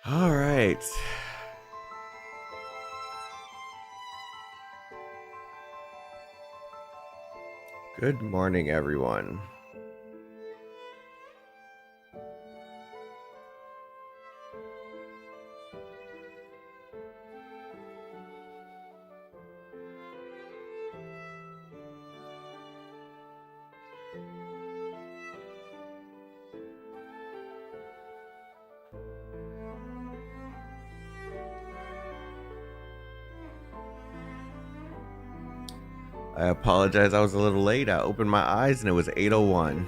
All right. Good morning, everyone. I apologize. I was a little late. I opened my eyes and it was 8:01.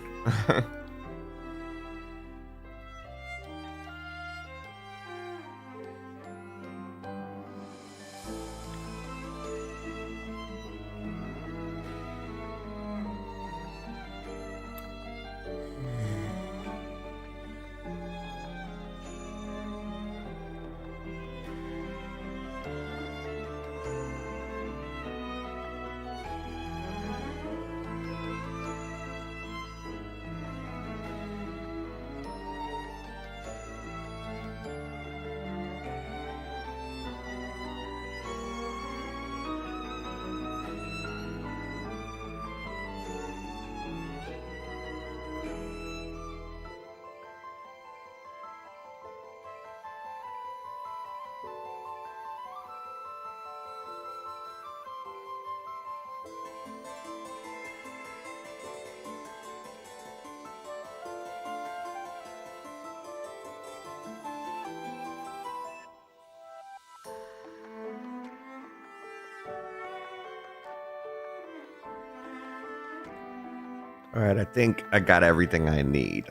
All right, I think I got everything I need.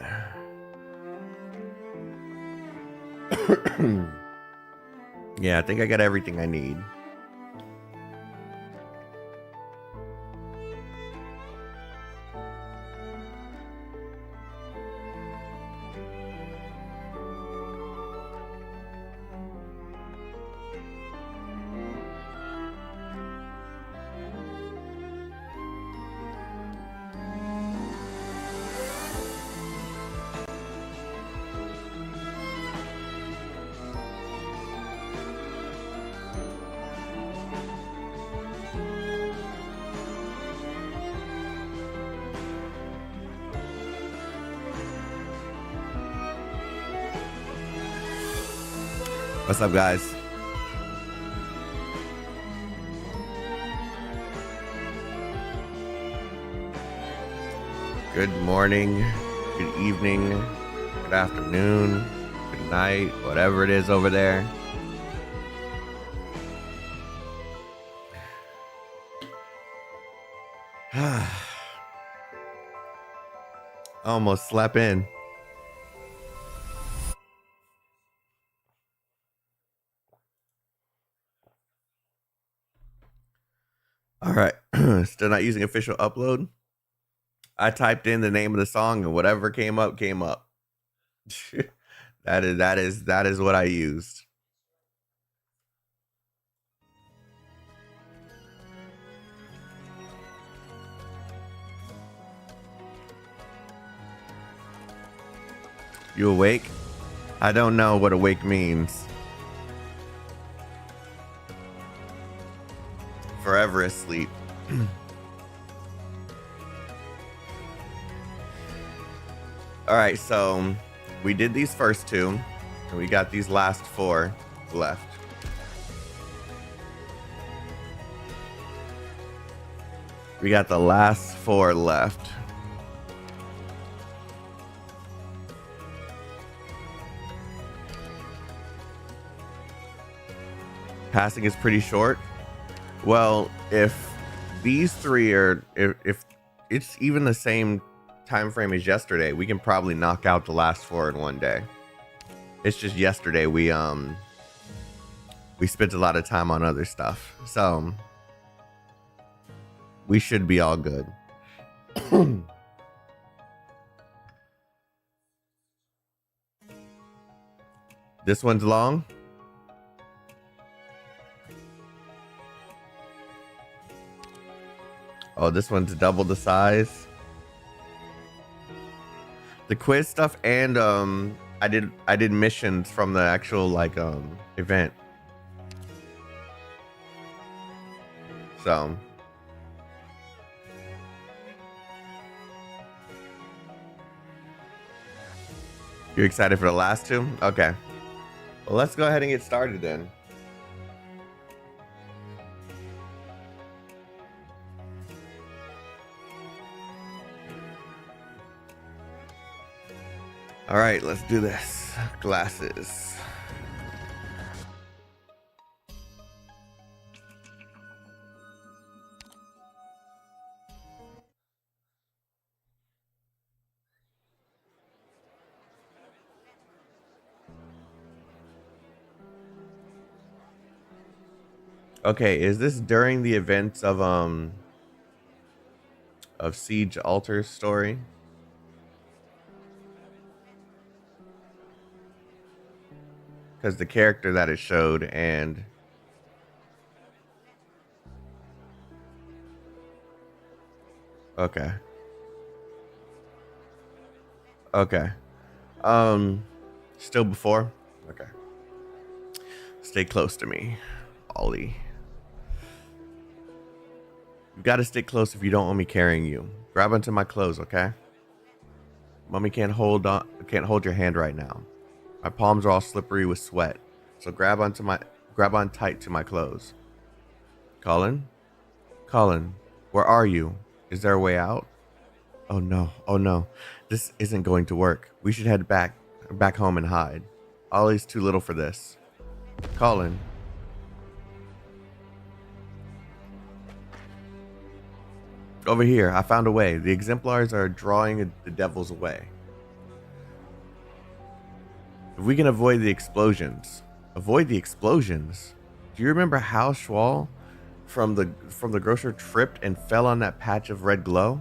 Yeah, I think I got everything I need. What's up, guys? Good morning, good evening, good afternoon, good night, whatever it is over there. Almost slept in. All right. Still not using official upload. I typed in the name of the song and whatever came up came up. that is what I used. You awake? I don't know what awake means. Forever asleep. All right, so we did these first two, and we got these last four left. We got the last four left. Passing is pretty short. Well, if these three are, if it's even the same time frame as yesterday, we can probably knock out the last four in one day. It's just yesterday we spent a lot of time on other stuff, so we should be all good. This one's long. Oh, this one's double the size. The quiz stuff and I did missions from the actual like event. So you excited for the last two? Okay. Well, let's go ahead and get started then. All right, let's do this. Glasses. Okay, is this during the events of Siege Altar's story? Because the character that it showed and okay. Okay. Still before? Okay. Stay close to me, Ollie. You've got to stick close if you don't want me carrying you. Grab onto my clothes, okay? Mommy can't hold your hand right now. My palms are all slippery with sweat. So grab on tight to my clothes. Colin? Colin, where are you? Is there a way out? Oh no. Oh no. This isn't going to work. We should head back home and hide. Ollie's too little for this. Colin. Over here, I found a way. The exemplars are drawing the devils away. If we can avoid the explosions. Avoid the explosions? Do you remember how Schwal from the grocer tripped and fell on that patch of red glow?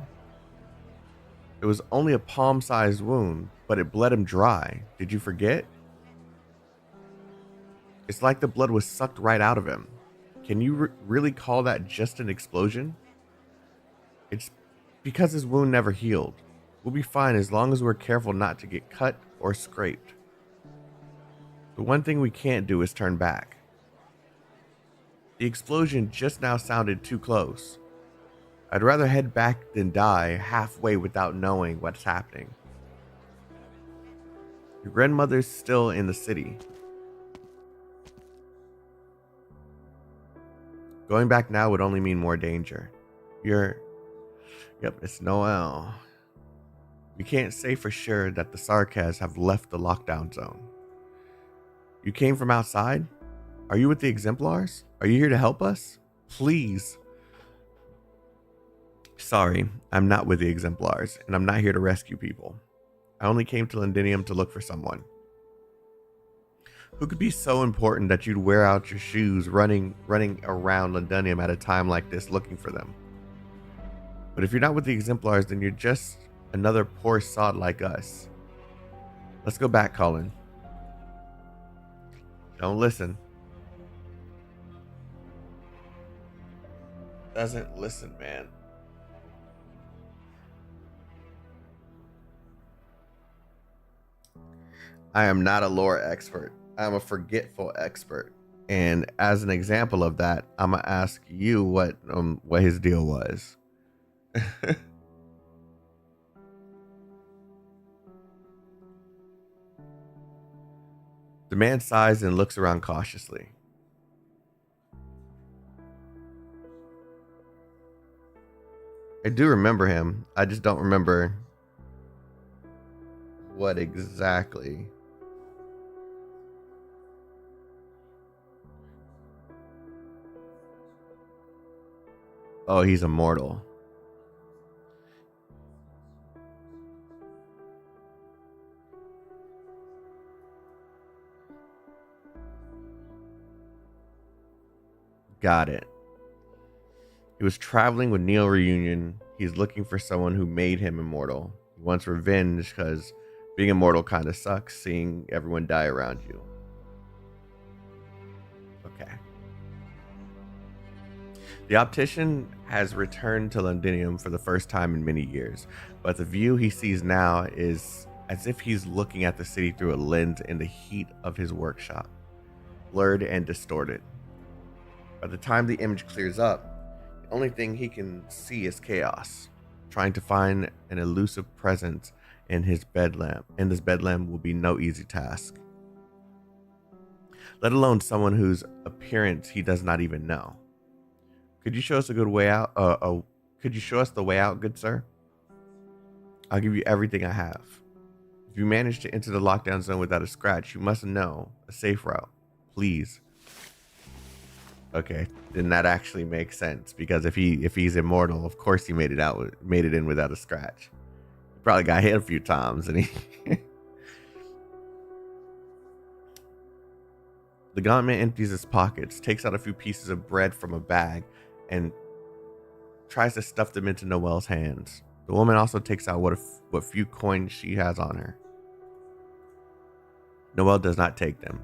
It was only a palm-sized wound, but it bled him dry. Did you forget? It's like the blood was sucked right out of him. Can you really call that just an explosion? It's because his wound never healed. We'll be fine as long as we're careful not to get cut or scraped. The one thing we can't do is turn back. The explosion just now sounded too close. I'd rather head back than die halfway without knowing what's happening. Your grandmother's still in the city. Going back now would only mean more danger. Yep, it's Noel. We can't say for sure that the Sarkaz have left the lockdown zone. You came from outside? Are you with the exemplars? Are you here to help us? Please. Sorry, I'm not with the exemplars, and I'm not here to rescue people. I only came to Londinium to look for someone. Who could be so important that you'd wear out your shoes running around Londinium at a time like this looking for them? But if you're not with the exemplars, then you're just another poor sod like us. Let's go back, Colin. Don't listen. Doesn't listen, man. I am not a lore expert. I'm a forgetful expert. And as an example of that, I'm gonna ask you what his deal was. The man sighs and looks around cautiously. I do remember him. I just don't remember what exactly. Oh, he's immortal. Got it. He was traveling with Neo Reunion. He's looking for someone who made him immortal. He wants revenge because being immortal kind of sucks, seeing everyone die around you. Okay. The optician has returned to Londinium for the first time in many years, but the view he sees now is as if he's looking at the city through a lens in the heat of his workshop, blurred and distorted. By the time the image clears up, the only thing he can see is chaos. Trying to find an elusive presence in his bedlam, will be no easy task. Let alone someone whose appearance he does not even know. Could you show us a good way out? Could you show us the way out, good sir? I'll give you everything I have. If you manage to enter the lockdown zone without a scratch, you must know a safe route. Please. Okay, then that actually makes sense, because if he's immortal, of course he made it in without a scratch. He probably got hit a few times, and he. The gauntman empties his pockets, takes out a few pieces of bread from a bag, and tries to stuff them into Noelle's hands. The woman also takes out what few coins she has on her. Noelle does not take them.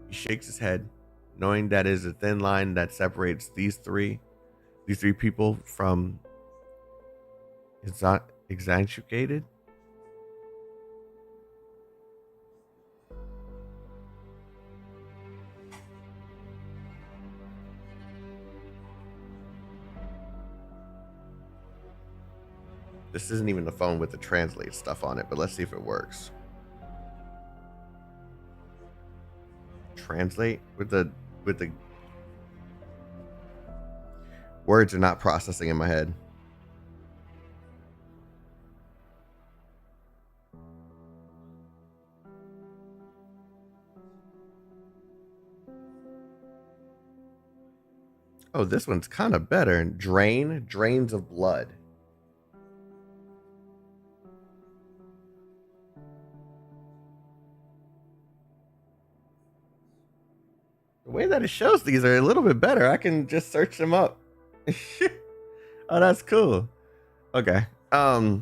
He shakes his head, knowing that it is a thin line that separates these three people from exaggerated. This isn't even the phone with the translate stuff on it, but let's see if it works. Translate with the words are not processing in my head. Oh, this one's kind of better. Drains of blood. The way that it shows these are a little bit better. I can just search them up. Oh, that's cool. Okay. Exsanguinated.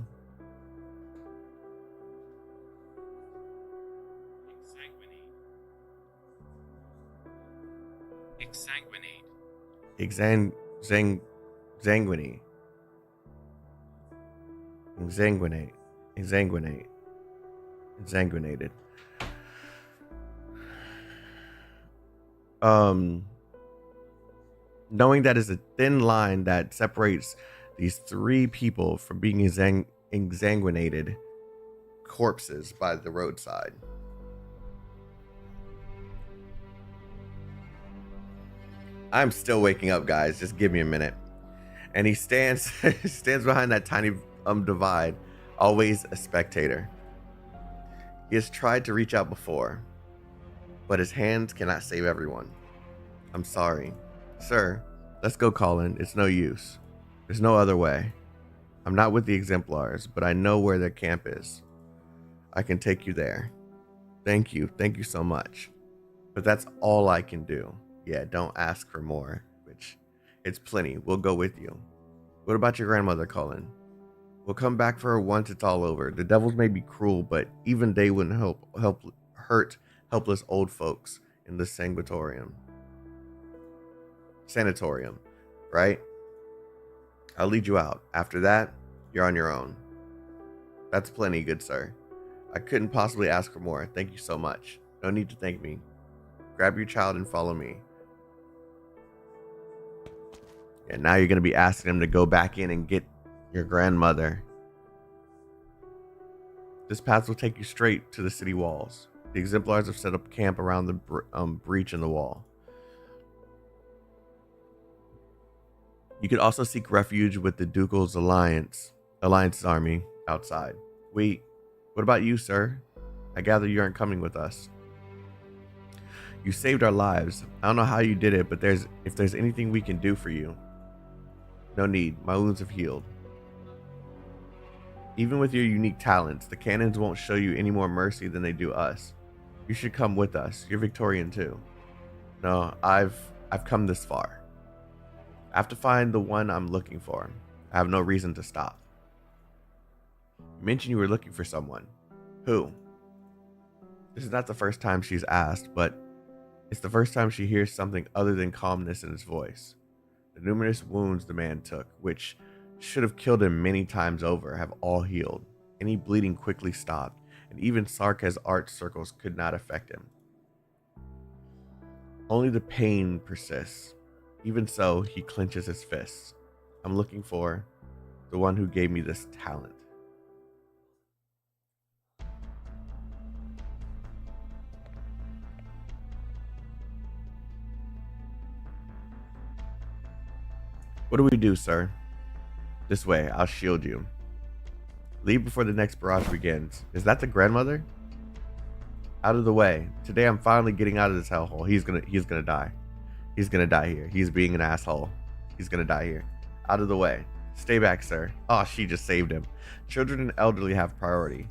Knowing that is a thin line that separates these three people from being exsanguinated corpses by the roadside. I'm still waking up, guys. Just give me a minute. And he stands behind that tiny divide, always a spectator. He has tried to reach out before, but his hands cannot save everyone. I'm sorry. Sir, let's go, Colin. It's no use. There's no other way. I'm not with the exemplars, but I know where their camp is. I can take you there. Thank you. Thank you so much. But that's all I can do. Yeah, don't ask for more, which it's plenty. We'll go with you. What about your grandmother, Colin? We'll come back for her once it's all over. The devils may be cruel, but even they wouldn't hurt helpless old folks in the sanatorium, right? I'll lead you out. After that, you're on your own. That's plenty, good sir. I couldn't possibly ask for more. Thank you so much. No need to thank me. Grab your child and follow me. And now you're going to be asking him to go back in and get your grandmother. This path will take you straight to the city walls. The exemplars have set up camp around the breach in the wall. You could also seek refuge with the Ducal's Alliance's army outside. Wait, what about you, sir? I gather you aren't coming with us. You saved our lives. I don't know how you did it, but if there's anything we can do for you. No need. My wounds have healed. Even with your unique talents, the cannons won't show you any more mercy than they do us. You should come with us. You're Victorian too. No, I've come this far. I have to find the one I'm looking for. I have no reason to stop. You mentioned you were looking for someone. Who? This is not the first time she's asked, but it's the first time she hears something other than calmness in his voice. The numerous wounds the man took, which should have killed him many times over, have all healed. Any bleeding quickly stopped, and even Sarka's art circles could not affect him. Only the pain persists. Even so, he clenches his fists. I'm looking for the one who gave me this talent. What do we do, sir? This way, I'll shield you. Leave before the next barrage begins. Is that the grandmother? Out of the way. Today I'm finally getting out of this hellhole. He's gonna die. He's gonna die here. He's being an asshole. He's gonna die here. Out of the way. Stay back, sir. Oh, she just saved him. Children and elderly have priority.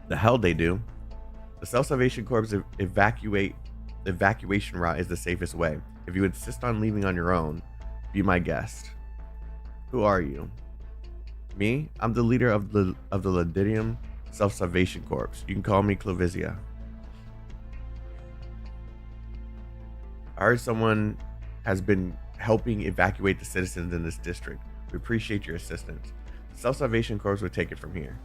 The hell they do. The Self-Salvation Corps evacuation route is the safest way. If you insist on leaving on your own, be my guest. Who are you? Me? I'm the leader of the Londinium Self-Salvation Corps. You can call me Clavizia. I heard someone has been helping evacuate the citizens in this district. We appreciate your assistance. The Self-Salvation Corps would take it from here.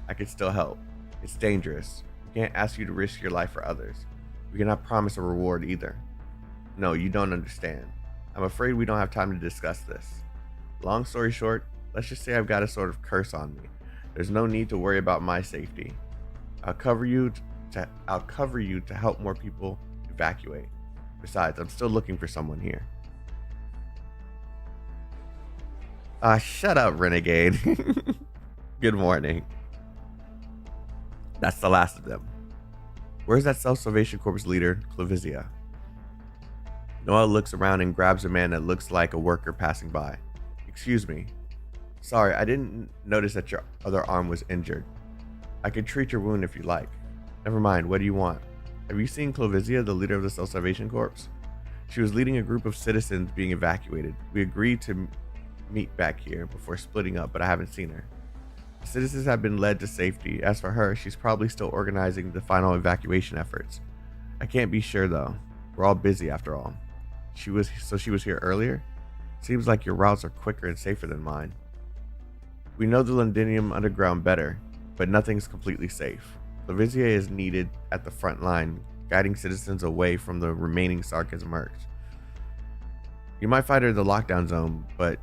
I could still help. It's dangerous. We can't ask you to risk your life for others. We cannot promise a reward either. No, you don't understand. I'm afraid we don't have time to discuss this. Long story short, let's just say I've got a sort of curse on me. There's no need to worry about my safety. I'll cover you to help more people evacuate. Besides, I'm still looking for someone here. Shut up, renegade. Good morning. That's the last of them. Where's that Self-Salvation Corps leader, Clavizia? Noah looks around and grabs a man that looks like a worker passing by. Excuse me. Sorry, I didn't notice that your other arm was injured. I can treat your wound if you like. Never mind, what do you want? Have you seen Clavizia, the leader of the Self-Salvation Corps? She was leading a group of citizens being evacuated. We agreed to meet back here before splitting up, but I haven't seen her. The citizens have been led to safety. As for her, she's probably still organizing the final evacuation efforts. I can't be sure though. We're all busy after all. She was here earlier? Seems like your routes are quicker and safer than mine. We know the Londinium underground better, but nothing's completely safe. Clavizia is needed at the front line, guiding citizens away from the remaining Sarka's mercs. You might find her in the lockdown zone, but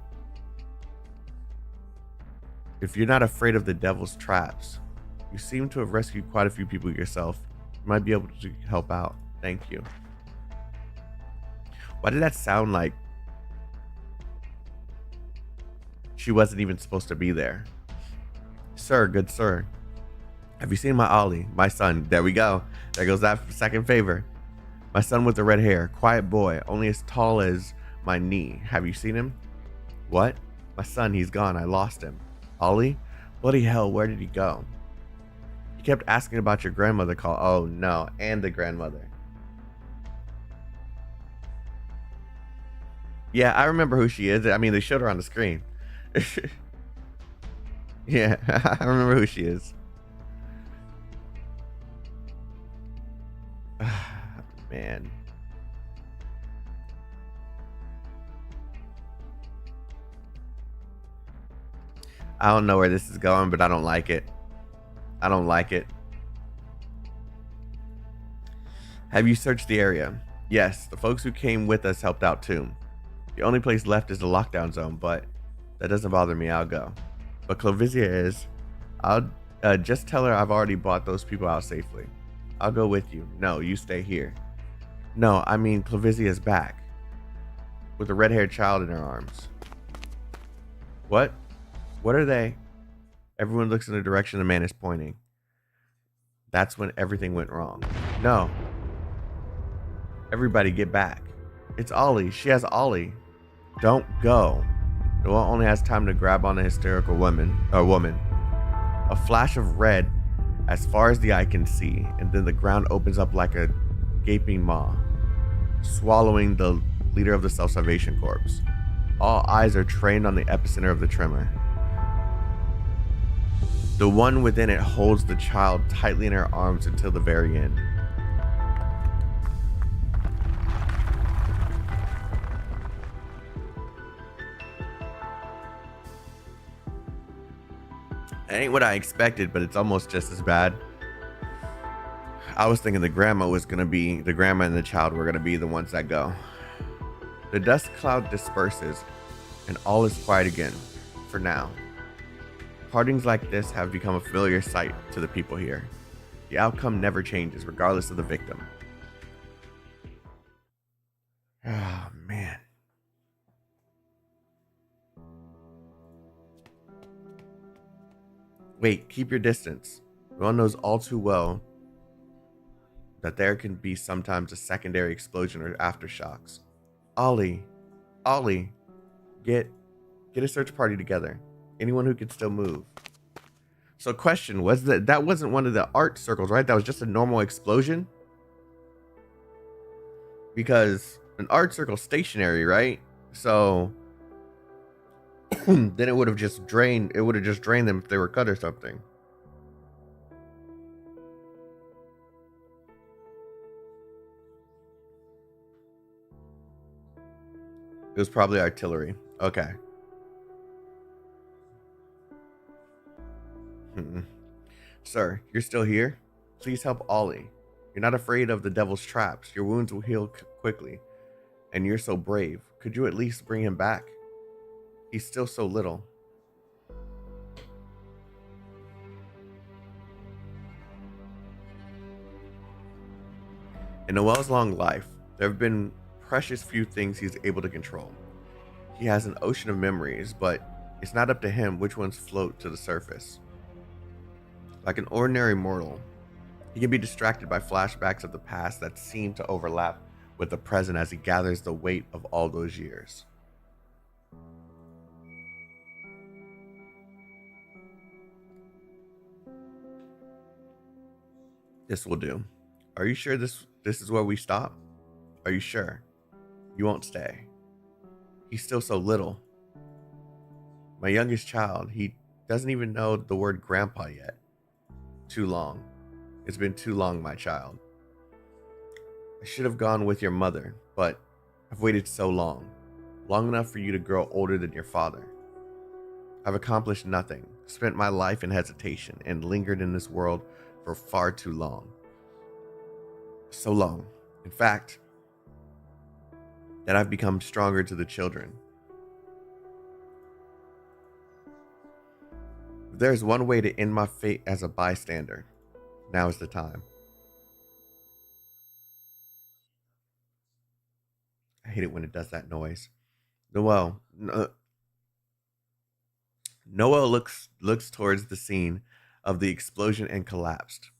if you're not afraid of the devil's traps, you seem to have rescued quite a few people yourself. You might be able to help out. Thank you. Why did that sound like she wasn't even supposed to be there? Sir, good sir. Have you seen my Ollie, my son? There we go. There goes that second favor. My son with the red hair, quiet boy, only as tall as my knee. Have you seen him? What? My son, he's gone. I lost him. Ollie? Bloody hell, where did he go? He kept asking about your grandmother call. Oh no, and the grandmother. Yeah, I remember who she is. I mean, they showed her on the screen. Yeah, I remember who she is. Man. I don't know where this is going, but I don't like it. I don't like it. Have you searched the area? Yes, the folks who came with us helped out too. The only place left is the lockdown zone, but that doesn't bother me. I'll go. But Clavizia is. I'll just tell her I've already bought those people out safely. I'll go with you. No, you stay here. No, I mean Clavizia is back. With a red-haired child in her arms. What? What are they? Everyone looks in the direction the man is pointing. That's when everything went wrong. No. Everybody get back. It's Ollie. She has Ollie. Don't go. Noah only has time to grab on a hysterical woman. A flash of red as far as the eye can see, and then the ground opens up like a gaping maw, swallowing the leader of the Self-Salvation Corps. All eyes are trained on the epicenter of the tremor. The one within it holds the child tightly in her arms until the very end. ain't what I expected, but it's almost just as bad. I was thinking the grandma and the child were gonna be the ones that go. The dust cloud disperses, and all is quiet again, for now. Partings like this have become a familiar sight to the people here. The outcome never changes, regardless of the victim. Oh, man. Wait, keep your distance. One knows all too well that there can be sometimes a secondary explosion or aftershocks. Ollie, get a search party together. Anyone who can still move. So question, that wasn't one of the art circles, right? That was just a normal explosion? Because an art circle's stationary, right? So then it would have just drained them if they were cut or something. It was probably artillery. Okay. Sir, you're still here? Please help Ollie. You're not afraid of the devil's traps. Your wounds will heal quickly. And you're so brave. Could you at least bring him back? He's still so little. In Noel's long life, there have been precious few things he's able to control. He has an ocean of memories, but it's not up to him which ones float to the surface. Like an ordinary mortal, he can be distracted by flashbacks of the past that seem to overlap with the present as he gathers the weight of all those years. This will do. Are you sure this is where we stop? Are you sure? You won't stay. He's still so little. My youngest child, he doesn't even know the word grandpa yet. Too long. It's been too long, my child. I should have gone with your mother, but I've waited so long. Long enough for you to grow older than your father. I've accomplished nothing, spent my life in hesitation, and lingered in this world for far too long. So long, in fact, that I've become stronger to the children. If there's one way to end my fate as a bystander, now is the time. I hate it when it does that noise. Noel looks towards the scene of the explosion and collapsed.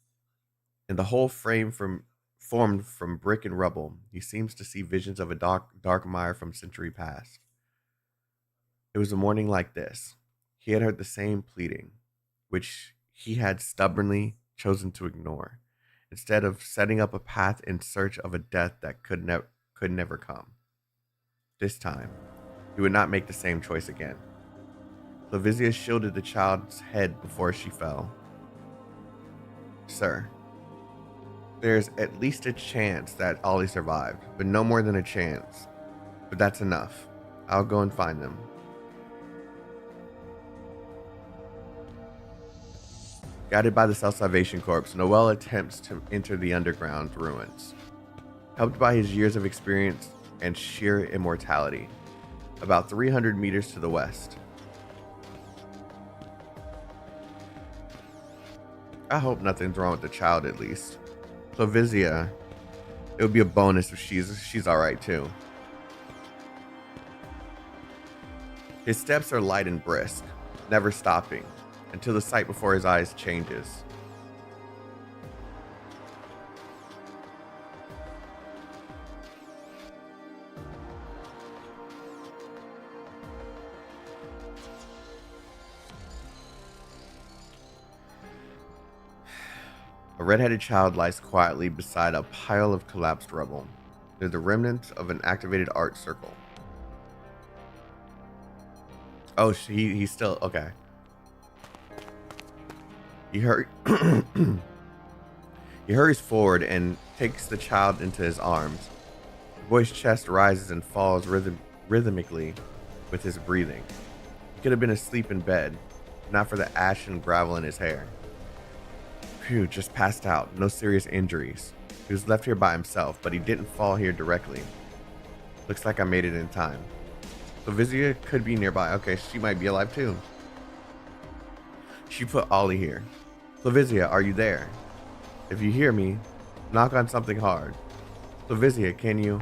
In the whole frame formed from brick and rubble, he seems to see visions of a dark mire from century past. It was a morning like this. He had heard the same pleading, which he had stubbornly chosen to ignore, instead of setting up a path in search of a death that could never come. This time, he would not make the same choice again. Clavizia shielded the child's head before she fell. Sir, there's at least a chance that Ollie survived, but no more than a chance. But that's enough. I'll go and find them. Guided by the Self-Salvation Corps, Noel attempts to enter the underground ruins. Helped by his years of experience and sheer immortality, about 300 meters to the west. I hope nothing's wrong with the child, at least. Clavizia, it would be a bonus if she's alright too. His steps are light and brisk, never stopping, until the sight before his eyes changes. A red-headed child lies quietly beside a pile of collapsed rubble. They're the remnants of an activated art circle. Oh, he's still okay. He hurries forward and takes the child into his arms. The boy's chest rises and falls rhythmically with his breathing. He could have been asleep in bed, not for the ash and gravel in his hair. Phew, just passed out. No serious injuries. He was left here by himself, but he didn't fall here directly. Looks like I made it in time. Clavizia could be nearby. Okay, she might be alive too. She put Ollie here. Clavizia, are you there? If you hear me, knock on something hard. Clavizia, can you?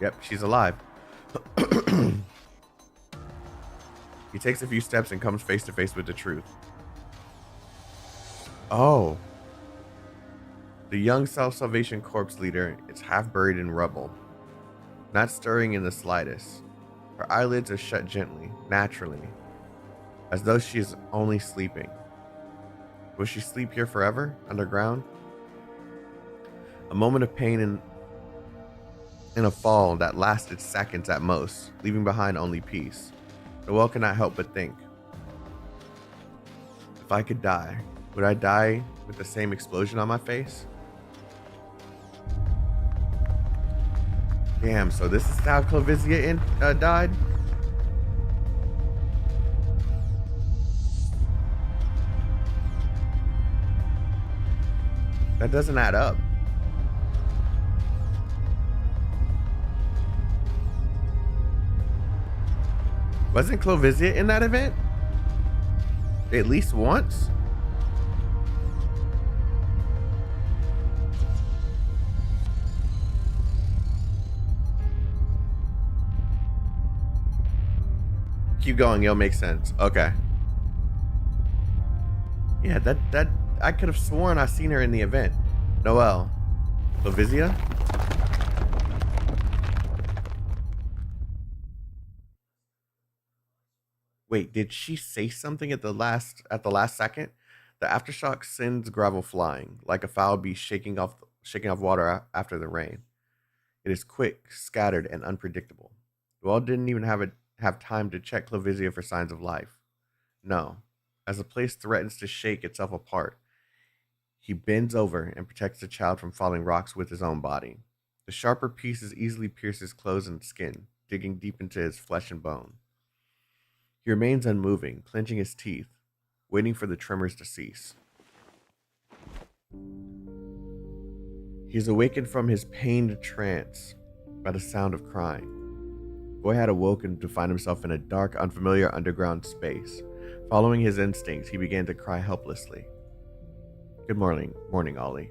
Yep, she's alive. He takes a few steps and comes face to face with the truth. Oh. The young Self-Salvation Corps leader is half buried in rubble, not stirring in the slightest. Her eyelids are shut gently, naturally, as though she is only sleeping. Will she sleep here forever, underground? A moment of pain in a fall that lasted seconds at most, leaving behind only peace. Noelle cannot help but think. If I could die, would I die with the same explosion on my face? Damn, so this is how Clavizia died? That doesn't add up. Wasn't Clavizia in that event? At least once? Keep going, it'll make sense. Okay. Yeah, that I could have sworn I seen her in the event. Noelle. Clavizia? Wait, did she say something at the last second? The aftershock sends gravel flying, like a foul beast shaking off water after the rain. It is quick, scattered, and unpredictable. Noelle didn't even have time to check Clavizia for signs of life. No. As the place threatens to shake itself apart, he bends over and protects the child from falling rocks with his own body. The sharper pieces easily pierce his clothes and skin, digging deep into his flesh and bone. He remains unmoving, clenching his teeth, waiting for the tremors to cease. He is awakened from his pained trance by the sound of crying. The boy had awoken to find himself in a dark, unfamiliar underground space. Following his instincts, he began to cry helplessly. Good morning, Ollie.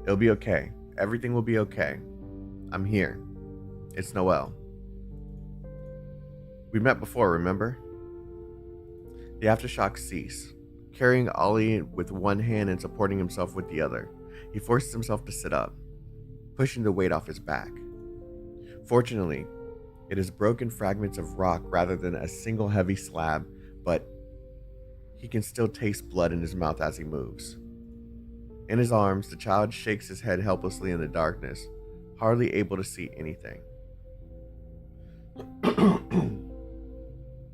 It'll be okay. Everything will be okay. I'm here. It's Noelle. We met before, remember? The aftershocks cease. Carrying Ollie with one hand and supporting himself with the other, he forces himself to sit up, pushing the weight off his back. Fortunately, it is broken fragments of rock rather than a single heavy slab, but he can still taste blood in his mouth as he moves. In his arms, the child shakes his head helplessly in the darkness, hardly able to see anything.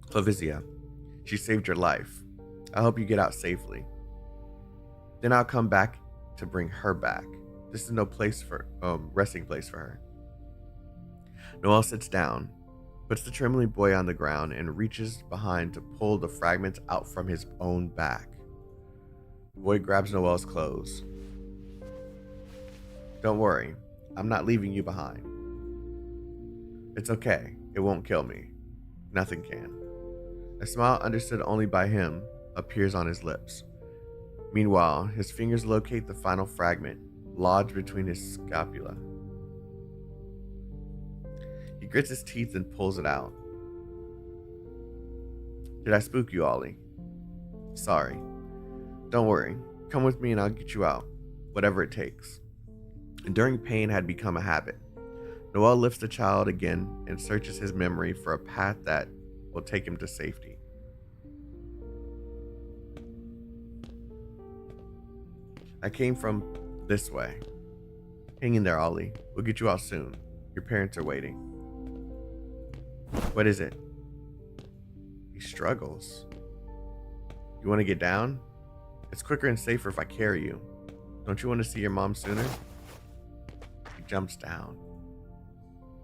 Clavizia, she saved your life. I hope you get out safely. Then I'll come back to bring her back. This is no place for resting place for her. Noelle sits down, puts the trembling boy on the ground, and reaches behind to pull the fragments out from his own back. The boy grabs Noelle's clothes. Don't worry, I'm not leaving you behind. It's okay, it won't kill me. Nothing can. A smile understood only by him appears on his lips. Meanwhile, his fingers locate the final fragment, lodged between his scapula. He grits his teeth and pulls it out. Did I spook you, Ollie? Sorry. Don't worry. Come with me and I'll get you out, whatever it takes. Enduring pain had become a habit. Noelle lifts the child again and searches his memory for a path that will take him to safety. I came from this way. Hang in there, Ollie. We'll get you out soon. Your parents are waiting. What is it? He struggles. You want to get down? It's quicker and safer if I carry you. Don't you want to see your mom sooner? He jumps down.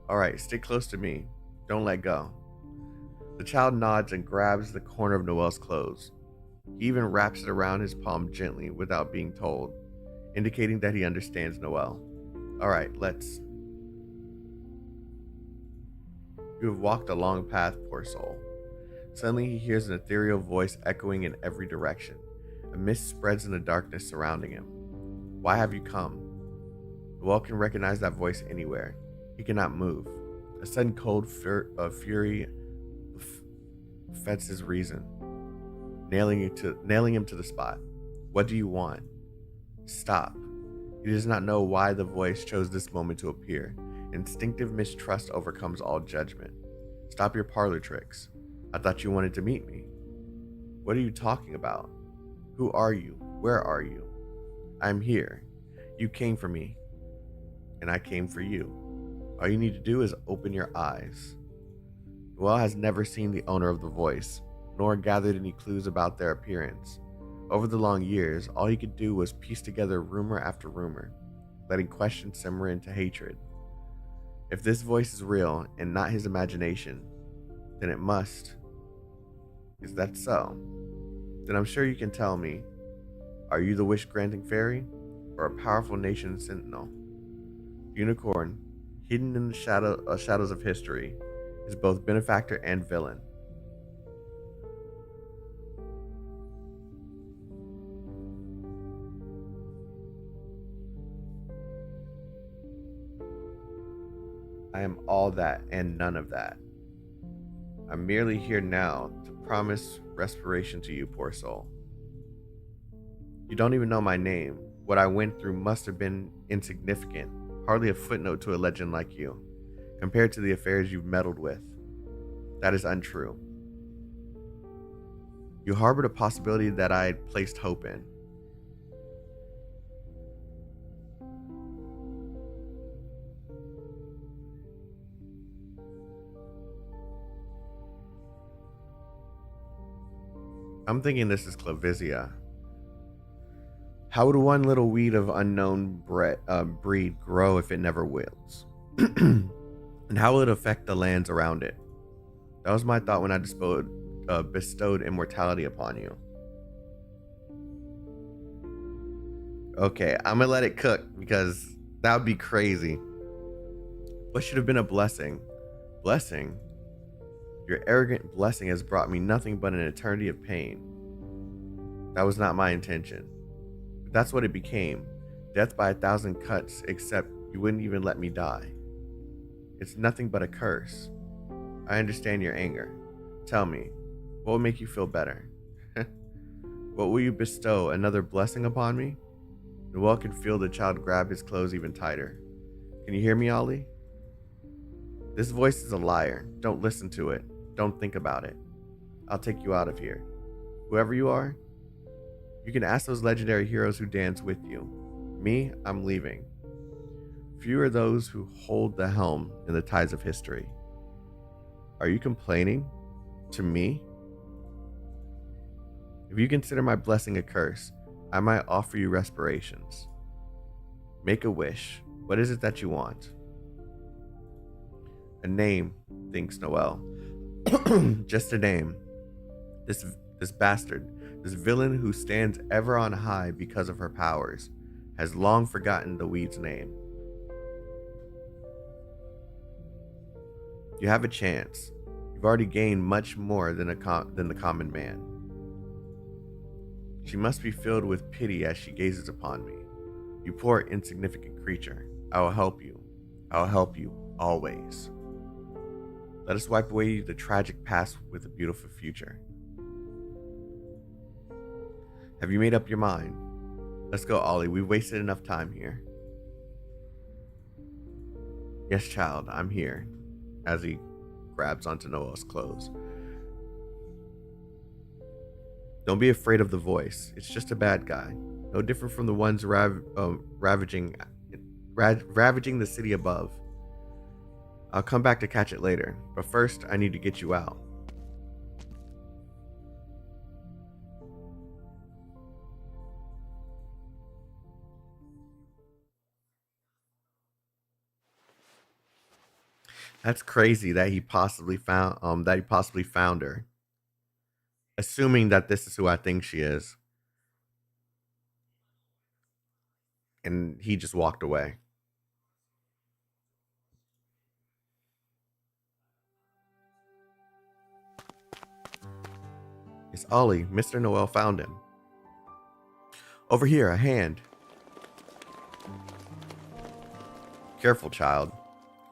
Alright, stick close to me. Don't let go. The child nods and grabs the corner of Noel's clothes. He even wraps it around his palm gently without being told, indicating that he understands Noel. All right, let's. You have walked a long path, poor soul. Suddenly he hears an ethereal voice echoing in every direction. A mist spreads in the darkness surrounding him. Why have you come? Noel can recognize that voice anywhere. He cannot move. A sudden cold fury affects his reason, nailing him to the spot. What do you want? Stop. He does not know why the voice chose this moment to appear. Instinctive mistrust overcomes all judgment. Stop your parlor tricks. I thought you wanted to meet me. What are you talking about? Who are you? Where are you? I'm here. You came for me, and I came for you. All you need to do is open your eyes. Noel has never seen the owner of the voice, nor gathered any clues about their appearance. Over the long years, all he could do was piece together rumor after rumor, letting questions simmer into hatred. If this voice is real and not his imagination, then it must. Is that so? Then I'm sure you can tell me, are you the wish-granting fairy, or a powerful nation sentinel? Unicorn, hidden in the shadows of history, is both benefactor and villain. I am all that and none of that. I'm merely here now to promise respiration to you, poor soul. You don't even know my name. What I went through must have been insignificant, hardly a footnote to a legend like you, compared to the affairs you've meddled with. That is untrue. You harbored a possibility that I had placed hope in. I'm thinking this is Clavisia. How would one little weed of unknown breed grow if it never wilts? And how will it affect the lands around it? That was my thought when I bestowed immortality upon you. Okay, I'm gonna let it cook because that would be crazy. What should have been a blessing? Blessing? Your arrogant blessing has brought me nothing but an eternity of pain. That was not my intention. But that's what it became. Death by 1,000 cuts, except you wouldn't even let me die. It's nothing but a curse. I understand your anger. Tell me, what will make you feel better? What will you bestow, another blessing upon me? Noel could feel the child grab his clothes even tighter. Can you hear me, Ollie? This voice is a liar. Don't listen to it. Don't think about it. I'll take you out of here. Whoever you are, you can ask those legendary heroes who dance with you. Me, I'm leaving. Few are those who hold the helm in the tides of history. Are you complaining? To me? If you consider my blessing a curse, I might offer you respirations. Make a wish. What is it that you want? A name, thinks Noel. Just a name. This bastard, this villain who stands ever on high because of her powers, has long forgotten the weed's name. You have a chance. You've already gained much more than the common man. She must be filled with pity as she gazes upon me. You poor insignificant creature. I will help you. I will help you always. Let us wipe away the tragic past with a beautiful future. Have you made up your mind? Let's go, Ollie. We've wasted enough time here. Yes, child, I'm here. As he grabs onto Noel's clothes. Don't be afraid of the voice. It's just a bad guy. No different from the ones ravaging the city above. I'll come back to catch it later, but first I need to get you out. That's crazy that he possibly found her. Assuming that this is who I think she is. And he just walked away. It's Ollie. Mr. Noel found him. Over here, a hand. Careful, child.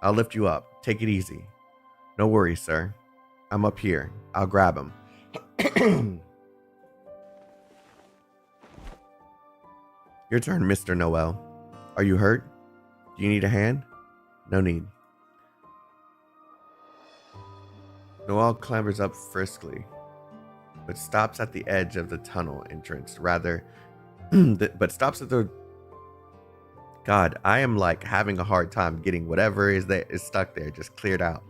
I'll lift you up. Take it easy. No worries, sir. I'm up here. I'll grab him. Your turn, Mr. Noel. Are you hurt? Do you need a hand? No need. Noel clambers up friskily, but stops at the edge of the tunnel entrance. But stops at the... God, I am like having a hard time getting whatever is stuck there just cleared out.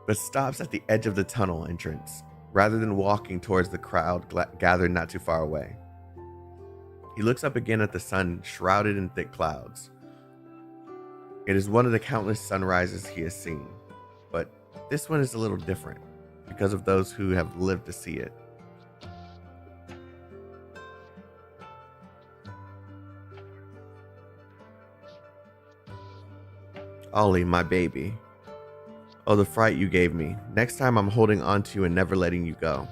But stops at the edge of the tunnel entrance, rather than walking towards the crowd gathered not too far away. He looks up again at the sun shrouded in thick clouds. It is one of the countless sunrises he has seen, but this one is a little different because of those who have lived to see it. Ollie, my baby. Oh, the fright you gave me. Next time I'm holding on to you and never letting you go.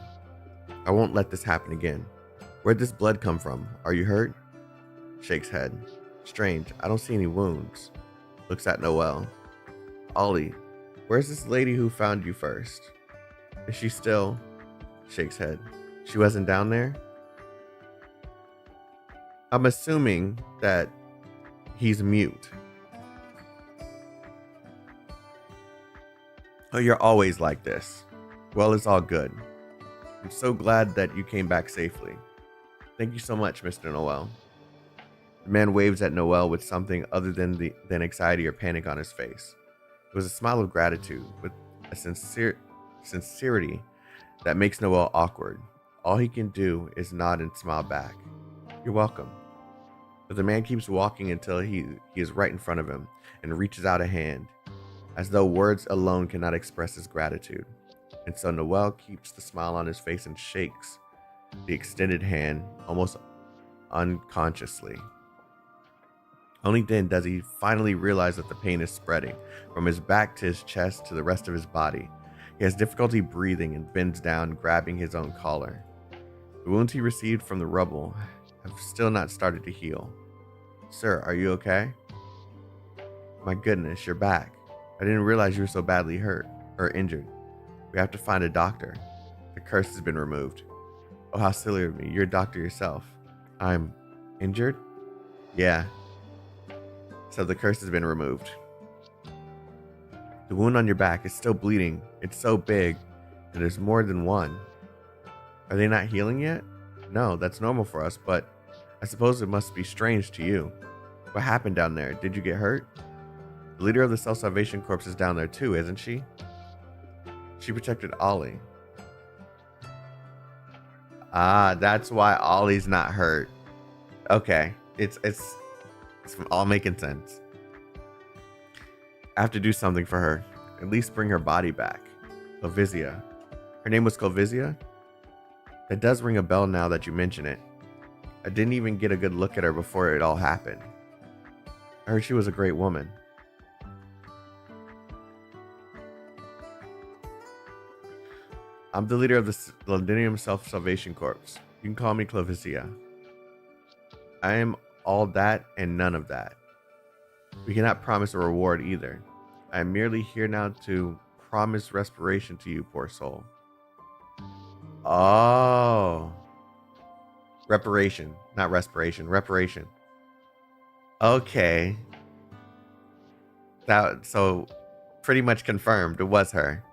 I won't let this happen again. Where'd this blood come from? Are you hurt? Shakes head. Strange, I don't see any wounds. Looks at Noel. Ollie, where's this lady who found you first? Is she still? Shakes head. She wasn't down there? I'm assuming that he's mute. Oh, you're always like this. Well, it's all good. I'm so glad that you came back safely. Thank you so much, Mr. Noel. The man waves at Noel with something other than anxiety or panic on his face. It was a smile of gratitude with a sincerity that makes Noel awkward. All he can do is nod and smile back. You're welcome. But the man keeps walking until he is right in front of him and reaches out a hand, as though words alone cannot express his gratitude. And so Noel keeps the smile on his face and shakes the extended hand almost unconsciously. Only then does he finally realize that the pain is spreading from his back to his chest to the rest of his body. He has difficulty breathing and bends down, grabbing his own collar. The wounds he received from the rubble have still not started to heal. Sir, are you okay? My goodness, you're back. I didn't realize you were so badly hurt or injured. We have to find a doctor. The curse has been removed. Oh, how silly of me. You're a doctor yourself. I'm injured? Yeah. So the curse has been removed. The wound on your back is still bleeding. It's so big, and there's more than one. Are they not healing yet? No, that's normal for us, but I suppose it must be strange to you. What happened down there? Did you get hurt? The leader of the Self-Salvation Corps is down there too, isn't she? She protected Ollie. Ah, that's why Ollie's not hurt. Okay, it's all making sense. I have to do something for her. At least bring her body back. Clovizia. Her name was Clovizia? That does ring a bell now that you mention it. I didn't even get a good look at her before it all happened. I heard she was a great woman. I'm the leader of the Londinium Self-Salvation Corps. You can call me Clovizia. I am all that and none of that. We cannot promise a reward either. I am merely here now to promise respiration to you, poor soul. Oh. Reparation. Not respiration. Reparation. Okay. So pretty much confirmed it was her.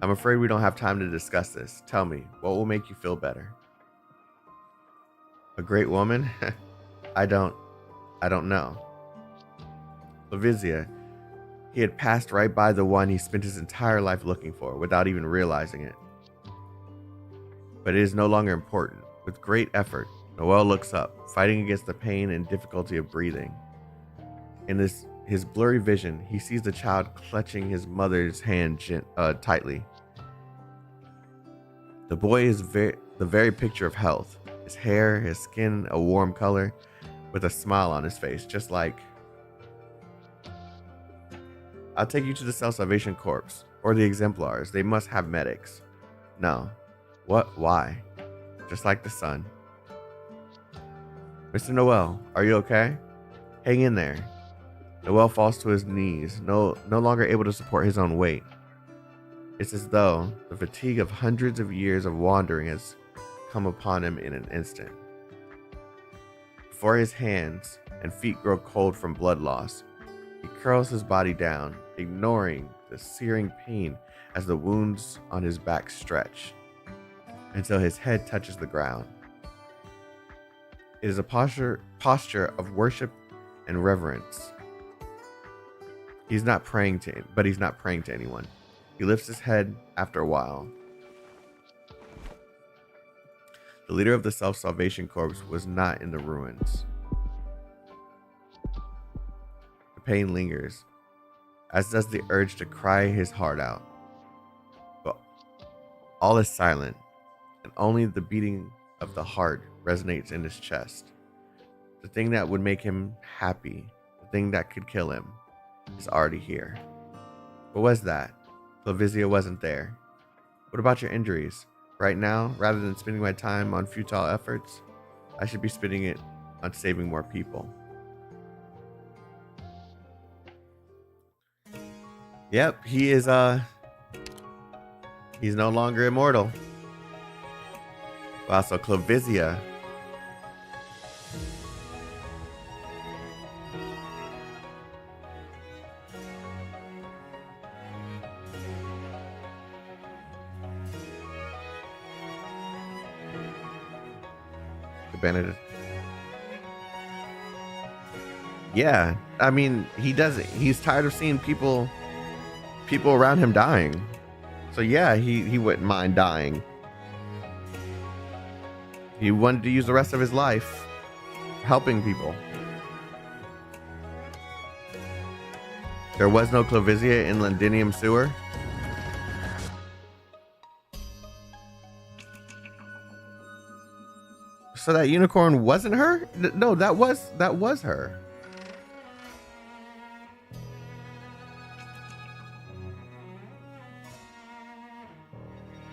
I'm afraid we don't have time to discuss this. Tell me, what will make you feel better? A great woman? I don't know. Clovizia, he had passed right by the one he spent his entire life looking for without even realizing it. But it is no longer important. With great effort, Noel looks up, fighting against the pain and difficulty of breathing. In this his blurry vision, he sees the child clutching his mother's hand tightly. The boy is the very picture of health. His hair, his skin, a warm color, with a smile on his face, just like, I'll take you to the Self-Salvation Corps, or the Exemplars. They must have medics. No. What? Why? Just like the sun. Mr. Noel, are you okay? Hang in there. Noel falls to his knees, no longer able to support his own weight. It's as though the fatigue of hundreds of years of wandering has come upon him in an instant. Before his hands and feet grow cold from blood loss, he curls his body down, ignoring the searing pain as the wounds on his back stretch, until his head touches the ground. It is a posture of worship and reverence. He's not praying to anyone. He lifts his head after a while. The leader of the Self-Salvation Corps was not in the ruins. The pain lingers, as does the urge to cry his heart out. But all is silent, and only the beating of the heart resonates in his chest. The thing that would make him happy, the thing that could kill him, is already here. What was that? Clavizia wasn't there. What about your injuries? Right now, rather than spending my time on futile efforts, I should be spending it on saving more people. Yep, he is he's no longer immortal. Wow, so Clavizia. Benedict. Yeah, I mean, he doesn't. He's tired of seeing people around him dying. So yeah, he wouldn't mind dying. He wanted to use the rest of his life helping people. There was no Clavizia in Londinium Sewer. So that unicorn wasn't her? No, that was her.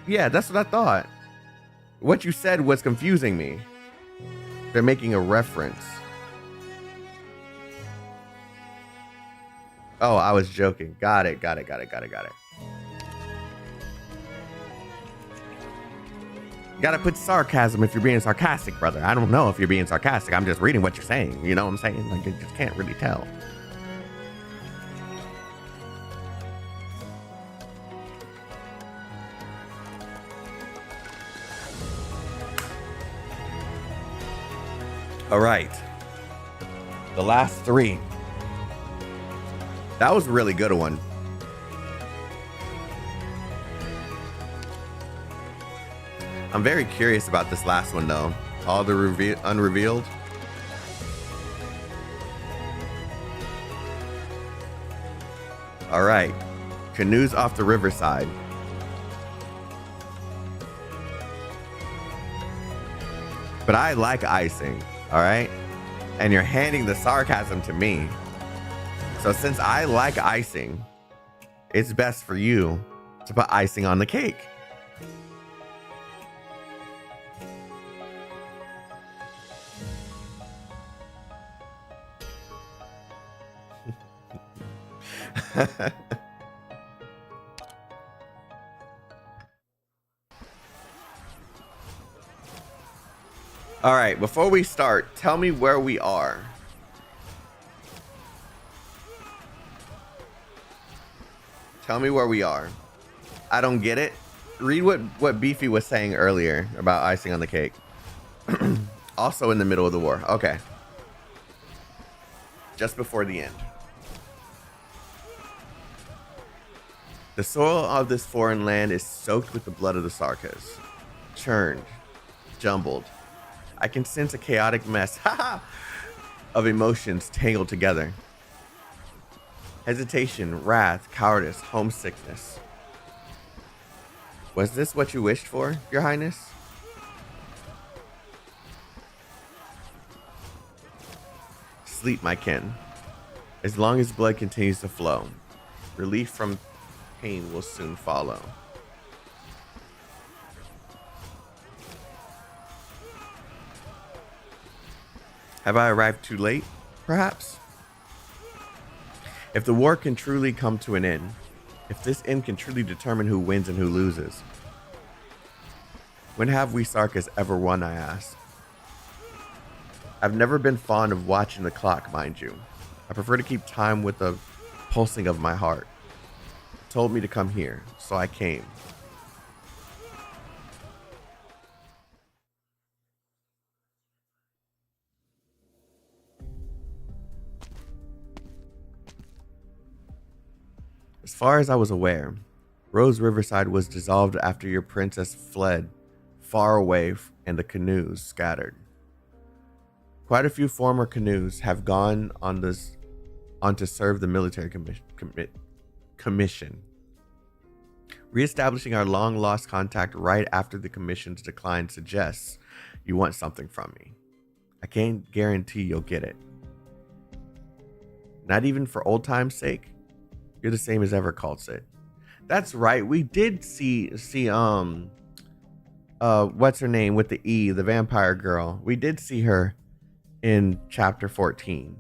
Yeah, that's what I thought. What you said was confusing me. They're making a reference. Oh, I was joking. Got it. Gotta put sarcasm if you're being sarcastic, brother. I don't know if you're being sarcastic. I'm just reading what you're saying. You know what I'm saying? Like, you just can't really tell. All right. The last three. That was a really good one. I'm very curious about this last one, though. All the unrevealed. All right. Canoes off the riverside. But I like icing, all right? And you're handing the sarcasm to me. So since I like icing, it's best for you to put icing on the cake. All right, before we start, tell me where we are. Tell me where we are. I don't get it. Read what Beefy was saying earlier about icing on the cake. Also in the middle of the war. Okay. Just before the end. The soil of this foreign land is soaked with the blood of the Sarkas. Churned. Jumbled. I can sense a chaotic mess of emotions tangled together. Hesitation, wrath, cowardice, homesickness. Was this what you wished for, Your Highness? Sleep, my kin. As long as blood continues to flow, relief from pain will soon follow. Have I arrived too late, perhaps? If the war can truly come to an end, if this end can truly determine who wins and who loses, when have we Sarkas ever won, I ask? I've never been fond of watching the clock, mind you. I prefer to keep time with the pulsing of my heart. It told me to come here, so I came. As far as I was aware, Rose Riverside was dissolved after your princess fled far away and the canoes scattered. Quite a few former canoes have gone on to serve the military commission. Reestablishing our long-lost contact right after the commission's decline suggests you want something from me. I can't guarantee you'll get it. Not even for old time's sake? You're the same as ever, Caltzit. That's right. We did see what's her name with the E, the vampire girl. We did see her in chapter 14.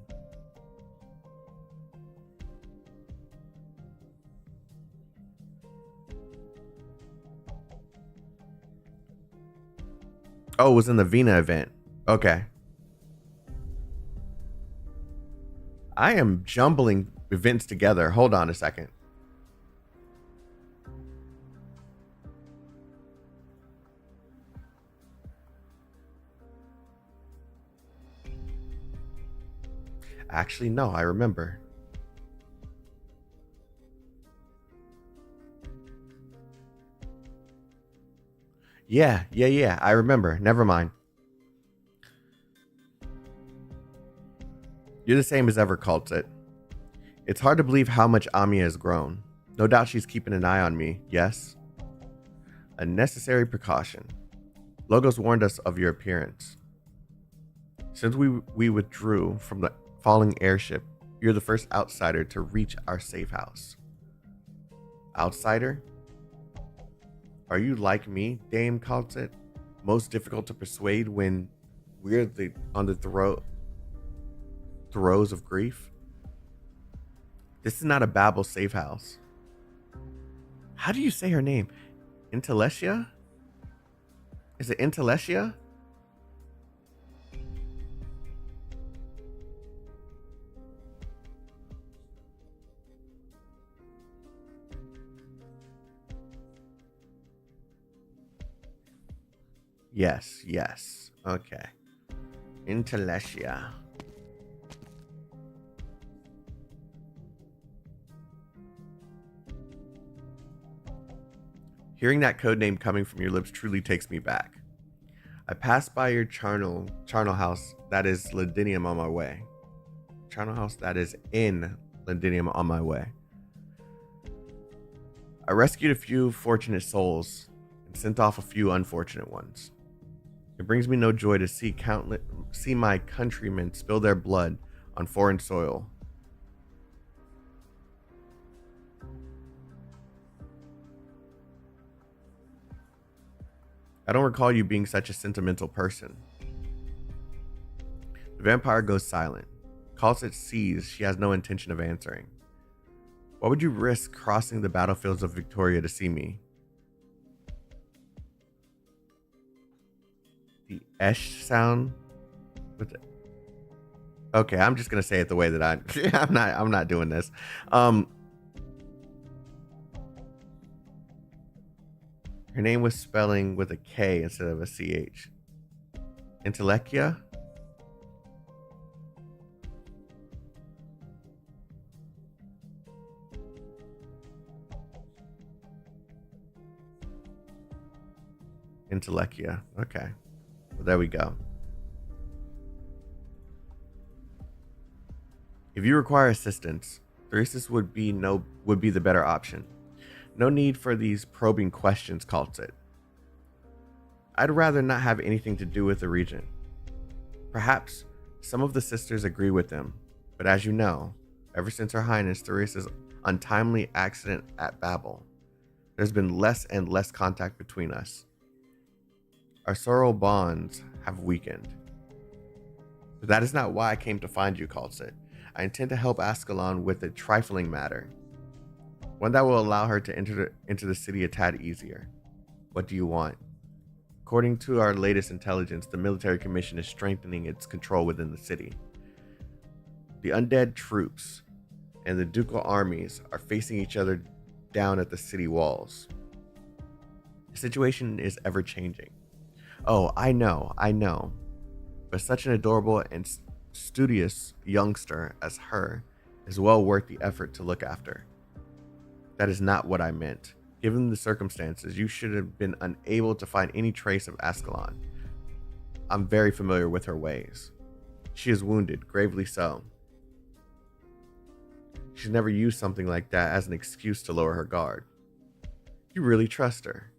Oh, it was in the Vina event. Okay. I am jumbling events together. Hold on a second. Actually, no, I remember. Yeah, I remember. Never mind. You're the same as ever, Caltzit. It's hard to believe how much Amiya has grown. No doubt she's keeping an eye on me, yes? A necessary precaution. Logos warned us of your appearance. Since we withdrew from the falling airship, you're the first outsider to reach our safe house. Outsider? Are you like me, Dame Caltzit? Most difficult to persuade when we're on the throes of grief? This is not a Babel safe house. How do you say her name? Intelesia? Is it Intelesia? Yes. Okay. Intelesia. Hearing that code name coming from your lips truly takes me back. I passed by your charnel house that is Ladinium on my way. Charnel house that is in Ladinium on my way. I rescued a few fortunate souls and sent off a few unfortunate ones. It brings me no joy to see my countrymen spill their blood on foreign soil. I don't recall you being such a sentimental person. The vampire goes silent. Caltzit sees she has no intention of answering. Why would you risk crossing the battlefields of Victoria to see me? The esh sound with it. Okay, I'm just gonna say it the way that I'm not doing this. Her name was spelling with a K instead of a CH. Intelekia? Intelekia. Okay. Well, there we go. If you require assistance, Theresis would be the better option. No need for these probing questions, calls it. I'd rather not have anything to do with the region. Perhaps some of the sisters agree with them, but as you know, ever since Her Highness Theresa's untimely accident at Babel, there's been less and less contact between us. Our sorrow bonds have weakened. But that is not why I came to find you, calls it. I intend to help Ascalon with a trifling matter, one that will allow her to enter into the city a tad easier. What do you want? According to our latest intelligence, the military commission is strengthening its control within the city. The undead troops and the ducal armies are facing each other down at the city walls. The situation is ever changing. Oh, I know. But such an adorable and studious youngster as her is well worth the effort to look after. That is not what I meant. Given the circumstances, you should have been unable to find any trace of Ascalon. I'm very familiar with her ways. She is wounded, gravely so. She's never used something like that as an excuse to lower her guard. You really trust her.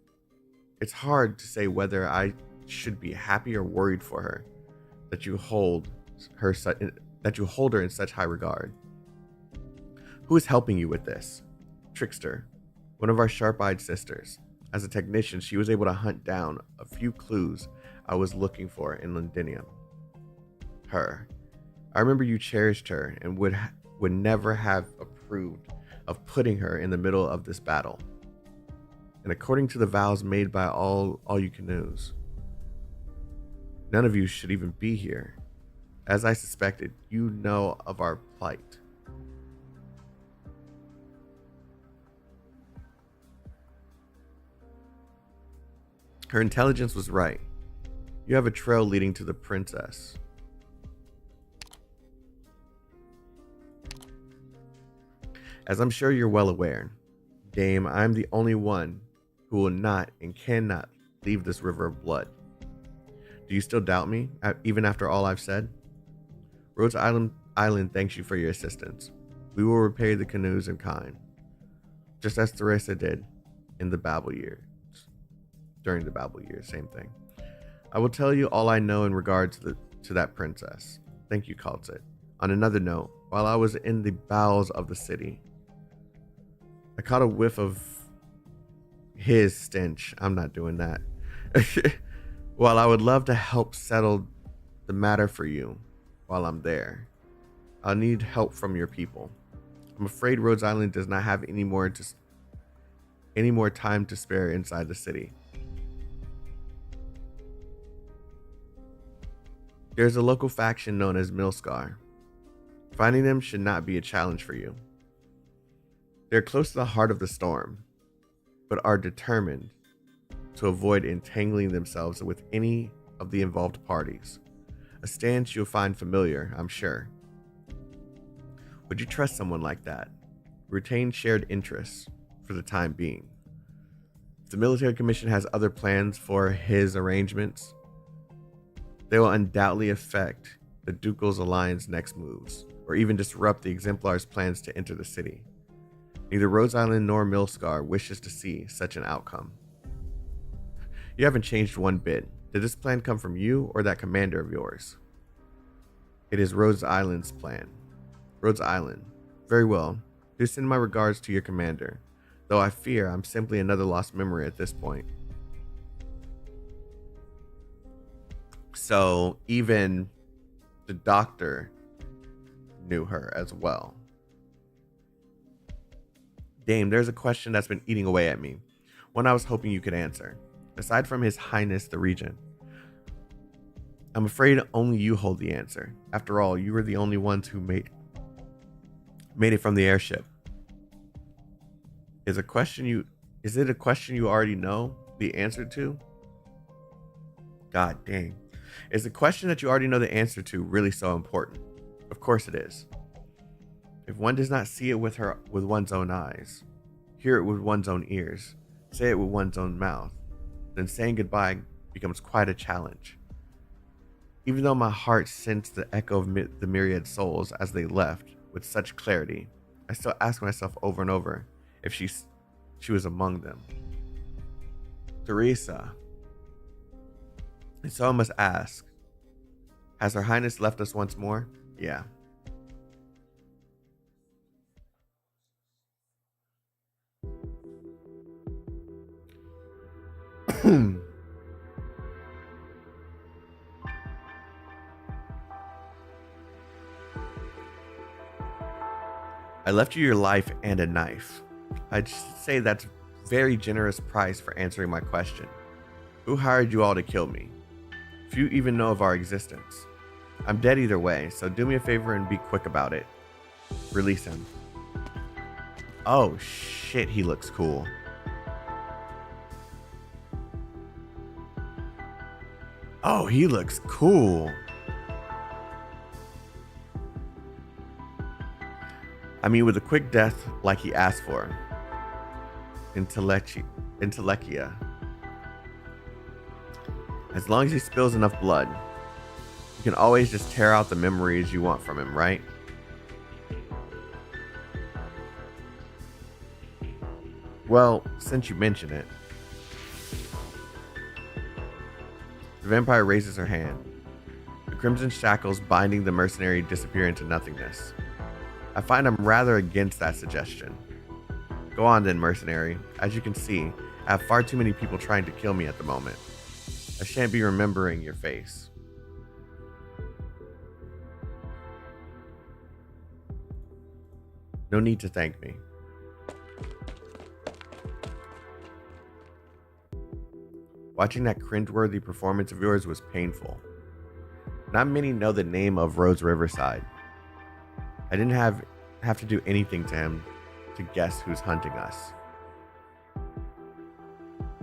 It's hard to say whether I should be happy or worried for her that you hold her in such high regard. Who is helping you with this? Trickster, one of our sharp-eyed sisters. As a technician, she was able to hunt down a few clues I was looking for in Londinium. Her. I remember you cherished her and would never have approved of putting her in the middle of this battle. And according to the vows made by all you canoes, none of you should even be here. As I suspected, you know of our plight. Her intelligence was right. You have a trail leading to the princess. As I'm sure you're well aware, Dame, I'm the only one who will not and cannot leave this river of blood. Do you still doubt me, even after all I've said? Rhodes Island thanks you for your assistance. We will repay the canoes in kind, just as Theresa did in the Babel years. During the Babel years, same thing. I will tell you all I know in regard to that princess. Thank you, Kaltzit. On another note, while I was in the bowels of the city, I caught a whiff of his stench. I'm not doing that. While I would love to help settle the matter for you while I'm there, I'll need help from your people. I'm afraid Rhodes Island does not have any more time to spare inside the city. There's a local faction known as Milscar. Finding them should not be a challenge for you. They're close to the heart of the storm, but are determined to avoid entangling themselves with any of the involved parties. A stance you'll find familiar, I'm sure. Would you trust someone like that? Retain shared interests for the time being. If the military commission has other plans for his arrangements, they will undoubtedly affect the Ducal's alliance next moves, or even disrupt the Exemplar's plans to enter the city. Neither Rhodes Island nor Milscar wishes to see such an outcome. You haven't changed one bit. Did this plan come from you or that commander of yours? It is Rhodes Island's plan. Rhodes Island. Very well. Do send my regards to your commander, though I fear I'm simply another lost memory at this point. So even the doctor knew her as well. Dame, there's a question that's been eating away at me. One I was hoping you could answer. Aside from His Highness the Regent, I'm afraid only you hold the answer. After all, you were the only ones who made it from the airship. Is it a question you already know the answer to? God dang. Is the question that you already know the answer to really so important? Of course it is. If one does not see it with one's own eyes, hear it with one's own ears, say it with one's own mouth, then saying goodbye becomes quite a challenge. Even though my heart sensed the echo of the myriad souls as they left with such clarity, I still ask myself over and over if she was among them. Teresa. And so I must ask, has Her Highness left us once more? Yeah. I left you your life and a knife. I'd say that's a very generous price for answering my question. Who hired you all to kill me? Few even know of our existence. I'm dead either way, so do me a favor and be quick about it. Release him. Oh shit, he looks cool. Oh, he looks cool. I mean, with a quick death like he asked for. Intellectia. As long as he spills enough blood, you can always just tear out the memories you want from him, right? Well, since you mention it. The vampire raises her hand. The crimson shackles binding the mercenary disappear into nothingness. I find I'm rather against that suggestion. Go on then, mercenary. As you can see, I have far too many people trying to kill me at the moment. I shan't be remembering your face. No need to thank me. Watching that cringeworthy performance of yours was painful. Not many know the name of Rhodes Riverside. I didn't have to do anything to him to guess who's hunting us.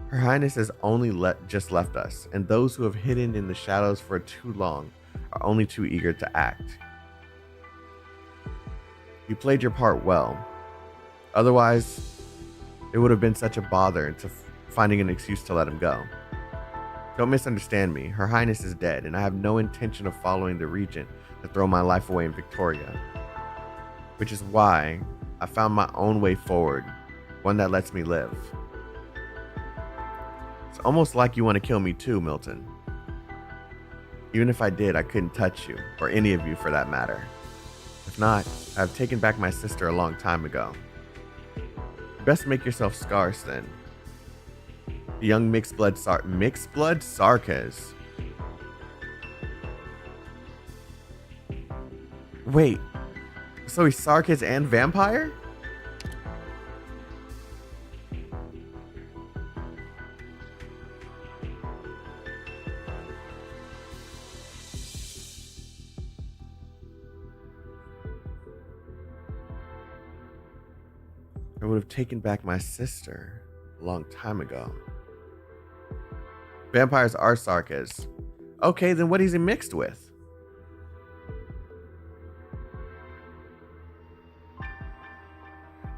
Her Highness has only just left us, and those who have hidden in the shadows for too long are only too eager to act. You played your part well. Otherwise, it would have been such a bother to finding an excuse to let him go. Don't misunderstand me. Her Highness is dead, and I have no intention of following the Regent to throw my life away in Victoria. Which is why I found my own way forward, one that lets me live. It's almost like you want to kill me too, Milton. Even if I did, I couldn't touch you, or any of you for that matter. If not, I've taken back my sister a long time ago. You best make yourself scarce then. The young mixed blood Sarkaz. Wait, so he's Sarkaz and vampire? I would have taken back my sister a long time ago. Vampires are Sarkaz. Okay, then what is he mixed with?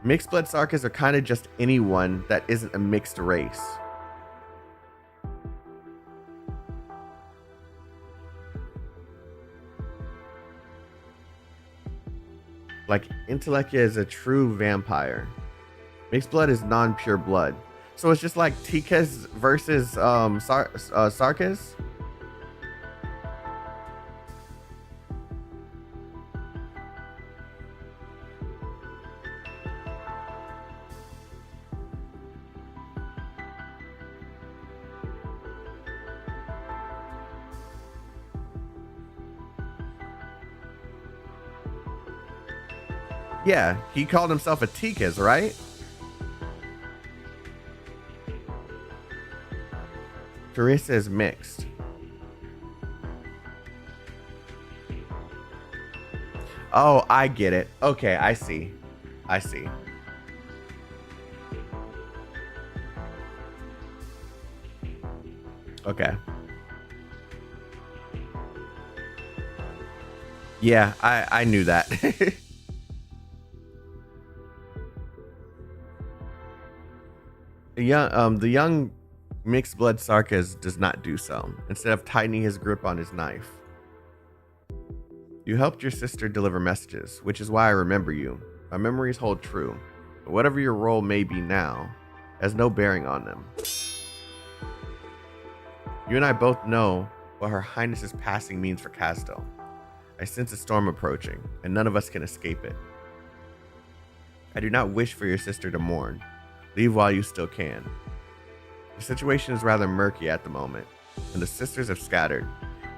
Mixed blood Sarkaz are kind of just anyone that isn't a mixed race. Like, Intellectia is a true vampire. Mixed blood is non-pure blood. So it's just like Tikaz versus Sarkaz? Yeah, he called himself a Tikaz, right? Teresa is mixed. Oh, I get it. Okay, I see. I see. Okay. Yeah, I knew that. The young mixed blood Sarkaz does not do so, instead of tightening his grip on his knife. You helped your sister deliver messages, which is why I remember you. My memories hold true, but whatever your role may be now has no bearing on them. You and I both know what Her Highness's passing means for Castel. I sense a storm approaching, and none of us can escape it. I do not wish for your sister to mourn. Leave while you still can. The situation is rather murky at the moment, and the sisters have scattered.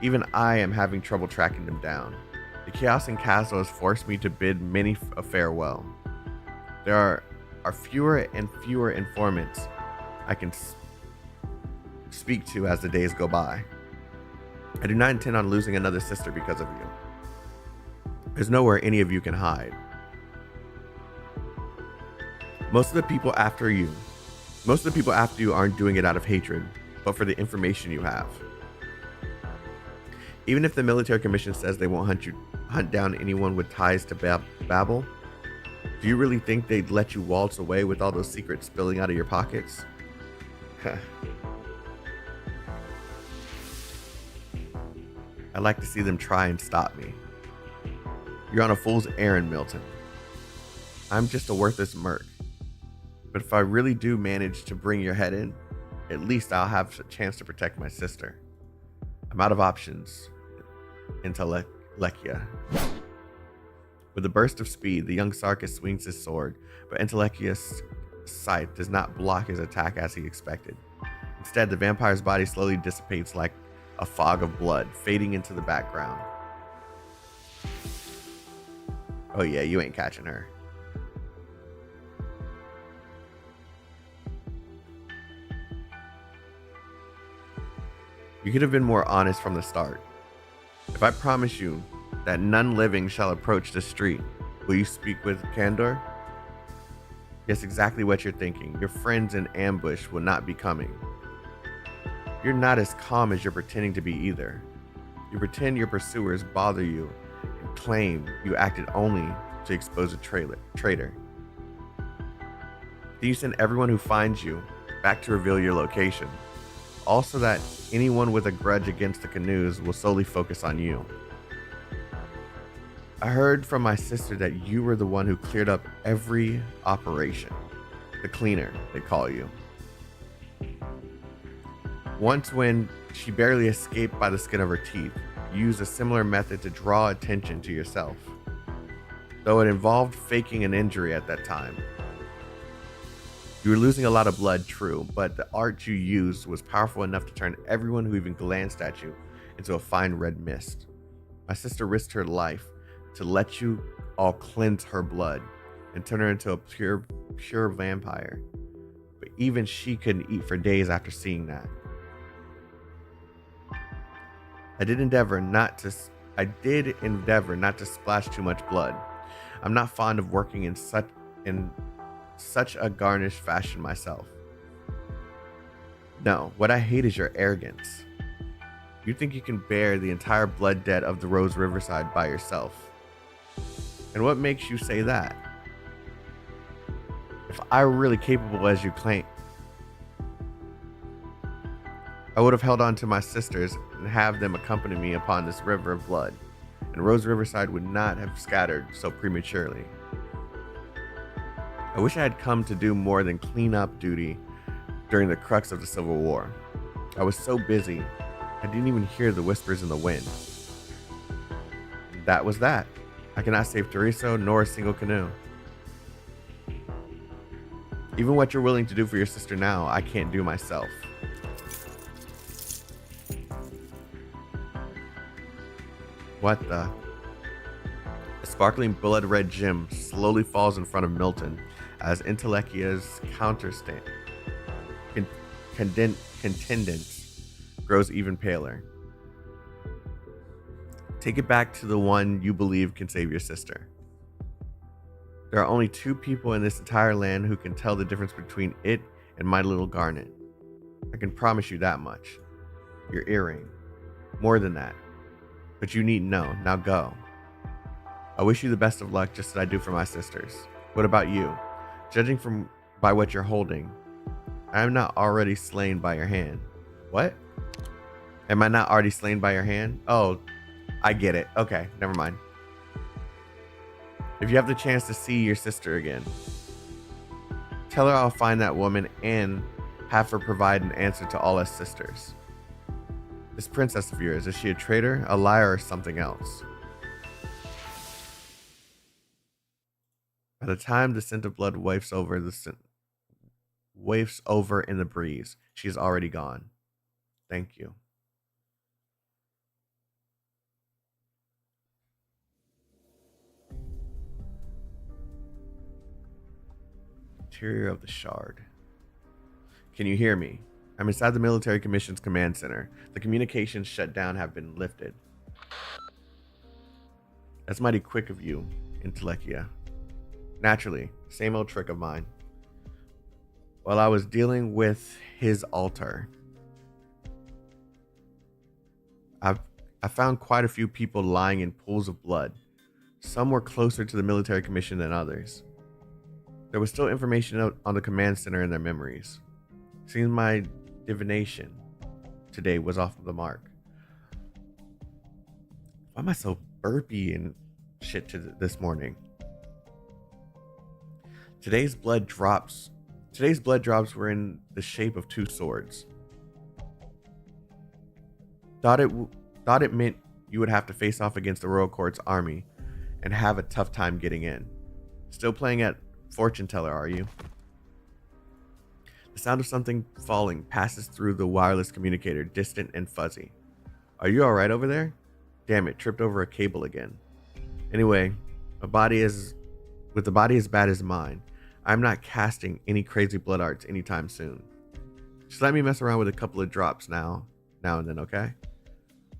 Even I am having trouble tracking them down. The chaos in Castle has forced me to bid many a farewell. There are fewer and fewer informants I can speak to as the days go by. I do not intend on losing another sister because of you. There's nowhere any of you can hide. Most of the people after you aren't doing it out of hatred, but for the information you have. Even if the military commission says they won't hunt down anyone with ties to Babel, do you really think they'd let you waltz away with all those secrets spilling out of your pockets? I'd like to see them try and stop me. You're on a fool's errand, Milton. I'm just a worthless merc. But if I really do manage to bring your head in, at least I'll have a chance to protect my sister. I'm out of options. Intelekia. With a burst of speed, the young Sarkis swings his sword, but Intelekia's sight does not block his attack as he expected. Instead, the vampire's body slowly dissipates like a fog of blood, fading into the background. Oh yeah, you ain't catching her. You could have been more honest from the start. If I promise you that none living shall approach the street, will you speak with candor? Yes, exactly what you're thinking. Your friends in ambush will not be coming. You're not as calm as you're pretending to be either. You pretend your pursuers bother you and claim you acted only to expose a traitor. Then you send everyone who finds you back to reveal your location. Also that anyone with a grudge against the canoes will solely focus on you. I heard from my sister that you were the one who cleared up every operation. The cleaner, they call you. Once when she barely escaped by the skin of her teeth, you used a similar method to draw attention to yourself. Though it involved faking an injury at that time. You were losing a lot of blood, true, but the art you used was powerful enough to turn everyone who even glanced at you into a fine red mist. My sister risked her life to let you all cleanse her blood and turn her into a pure vampire. But even she couldn't eat for days after seeing that. I did endeavor not to splash too much blood. I'm not fond of working in such a garnished fashion myself. No, what I hate is your arrogance. You think you can bear the entire blood debt of the Rhodes Riverside by yourself. And what makes you say that? If I were really capable as you claim, I would have held on to my sisters and have them accompany me upon this river of blood, and Rhodes Riverside would not have scattered so prematurely. I wish I had come to do more than clean up duty during the crux of the Civil War. I was so busy, I didn't even hear the whispers in the wind. That was that. I cannot save Teresa nor a single canoe. Even what you're willing to do for your sister now, I can't do myself. What the? A sparkling blood-red gem slowly falls in front of Milton as Intelekia's contendence grows even paler. Take it back to the one you believe can save your sister. There are only two people in this entire land who can tell the difference between it and my little garnet. I can promise you that much. Your earring. More than that. But you needn't know. Now go. I wish you the best of luck just as I do for my sisters. What about you? Judging by what you're holding, I am not already slain by your hand. What? Am I not already slain by your hand? Oh, I get it. Okay, never mind. If you have the chance to see your sister again, tell her I'll find that woman and have her provide an answer to all us sisters. This princess of yours, is she a traitor, a liar, or something else? By the time the scent of blood wafts over in the breeze, she is already gone. Thank you. Interior of the Shard. Can you hear me? I'm inside the Military Commission's command center. The communications shut down have been lifted. That's mighty quick of you, Intelekia. Naturally, same old trick of mine. While I was dealing with his altar, I found quite a few people lying in pools of blood. Some were closer to the Military Commission than others. There was still information on the command center in their memories. Seems my divination today was off of the mark. Why am I so burpy and shit this morning? Today's blood drops were in the shape of two swords. Thought it meant you would have to face off against the Royal Court's army and have a tough time getting in. Still playing at fortune teller, are you? The sound of something falling passes through the wireless communicator, distant and fuzzy. Are you alright over there? Damn it, tripped over a cable again. Anyway, with the body as bad as mine, I'm not casting any crazy blood arts anytime soon. Just let me mess around with a couple of drops now and then, okay?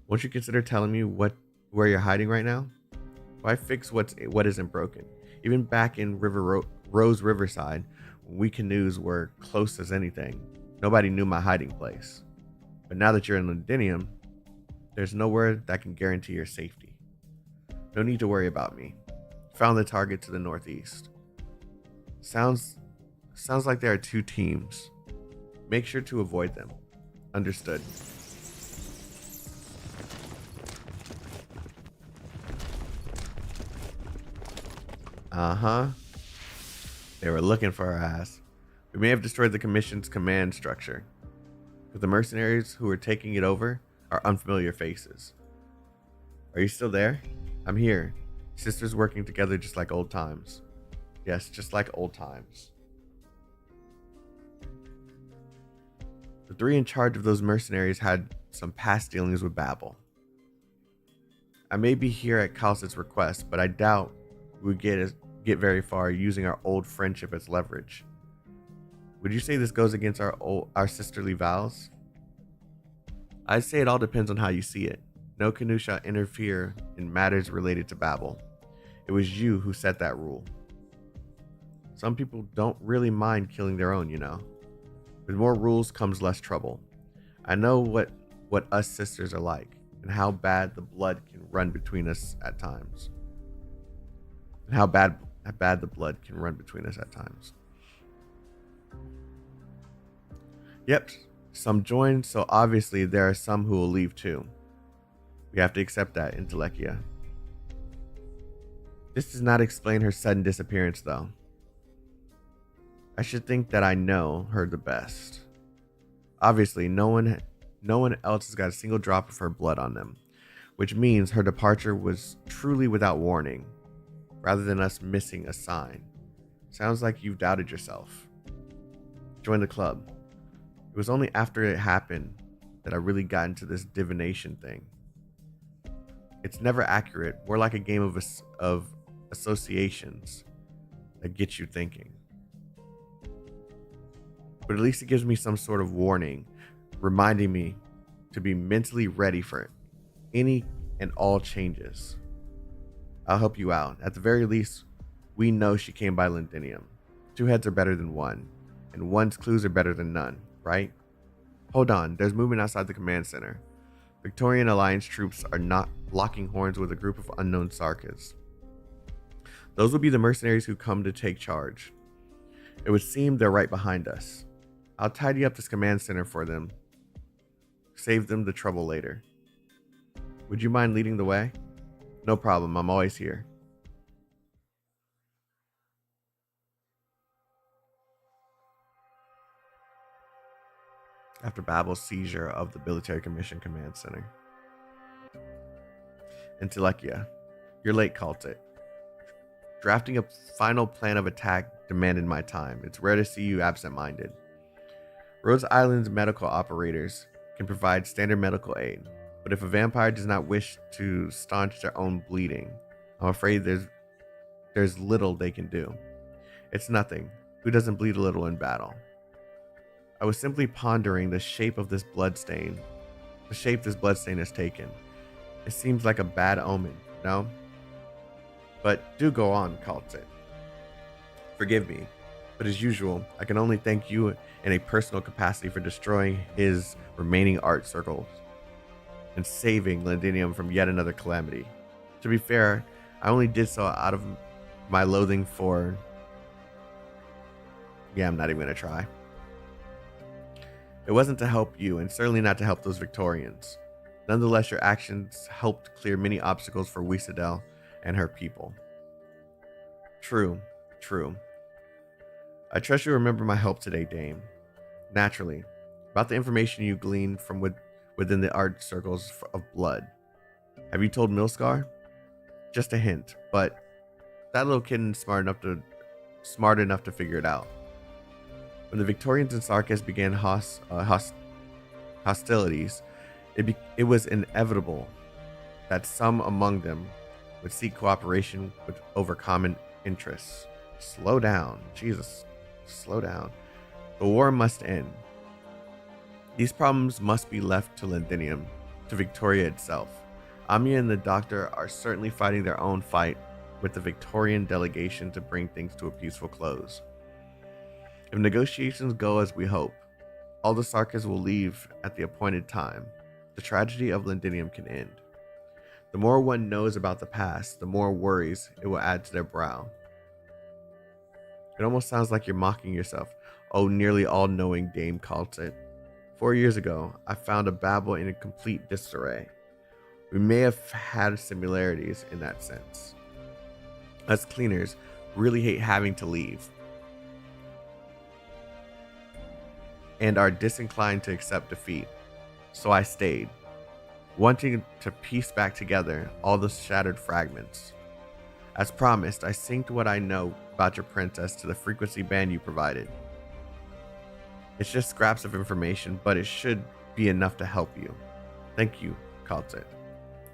Won't you consider telling me where you're hiding right now? Why fix what isn't broken? Even back in Rose Riverside, when we canoes were close as anything, nobody knew my hiding place. But now that you're in Londinium, there's nowhere that can guarantee your safety. No need to worry about me. Found the target to the northeast. Sounds like there are two teams. Make sure to avoid them. Understood. They were looking for our ass. We may have destroyed the Commission's command structure, but the mercenaries who are taking it over are unfamiliar faces. Are you still there? I'm here. Sisters working together just like old times. Yes, just like old times. The three in charge of those mercenaries had some past dealings with Babel. I may be here at Khalsid's request, but I doubt we would get very far using our old friendship as leverage. Would you say this goes against our sisterly vows? I'd say it all depends on how you see it. No canoe shall interfere in matters related to Babel. It was you who set that rule. Some people don't really mind killing their own, you know. With more rules comes less trouble. I know what us sisters are like and how bad the blood can run between us at times. Yep, some join, so obviously there are some who will leave too. We have to accept that, Intelekia. This does not explain her sudden disappearance, though. I should think that I know her the best. Obviously, no one else has got a single drop of her blood on them, which means her departure was truly without warning, rather than us missing a sign. Sounds like you've doubted yourself. Join the club. It was only after it happened that I really got into this divination thing. It's never accurate, more like a game of associations that gets you thinking. But at least it gives me some sort of warning, reminding me to be mentally ready for any and all changes. I'll help you out. At the very least, we know she came by Londinium. Two heads are better than one, and one's clues are better than none, right? Hold on, there's movement outside the command center. Victorian Alliance troops are not locking horns with a group of unknown Sarkas. Those will be the mercenaries who come to take charge. It would seem they're right behind us. I'll tidy up this command center for them. Save them the trouble later. Would you mind leading the way? No problem, I'm always here. after Babel's seizure of the Military Commission Command Center. And Telekia, you're late, Chaotik. Drafting a final plan of attack demanded my time. It's rare to see you absent-minded. Rhodes Island's medical operators can provide standard medical aid, but if a vampire does not wish to staunch their own bleeding, I'm afraid there's little they can do. It's nothing. Who doesn't bleed a little in battle? I was simply pondering the shape this bloodstain has taken. It seems like a bad omen, no? But do go on, Chaotik. Forgive me, but as usual, I can only thank you in a personal capacity for destroying his remaining art circles and saving Londinium from yet another calamity. To be fair, I only did so out of my loathing for... Yeah, I'm not even going to try. It wasn't to help you, and certainly not to help those Victorians. Nonetheless, your actions helped clear many obstacles for Wisadel and her people. True. I trust you remember my help today, Dame. Naturally, about the information you gleaned from within the art circles of blood. Have you told Milscar? Just a hint, but that little kid is smart enough to figure it out. When the Victorians and Sarkis began hostilities, it was inevitable that some among them would seek cooperation over common interests. Slow down. Jesus. Slow down. The war must end. These problems must be left to Londinium, to Victoria itself. Amiya and the Doctor are certainly fighting their own fight with the Victorian delegation to bring things to a peaceful close. If negotiations go as we hope, all the Sarkis will leave at the appointed time. The tragedy of Londinium can end. The more one knows about the past, the more worries it will add to their brow. It almost sounds like you're mocking yourself. Oh, nearly all-knowing Dame Chaotik. 4 years ago, I found a Babel in a complete disarray. We may have had similarities in that sense. Us cleaners really hate having to leave, and are disinclined to accept defeat. So I stayed, wanting to piece back together all the shattered fragments. As promised, I synced what I know about your princess to the frequency band you provided. It's just scraps of information, but it should be enough to help you. Thank you, Chaotik.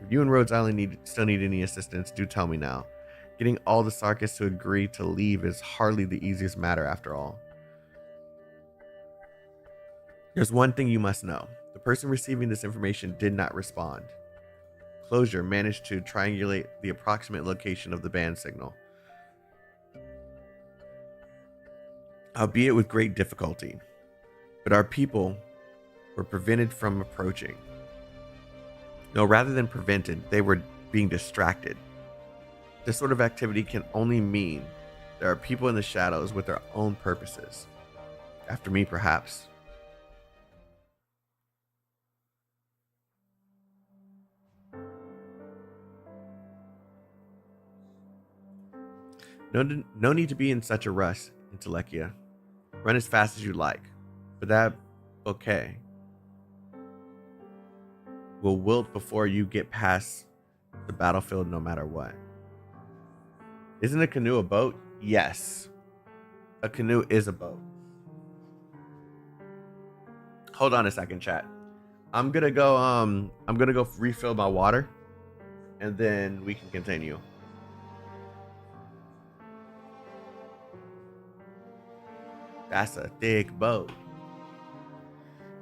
If you and Rhodes Island still need any assistance, do tell me now. Getting all the Sarkis to agree to leave is hardly the easiest matter after all. There's one thing you must know. The person receiving this information did not respond. Closure managed to triangulate the approximate location of the band signal, albeit with great difficulty. But our people were prevented from approaching. No, rather than prevented, they were being distracted. This sort of activity can only mean there are people in the shadows with their own purposes. After me, perhaps. No need to be in such a rush, Telekia. Run as fast as you like, but that bouquet will wilt before you get past the battlefield no matter what. Isn't a canoe a boat? Yes. A canoe is a boat. Hold on a second, chat. I'm gonna go refill my water, and then we can continue. That's a thick boat.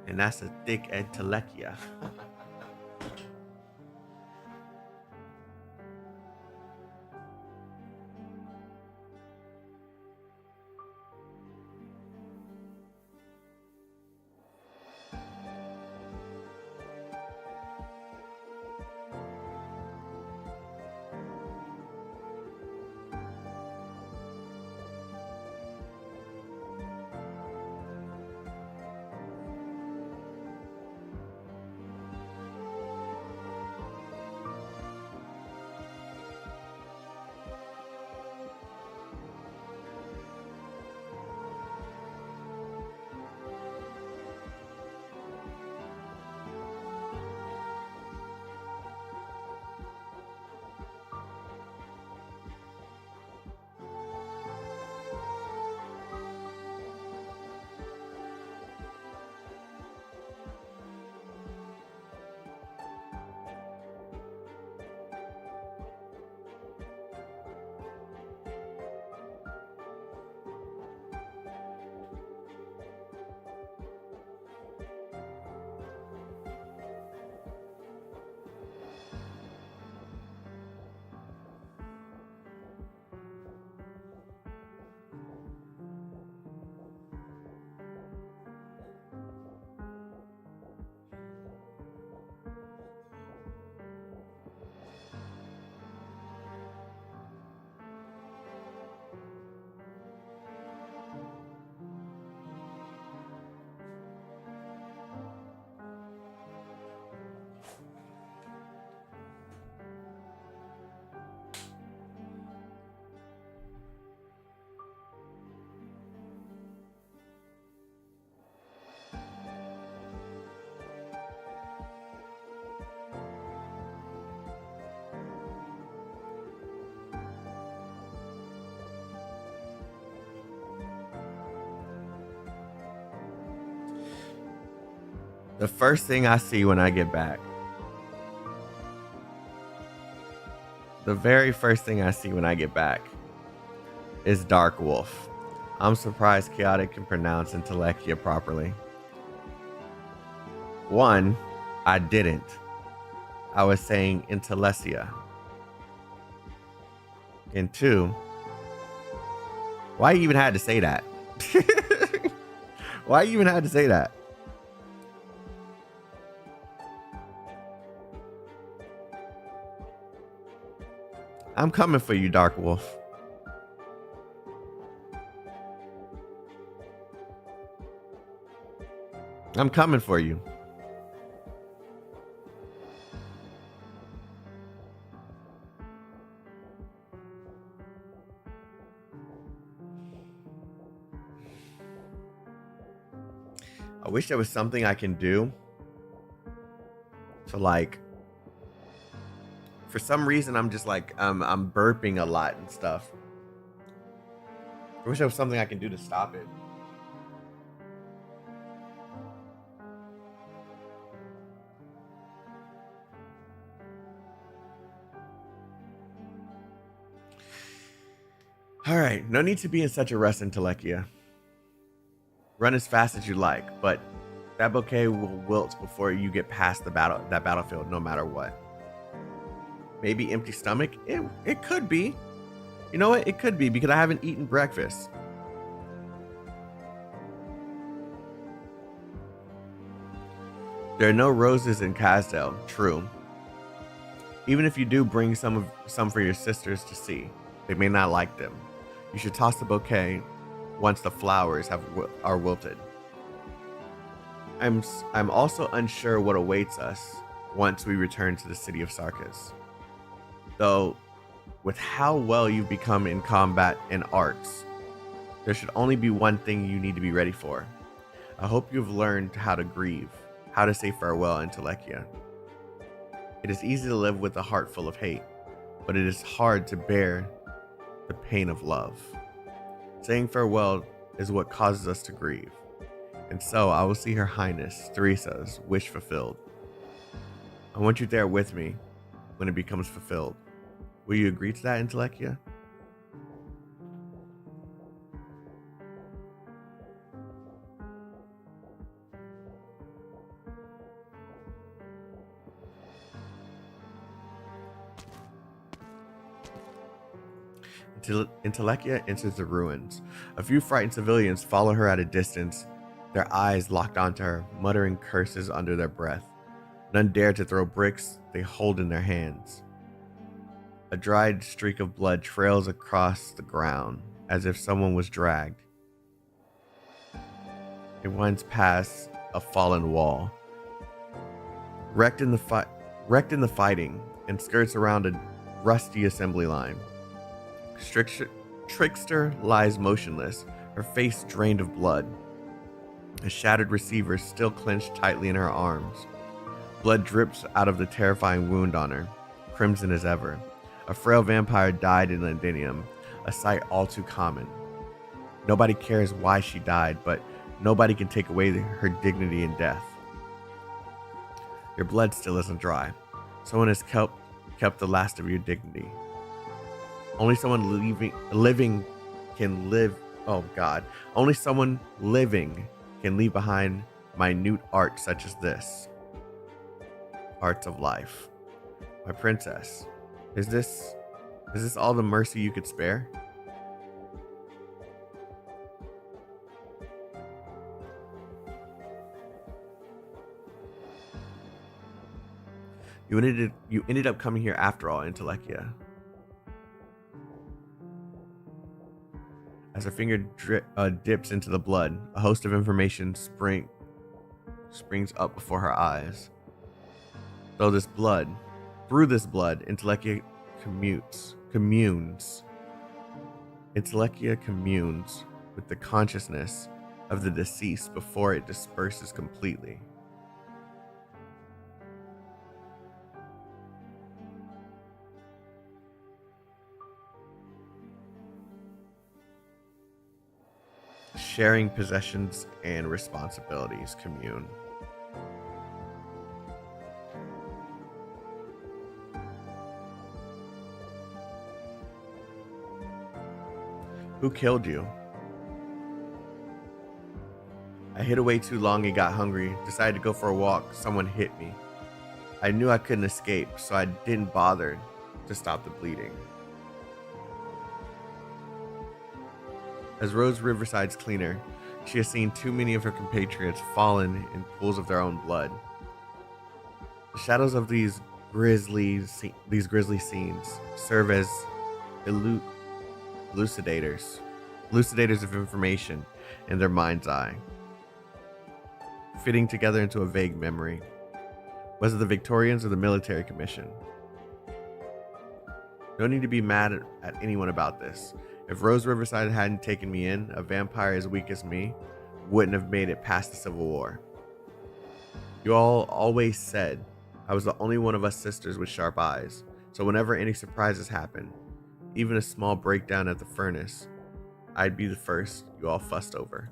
And that's a thick Telekia. The first thing I see when I get back. The very first thing I see when I get back is Dark Wolf. I'm surprised Chaotik can pronounce Intellectia properly. One, I didn't. I was saying Intellectia. And two, why you even had to say that? Why you even had to say that? I'm coming for you, Dark Wolf. I'm coming for you. I wish there was something I can do to like, for some reason I'm just like I'm burping a lot and stuff. I wish there was something I can do to stop it. All right, no need to be in such a rush, Intellectia. Run as fast as you like, but that bouquet will wilt before you get past that battlefield, no matter what. Maybe empty stomach? It could be. You know what? It could be because I haven't eaten breakfast. There are no roses in Casdale, true. Even if you do bring some for your sisters to see, they may not like them. You should toss the bouquet once the flowers are wilted. I'm also unsure what awaits us once we return to the city of Sarkis. Though, with how well you've become in combat and arts, there should only be one thing you need to be ready for. I hope you've learned how to grieve, how to say farewell, Intellectia. It is easy to live with a heart full of hate, but it is hard to bear the pain of love. Saying farewell is what causes us to grieve. And so I will see Her Highness Theresa's wish fulfilled. I want you there with me when it becomes fulfilled. Will you agree to that, Intellectia? Intellectia enters the ruins. A few frightened civilians follow her at a distance, their eyes locked onto her, muttering curses under their breath. None dare to throw bricks they hold in their hands. A dried streak of blood trails across the ground, as if someone was dragged. It winds past a fallen wall, wrecked in the fighting, and skirts around a rusty assembly line. Trickster lies motionless, her face drained of blood. A shattered receiver still clenched tightly in her arms. Blood drips out of the terrifying wound on her, crimson as ever. A frail vampire died in Londinium, a sight all too common. Nobody cares why she died, but nobody can take away her dignity in death. Your blood still isn't dry. Someone has kept the last of your dignity. Only someone living can live. Oh God! Only someone living can leave behind minute art such as this. Arts of life. My princess, is this all the mercy you could spare? You ended up coming here after all, Intellectia. As her finger dips into the blood, a host of information springs up before her eyes. Through this blood, Intellectia communes. Intellectia communes with the consciousness of the deceased before it disperses completely. Sharing possessions and responsibilities, commune. Who killed you? I hid away too long and got hungry. Decided to go for a walk. Someone hit me. I knew I couldn't escape, so I didn't bother to stop the bleeding. As Rose Riverside's cleaner, she has seen too many of her compatriots fallen in pools of their own blood. The shadows of these grisly scenes serve as elucidators of information in their mind's eye, fitting together into a vague memory. Was it the Victorians or the military commission? No need to be mad at anyone about this. If Rose Riverside hadn't taken me in, a vampire as weak as me wouldn't have made it past the Civil War. You all always said I was the only one of us sisters with sharp eyes, so whenever any surprises happened, even a small breakdown at the furnace, I'd be the first you all fussed over.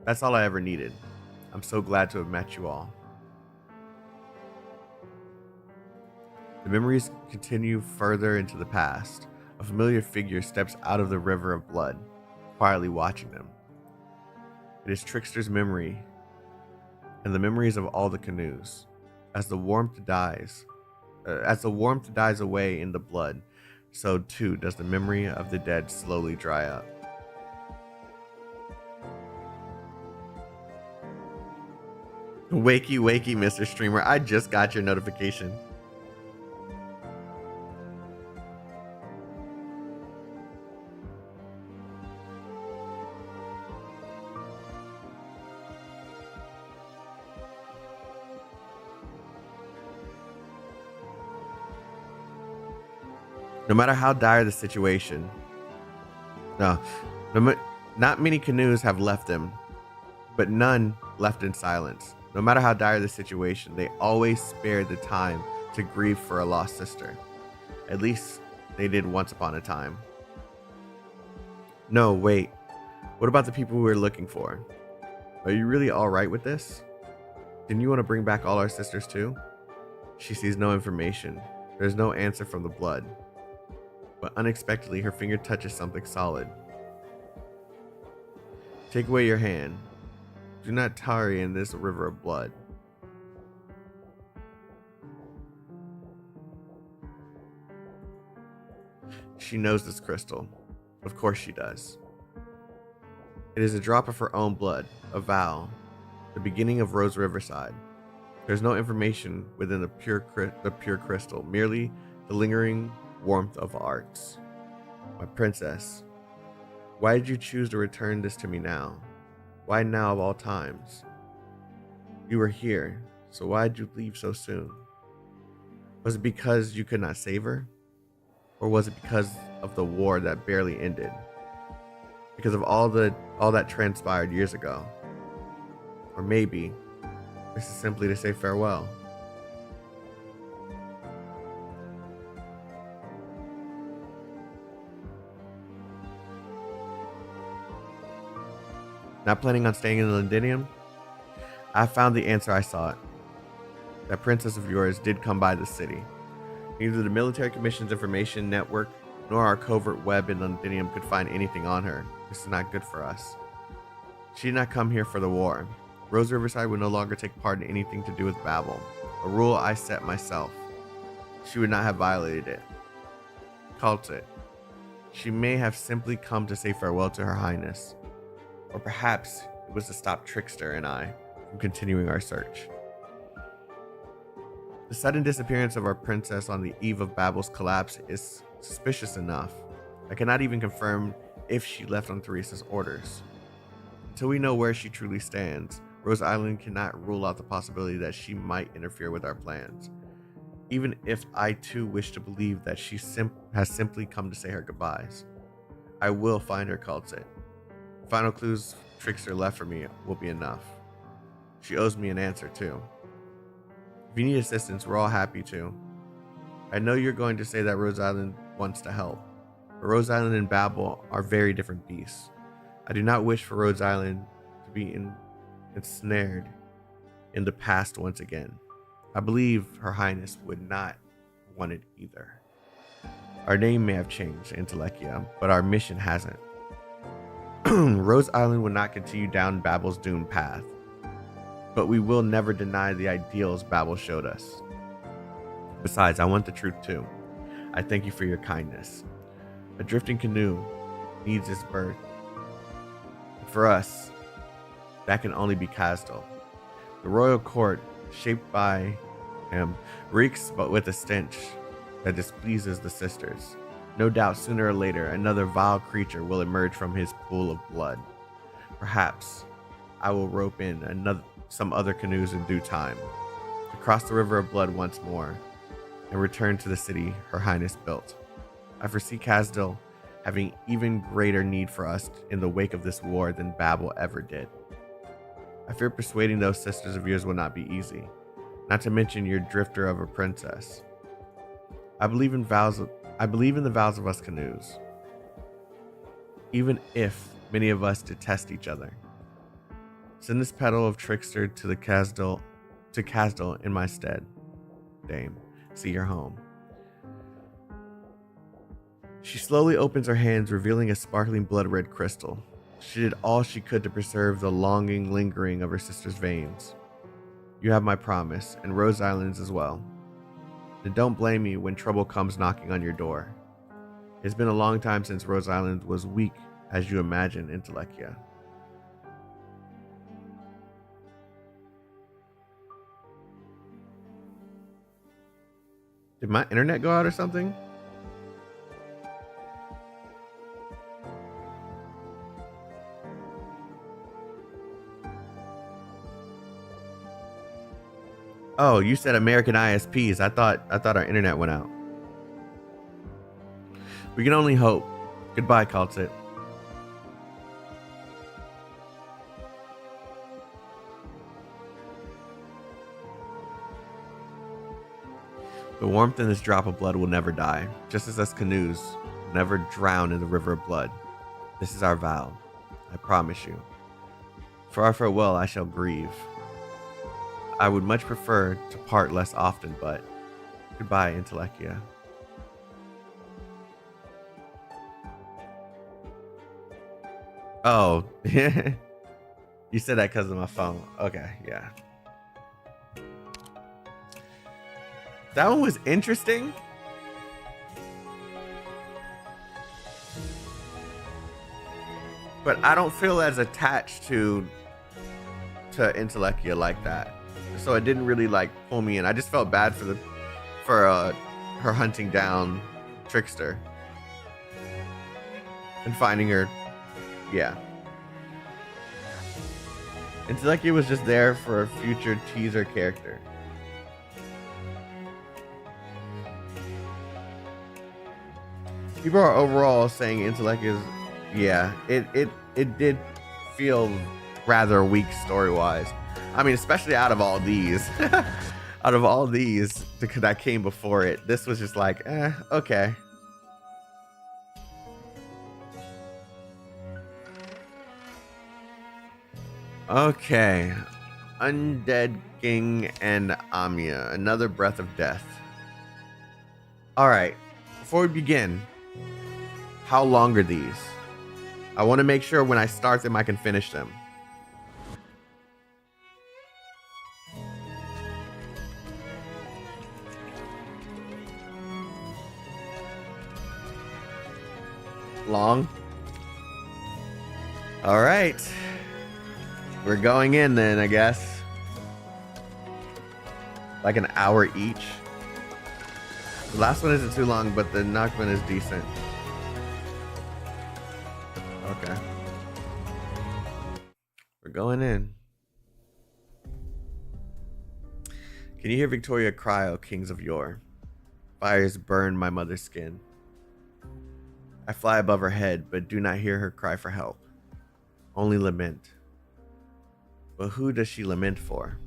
That's all I ever needed. I'm so glad to have met you all. The memories continue further into the past. A familiar figure steps out of the river of blood, quietly watching them. It is Trickster's memory and the memories of all the canoes. As the warmth dies away in the blood, so too does the memory of the dead slowly dry up. Wakey, wakey, Mr. Streamer. I just got your notification. No matter how dire the situation, not many canoes have left them, but none left in silence. No matter how dire the situation, they always spared the time to grieve for a lost sister. At least they did once upon a time. No, wait. What about the people we were looking for? Are you really alright with this? Didn't you want to bring back all our sisters too? She sees no information. There's no answer from the blood. But unexpectedly, her finger touches something solid. Take away your hand. Do not tarry in this river of blood. She knows this crystal. Of course she does. It is a drop of her own blood, a vow, the beginning of Rose Riverside. There's no information within the pure crystal, merely the lingering warmth of arts. My princess, why did you choose to return this to me now? Why now of all times? You were here, so why did you leave so soon? Was it because you could not save her? Or was it because of the war that barely ended? Because of all that transpired years ago? Or maybe this is simply to say farewell. Not planning on staying in Londinium? I found the answer I sought. That princess of yours did come by the city. Neither the military commission's information network nor our covert web in Londinium could find anything on her. This is not good for us. She did not come here for the war. Rose Riverside would no longer take part in anything to do with Babel, a rule I set myself. She would not have violated it. Chaotik. She may have simply come to say farewell to Her Highness. Or perhaps it was to stop Trickster and I from continuing our search. The sudden disappearance of our princess on the eve of Babel's collapse is suspicious enough. I cannot even confirm if she left on Theresa's orders. Until we know where she truly stands, Rhodes Island cannot rule out the possibility that she might interfere with our plans. Even if I too wish to believe that she has simply come to say her goodbyes, I will find her Chaotik. The final clues Trickster left for me will be enough. She owes me an answer too. If you need assistance, we're all happy to. I know you're going to say that Rhodes Island wants to help, but Rhodes Island and Babel are very different beasts. I do not wish for Rhodes Island to be ensnared in the past once again. I believe Her Highness would not want it either. Our name may have changed, Intellectia, but our mission hasn't. Rhodes Island will not continue down Babel's doomed path, but we will never deny the ideals Babel showed us. Besides, I want the truth too. I thank you for your kindness. A drifting canoe needs its birth. For us, that can only be Casdal. The royal court, shaped by him, reeks but with a stench that displeases the sisters. No doubt sooner or later another vile creature will emerge from his pool of blood. Perhaps I will rope in some other canoes in due time to cross the river of blood once more and return to the city Her Highness built. I foresee Casdal having even greater need for us in the wake of this war than Babel ever did. I fear persuading those sisters of yours will not be easy, not to mention your drifter of a princess. I believe in the vows of us canoes, even if many of us detest each other. Send this petal of trickster to Casdal in my stead. Dame, see your home. She slowly opens her hands, revealing a sparkling blood-red crystal. She did all she could to preserve the longing lingering of her sister's veins. You have my promise, and Rhodes Island's as well. Then don't blame me when trouble comes knocking on your door. It's been a long time since Rhodes Island was weak as you imagine, Intellectia. Did my internet go out or something? Oh, you said American ISPs. I thought our internet went out. We can only hope. Goodbye, Chaotik. The warmth in this drop of blood will never die, just as us canoes never drown in the river of blood. This is our vow. I promise you. For our farewell, I shall grieve. I would much prefer to part less often, but goodbye, Intellectia. Oh, you said that because of my phone. Okay, yeah. That one was interesting. But I don't feel as attached to Intellectia like that. So it didn't really like pull me in. I just felt bad for her hunting down Trickster and finding her. Yeah. Intellectia was just there for a future teaser character. People are overall saying Intellectia is, yeah, it did feel rather weak story-wise. I mean, especially out of all these, that came before it, this was just like, okay. Okay, Undead King and Amiya, another breath of death. All right, before we begin, how long are these? I want to make sure when I start them, I can finish them. Long. All right, we're going in then, I guess. Like an hour each. The last one isn't too long, but the Nachman is decent. Okay, we're going in. Can you hear Victoria cry, O kings of yore? Fires burn my mother's skin. I fly above her head, but do not hear her cry for help. Only lament. But who does she lament for?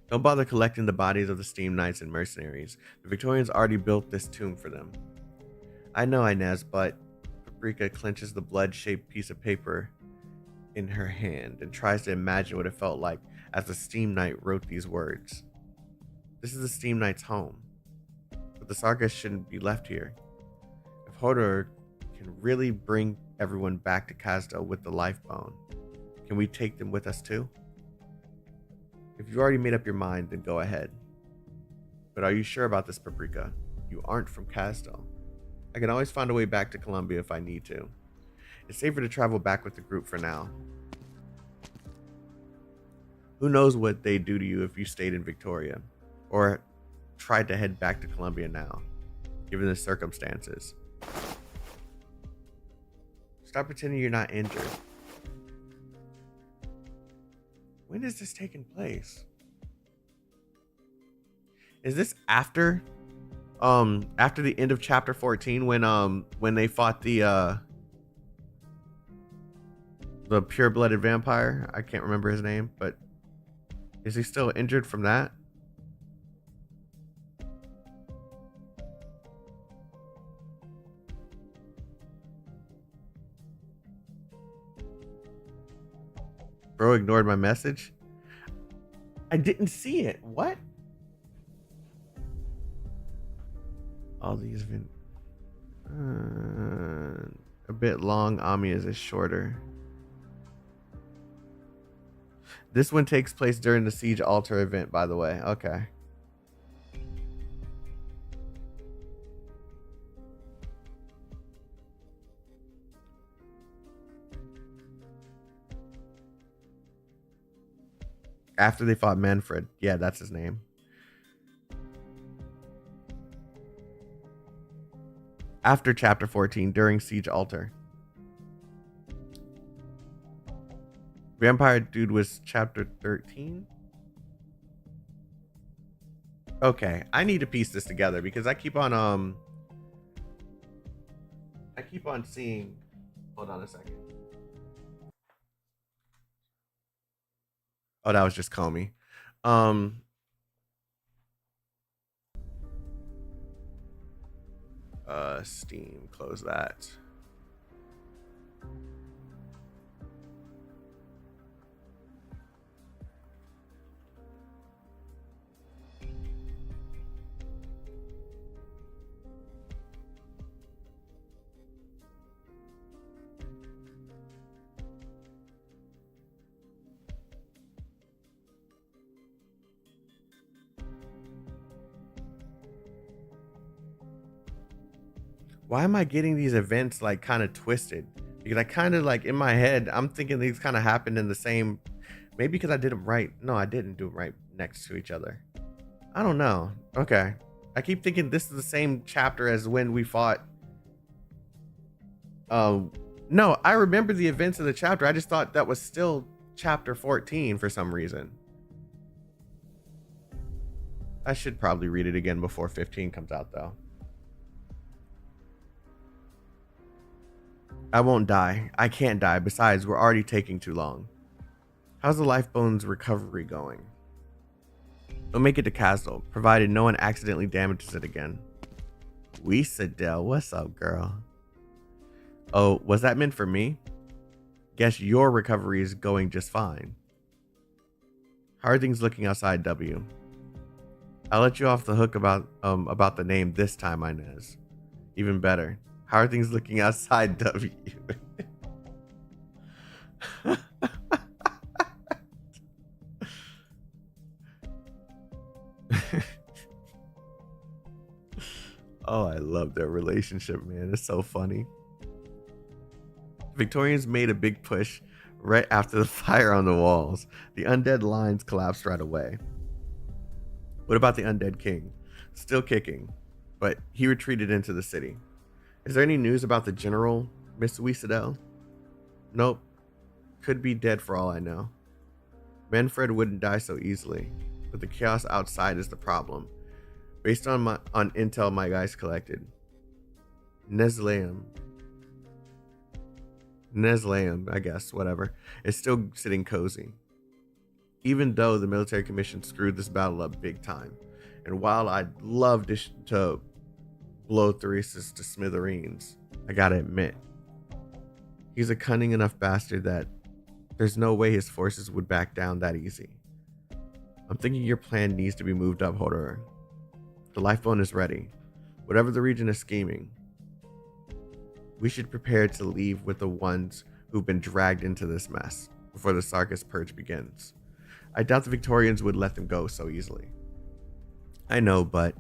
Don't bother collecting the bodies of the steam knights and mercenaries. The Victorians already built this tomb for them. I know, Inez, but Paprika clenches the blood-shaped piece of paper in her hand and tries to imagine what it felt like as the Steam Knight wrote these words. This is the Steam Knight's home, but the Sargas shouldn't be left here. If Hodor can really bring everyone back to Khazda with the life bone, can we take them with us too? If you've already made up your mind, then go ahead. But are you sure about this, Paprika? You aren't from Khazda. I can always find a way back to Columbia if I need to. It's safer to travel back with the group for now. Who knows what they'd do to you if you stayed in Victoria, or tried to head back to Columbia now, given the circumstances. Stop pretending you're not injured. When is this taking place? Is this after the end of chapter 14 when they fought the pure-blooded vampire? I can't remember his name, but is he still injured from that? Bro ignored my message. I didn't see it. What? All these been a bit long. Amiya's is shorter. This one takes place during the Siege Altar event, by the way. Okay. After they fought Manfred. Yeah, that's his name. After chapter 14, during Siege Altar. Vampire Dude was chapter 13? Okay, I need to piece this together because I keep on seeing. Hold on a second. Oh, that was just Comey. Steam, close that. Why am I getting these events like kind of twisted? Because I kind of like in my head, I'm thinking these kind of happened in the same, maybe because I did them right. No, I didn't do them right next to each other. I don't know. Okay. I keep thinking this is the same chapter as when we fought. No, I remember the events of the chapter. I just thought that was still chapter 14 for some reason. I should probably read it again before 15 comes out though. I won't die. I can't die. Besides, we're already taking too long. How's the Lifebone's recovery going? We'll make it to Castle, provided no one accidentally damages it again. We Sidel, what's up, girl? Oh, was that meant for me? Guess your recovery is going just fine. How are things looking outside W? I'll let you off the hook about the name this time, Inez. Even better. How are things looking outside W? Oh, I love their relationship, man. It's so funny. Victorians made a big push right after the fire on the walls. The undead lines collapsed right away. What about the undead king? Still kicking, but he retreated into the city. Is there any news about the general, Miss Wiesadel? Nope. Could be dead for all I know. Manfred wouldn't die so easily, but the chaos outside is the problem. Based on intel my guys collected, Nesleum, I guess, whatever, is still sitting cozy. Even though the military commission screwed this battle up big time. And while I'd love to blow Theresis to smithereens, I gotta admit, he's a cunning enough bastard that There's no way his forces would back down that easy. I'm thinking your plan needs to be moved up, Hodor. The lifeboat is ready. Whatever the region is scheming, we should prepare to leave with the ones who've been dragged into this mess before the Sarkis purge begins. I doubt the Victorians would let them go so easily. I know, but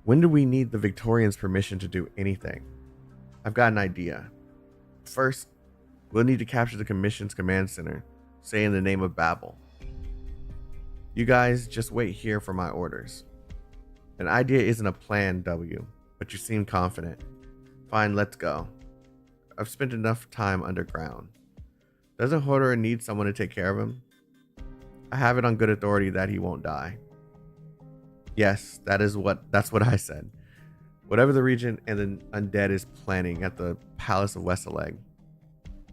when do we need the Victorians' permission to do anything? I've got an idea. First, we'll need to capture the Commission's command center, say in the name of Babel. You guys just wait here for my orders. An idea isn't a plan, W, but you seem confident. Fine, let's go. I've spent enough time underground. Doesn't Hodor need someone to take care of him? I have it on good authority that he won't die. Yes, that's what I said. Whatever the region and the undead is planning at the Palace of Westaleg,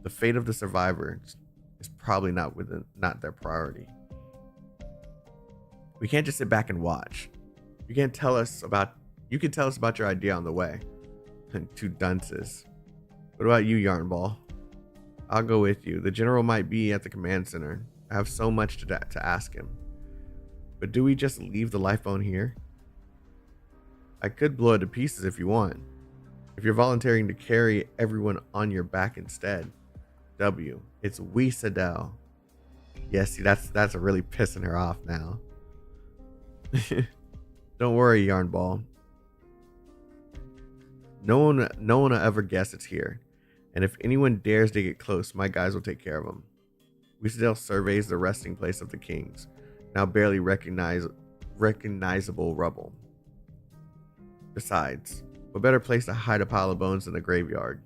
the fate of the survivors is probably not their priority. We can't just sit back and watch. You can tell us about your idea on the way. Two dunces. What about you, Yarnball? I'll go with you. The general might be at the command center. I have so much to ask him. But do we just leave the lifeboat here? I could blow it to pieces if you want. If you're volunteering to carry everyone on your back instead. W, it's we Sadell. Yes, see, that's really pissing her off now. Don't worry, Yarnball. No one will ever guess it's here. And if anyone dares to get close, my guys will take care of them. Weasedale surveys the resting place of the kings, now barely recognizable rubble. Besides, what better place to hide a pile of bones than the graveyard?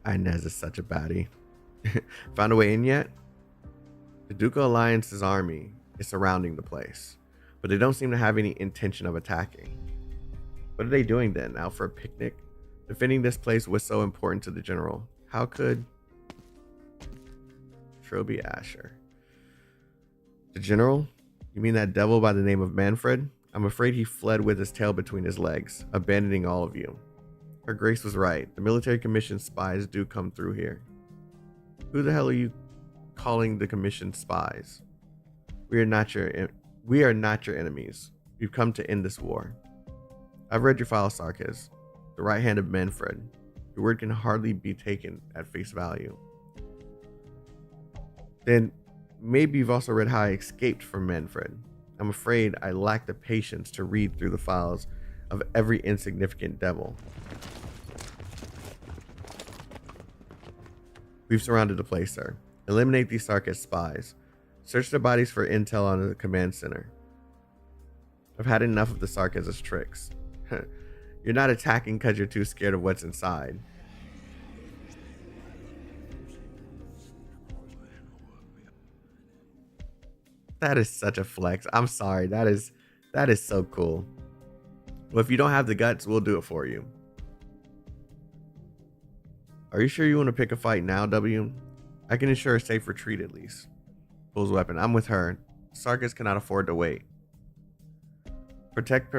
Inez is such a baddie. Found a way in yet? The Ducal Alliance's army is surrounding the place, but they don't seem to have any intention of attacking. What are they doing then? Out for a picnic? Defending this place was so important to the general. How could Trilby Asher? The general? You mean that devil by the name of Manfred? I'm afraid he fled with his tail between his legs, abandoning all of you. Her Grace was right. The military commission spies do come through here. Who the hell are you calling the commission spies? We are not your enemies. We've come to end this war. I've read your file, Sarkis. The right hand of Manfred. Your word can hardly be taken at face value. Then maybe you've also read how I escaped from Manfred. I'm afraid I lack the patience to read through the files of every insignificant devil. We've surrounded the place, sir. Eliminate these Sarkis spies. Search their bodies for intel on the command center. I've had enough of the Sarkis' tricks. You're not attacking because you're too scared of what's inside. That is such a flex. I'm sorry. That is so cool. Well, if you don't have the guts, we'll do it for you. Are you sure you want to pick a fight now, W? I can ensure a safe retreat at least. Pulls weapon. I'm with her. Sarkis cannot afford to wait. Protect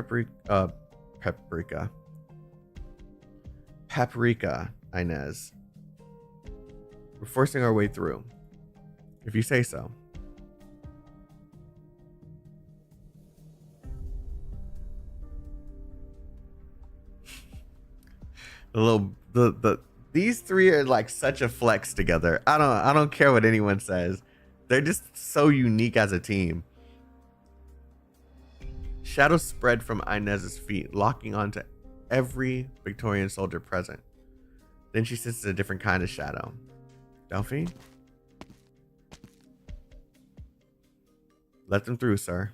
Paprika, Inez. We're forcing our way through. If you say so. These three are like such a flex together. I don't care what anyone says. They're just so unique as a team. Shadows spread from Inez's feet, locking onto every Victorian soldier present. Then she senses a different kind of shadow. Delphine? Let them through, sir.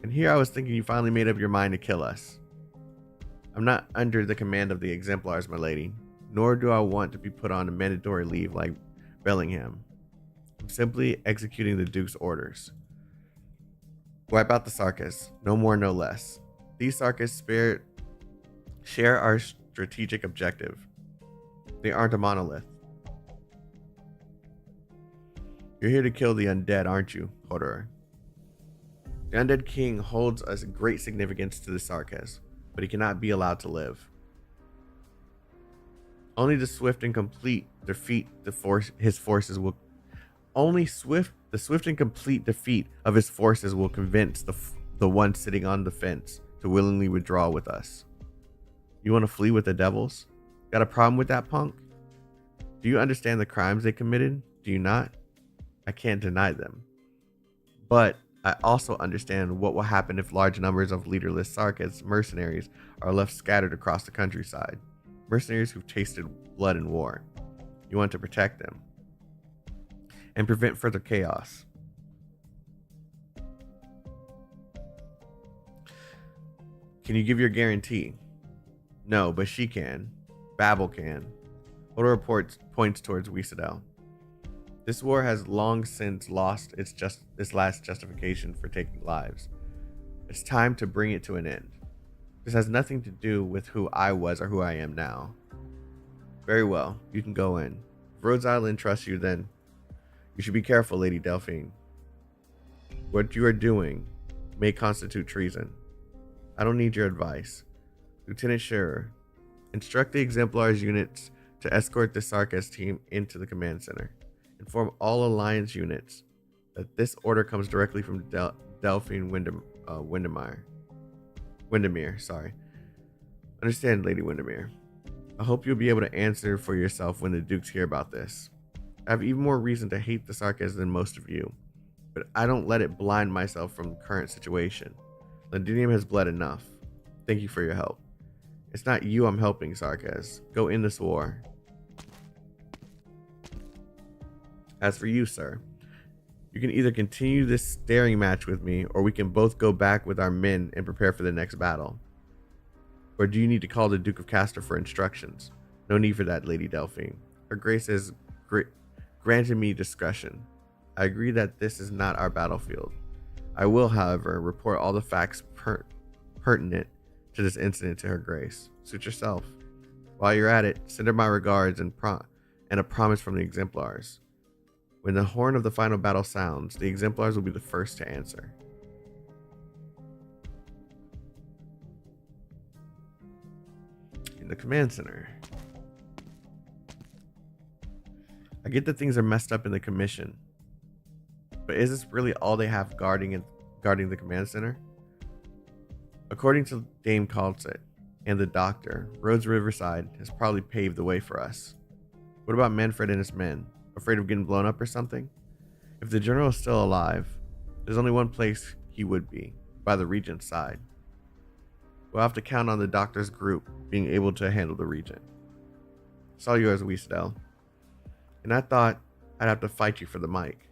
And here I was thinking you finally made up your mind to kill us. I'm not under the command of the exemplars, my lady. Nor do I want to be put on a mandatory leave like Bellingham. I'm simply executing the Duke's orders. Wipe out the Sarkas. No more, no less. These Sarkas share our strategic objective. They aren't a monolith. You're here to kill the undead, aren't you, Hodor? The undead king holds a great significance to the Sarkas, but he cannot be allowed to live. Only the swift and complete defeat his forces will. Only the swift and complete defeat of his forces will convince the one sitting on the fence to willingly withdraw with us. You want to flee with the devils? Got a problem with that, punk? Do you understand the crimes they committed? Do you not? I can't deny them. But I also understand what will happen if large numbers of leaderless Sarkas mercenaries are left scattered across the countryside. Mercenaries who've tasted blood in war. You want to protect them and prevent further chaos. Can you give your guarantee? No, but she can. Babel can. Hodor points towards Wisadel. This war has long since lost its last justification for taking lives. It's time to bring it to an end. This has nothing to do with who I was or who I am now. Very well, you can go in. If Rhodes Island trusts you, then you should be careful, Lady Delphine. What you are doing may constitute treason. I don't need your advice. Lieutenant Scherer, instruct the Exemplars units to escort the Sarkas team into the command center. Inform all Alliance units that this order comes directly from Delphine Windermere, sorry. Understand, Lady Windermere. I hope you'll be able to answer for yourself when the Dukes hear about this. I have even more reason to hate the Sarkas than most of you, but I don't let it blind myself from the current situation. Londinium has bled enough. Thank you for your help. It's not you I'm helping, Sarkas. Go in this war. As for you, sir, you can either continue this staring match with me, or we can both go back with our men and prepare for the next battle. Or do you need to call the Duke of Castor for instructions? No need for that, Lady Delphine. Her Grace has granted me discretion. I agree that this is not our battlefield. I will, however, report all the facts pertinent to this incident to Her Grace. Suit yourself. While you're at it, send her my regards and a promise from the Exemplars. When the horn of the final battle sounds, the Exemplars will be the first to answer. In the command center. I get that things are messed up in the commission, but is this really all they have guarding the command center? According to Dame Calcit and the doctor, Rhodes Riverside has probably paved the way for us. What about Manfred and his men? Afraid of getting blown up or something? If the general is still alive, there's only one place he would be, by the regent's side. We'll have to count on the doctor's group being able to handle the regent. Saw you as Wisadel, and I thought I'd have to fight you for the mic.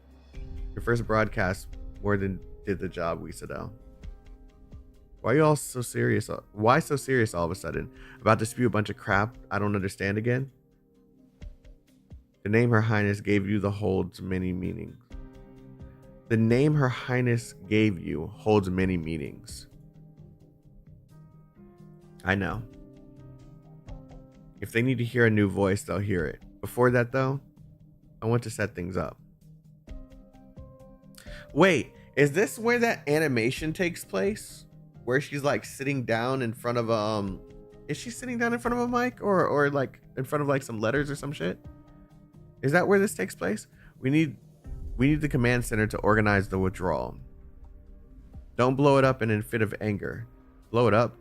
Your first broadcast more than did the job, Wisadel. Why are you all so serious? Why so serious all of a sudden? About to spew a bunch of crap I don't understand again? The name Her Highness gave you holds many meanings. The name Her Highness gave you holds many meanings. I know. If they need to hear a new voice, they'll hear it. Before that, though, I want to set things up. Wait, is this where that animation takes place? Where she's like sitting down in front of is she sitting down in front of a mic or like in front of like some letters or some shit? Is that where this takes place? We need the command center to organize the withdrawal. Don't blow it up in a fit of anger. Blow it up.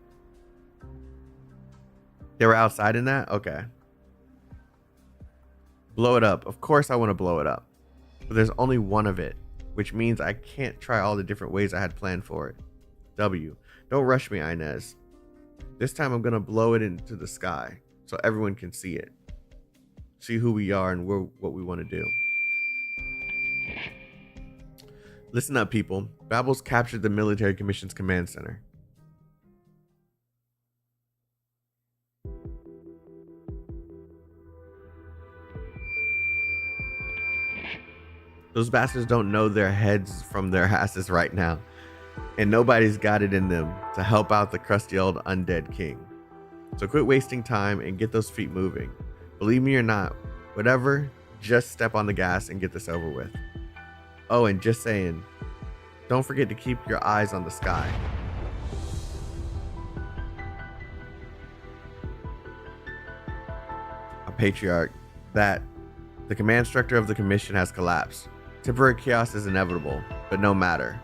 They were outside in that? Okay. Blow it up. Of course I want to blow it up. But there's only one of it, which means I can't try all the different ways I had planned for it. W. Don't rush me, Inez. This time I'm going to blow it into the sky so everyone can see it. See who we are and what we want to do. Listen up, people. Babel's captured the Military Commission's command center. Those bastards don't know their heads from their asses right now. and nobody's got it in them to help out the crusty old undead king. So quit wasting time and get those feet moving. Believe me or not, whatever, just step on the gas and get this over with. Oh, and just saying, don't forget to keep your eyes on the sky. A patriarch, that the command structure of the commission has collapsed. Temporary chaos is inevitable, but no matter.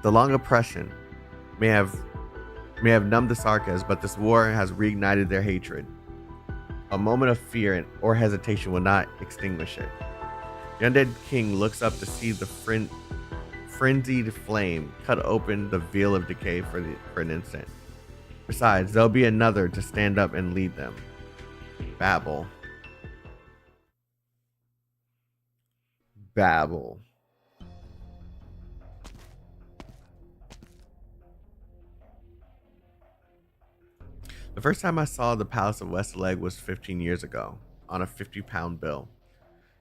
The long oppression may have numbed the Sarkas, but this war has reignited their hatred. A moment of fear or hesitation will not extinguish it. The undead king looks up to see the frenzied flame cut open the veil of decay for an instant. Besides, there'll be another to stand up and lead them. Babel. The first time I saw the Palace of Westleg was 15 years ago, on a 50-pound bill.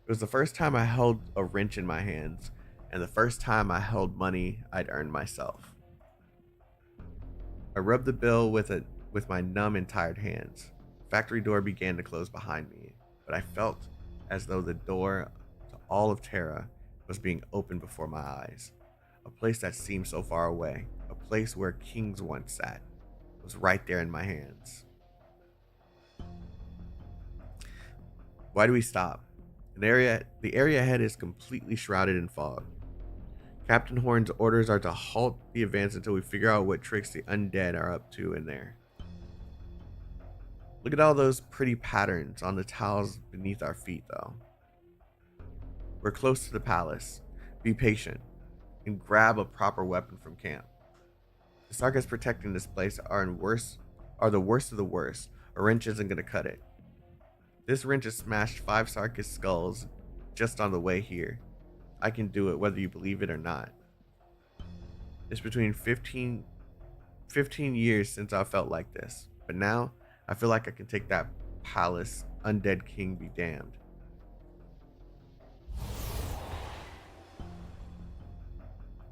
It was the first time I held a wrench in my hands, and the first time I held money I'd earned myself. I rubbed the bill with my numb and tired hands. The factory door began to close behind me, but I felt as though the door to all of Terra was being opened before my eyes. A place that seemed so far away, a place where kings once sat, was right there in my hands. Why do we stop? The area ahead is completely shrouded in fog. Captain Horn's orders are to halt the advance until we figure out what tricks the undead are up to in there. Look at all those pretty patterns on the tiles beneath our feet, though. We're close to the palace. Be patient and grab a proper weapon from camp. The Sarkas protecting this place are the worst of the worst. A wrench isn't going to cut it. This wrench has smashed 5 Sarkas skulls just on the way here. I can do it whether you believe it or not. It's between 15 years since I felt like this, but now I feel like I can take that palace. Undead king be damned.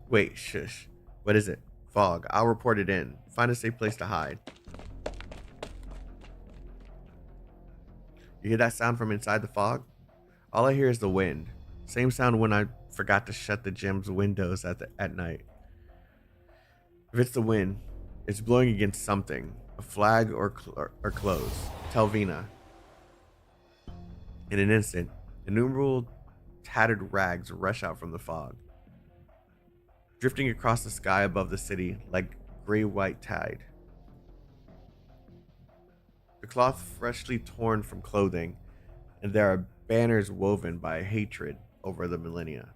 Wait, shush. What is it? Fog. I'll report it in. Find a safe place to hide. You hear that sound from inside the fog? All I hear is the wind. Same sound when I forgot to shut the gym's windows at night. If it's the wind, it's blowing against something. A flag or clothes. Tell Vina. In an instant, innumerable tattered rags rush out from the fog, drifting across the sky above the city like gray-white tide. The cloth freshly torn from clothing, and there are banners woven by hatred over the millennia.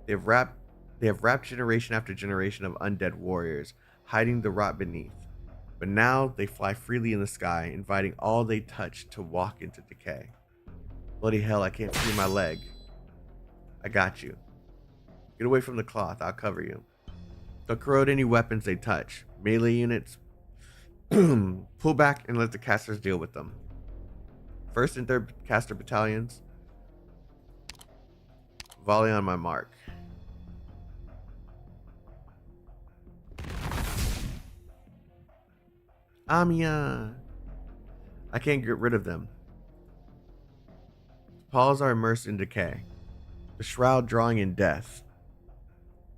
They have wrapped generation after generation of undead warriors, hiding the rot beneath. But now they fly freely in the sky, inviting all they touch to walk into decay. Bloody hell, I can't feel my leg. I got you. Get away from the cloth, I'll cover you. They'll corrode any weapons they touch. Melee units, pull back and let the casters deal with them. First and third caster battalions, volley on my mark. Amiya! I can't get rid of them. The paws are immersed in decay, the shroud drawing in death.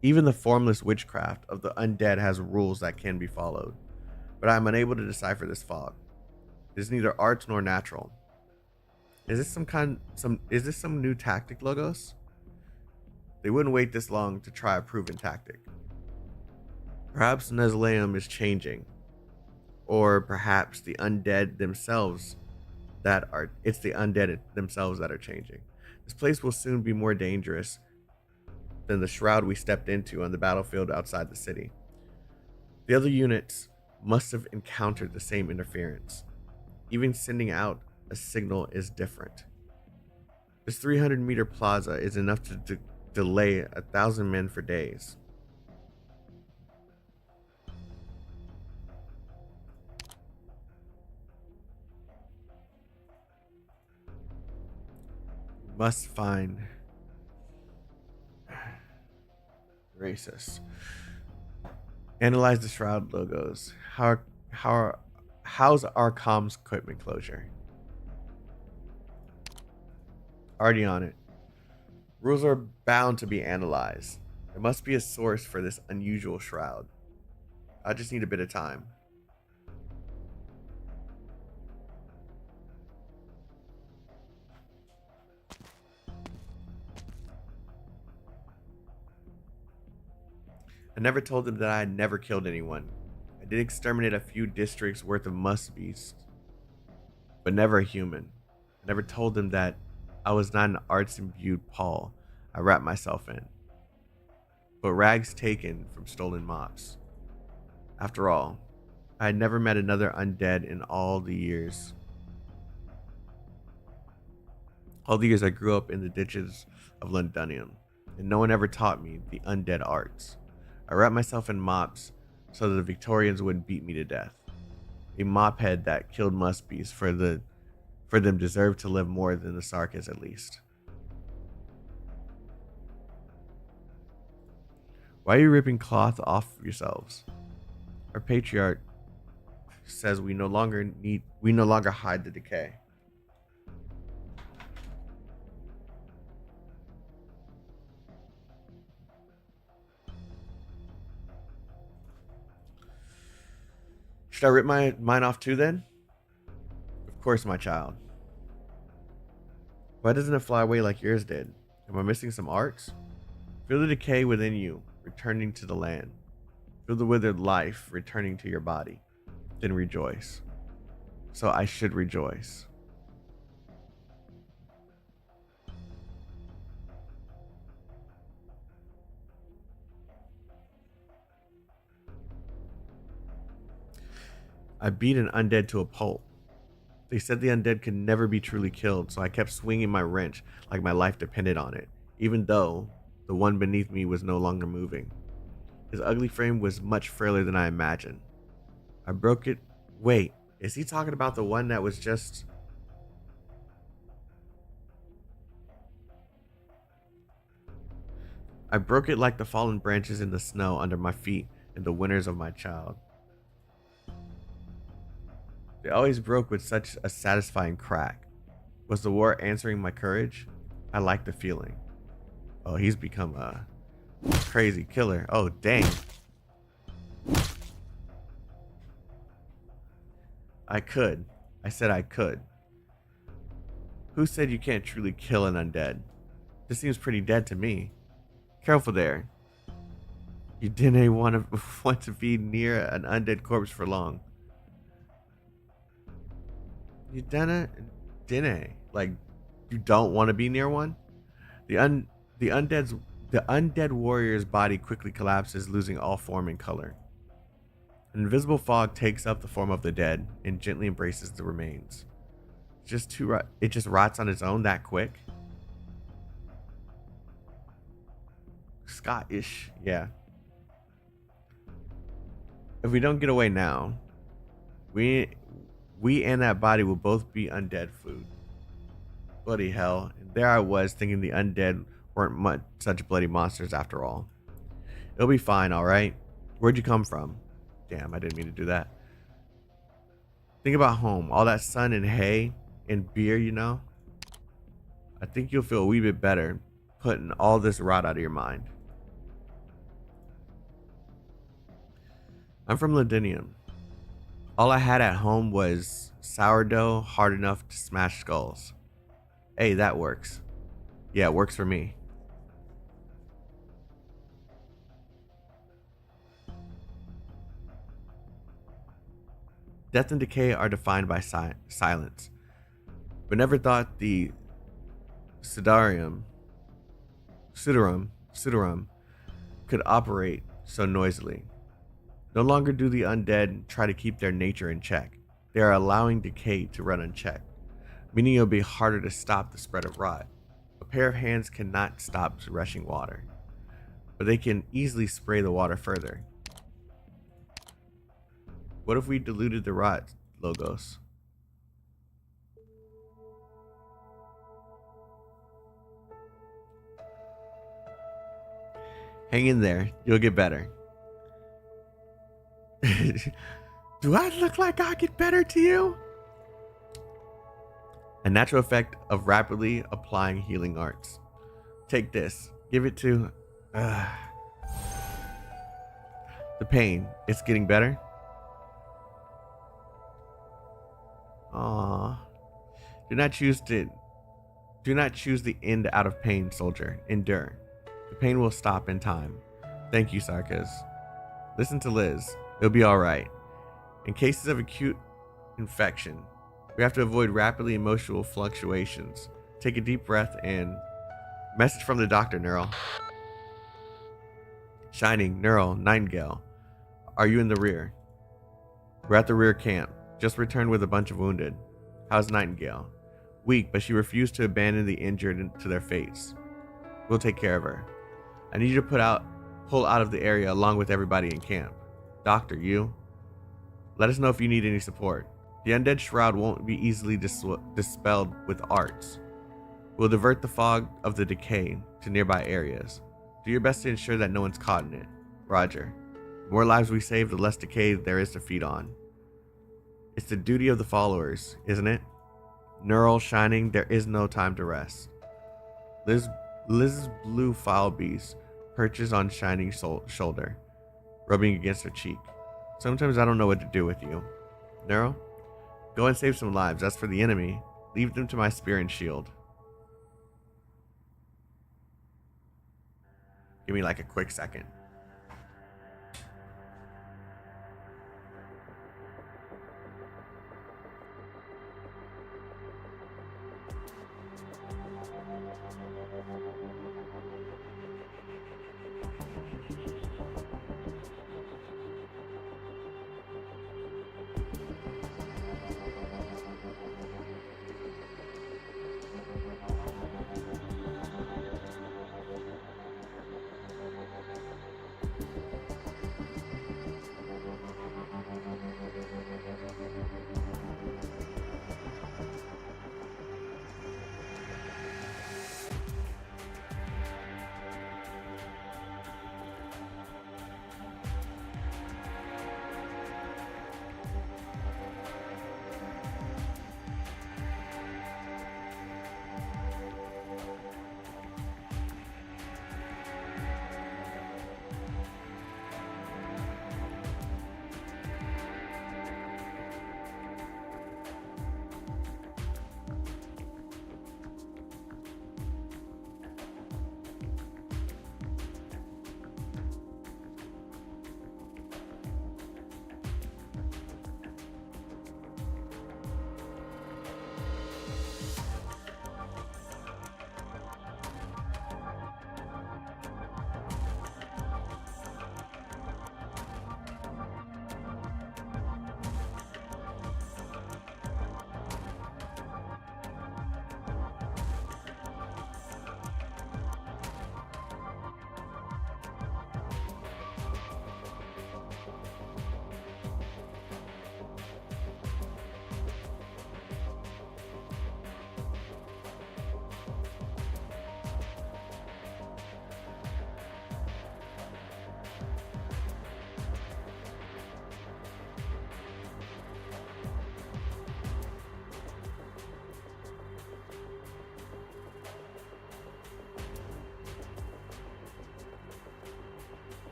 Even the formless witchcraft of the undead has rules that can be followed, but I am unable to decipher this fog. It is neither art nor natural. Is this some new tactic, Logos? They wouldn't wait this long to try a proven tactic. Perhaps Nesleum is changing, or perhaps the undead themselves that are changing. This place will soon be more dangerous than the shroud we stepped into on the battlefield outside the city. The other units must have encountered the same interference. Even sending out a signal is different. This 300-meter plaza is enough to delay 1,000 men for days. Must find Racist. Analyze the shroud logos. How's our comms equipment closure? Already on it. Rules are bound to be analyzed. There must be a source for this unusual shroud. I just need a bit of time. I never told them that I had never killed anyone. I did exterminate a few districts worth of musk beasts, but never a human. I never told them that I was not an arts-imbued Paul I wrapped myself in, but rags taken from stolen mops. After all, I had never met another undead in all the years I grew up in the ditches of Londonium, and no one ever taught me the undead arts. I wrapped myself in mops so that the Victorians wouldn't beat me to death. A mop head that killed muspies for them deserved to live more than the Sarkas at least. Why are you ripping cloth off of yourselves? Our patriarch says we no longer hide the decay. Should I rip mine off too then? Of course, my child. Why doesn't it fly away like yours did? Am I missing some arts? Feel the decay within you, returning to the land. Feel the withered life returning to your body. Then rejoice. So I should rejoice. I beat an undead to a pulp. They said the undead could never be truly killed, so I kept swinging my wrench like my life depended on it, even though the one beneath me was no longer moving. His ugly frame was much frailer than I imagined. I broke it. Wait, is he talking about the one that was just... I broke it like the fallen branches in the snow under my feet in the winters of my child. They always broke with such a satisfying crack. Was the war answering my courage? I liked the feeling. Oh, he's become a crazy killer. Oh, dang. I could. I said I could. Who said you can't truly kill an undead? This seems pretty dead to me. Careful there. You didn't want to be near an undead corpse for long. You didn't? Like, you don't want to be near one? The undead warrior's body quickly collapses, losing all form and color. An invisible fog takes up the form of the dead and gently embraces the remains. It just rots on its own that quick. Scottish, yeah. If we don't get away now, we and that body will both be undead food. Bloody hell. And there I was thinking the undead weren't such bloody monsters after all. It'll be fine, alright? Where'd you come from? Damn, I didn't mean to do that. Think about home. All that sun and hay and beer, you know? I think you'll feel a wee bit better putting all this rot out of your mind. I'm from Londinium. All I had at home was sourdough hard enough to smash skulls. Hey, that works. Yeah, it works for me. Death and decay are defined by silence, but never thought the Sidarum could operate so noisily. No longer do the undead try to keep their nature in check. They are allowing decay to run unchecked, meaning it'll be harder to stop the spread of rot. A pair of hands cannot stop rushing water, but they can easily spray the water further. What if we diluted the rot, Logos? Hang in there. You'll get better. Do I look like I get better to you? A natural effect of rapidly applying healing arts. Take this. Give it to... the pain. It's getting better? Aww. Do not choose the end out of pain, soldier. Endure. The pain will stop in time. Thank you, Sarkis. Listen to Liz. It'll be alright. In cases of acute infection, we have to avoid rapidly emotional fluctuations. Take a deep breath and... Message from the doctor, Neural. Shining, Neural, Nightingale. Are you in the rear? We're at the rear camp. Just returned with a bunch of wounded. How's Nightingale? Weak, but she refused to abandon the injured to their fates. We'll take care of her. I need you to pull out of the area along with everybody in camp. Doctor, you? Let us know if you need any support. The undead shroud won't be easily dispelled with arts. We'll divert the fog of the decay to nearby areas. Do your best to ensure that no one's caught in it. Roger. The more lives we save, the less decay there is to feed on. It's the duty of the followers, isn't it? Neural, Shining, there is no time to rest. Liz's blue file beast perches on Shining's shoulder, rubbing against her cheek. Sometimes I don't know what to do with you. Neural, go and save some lives. As for the enemy, leave them to my spear and shield. Give me like a quick second.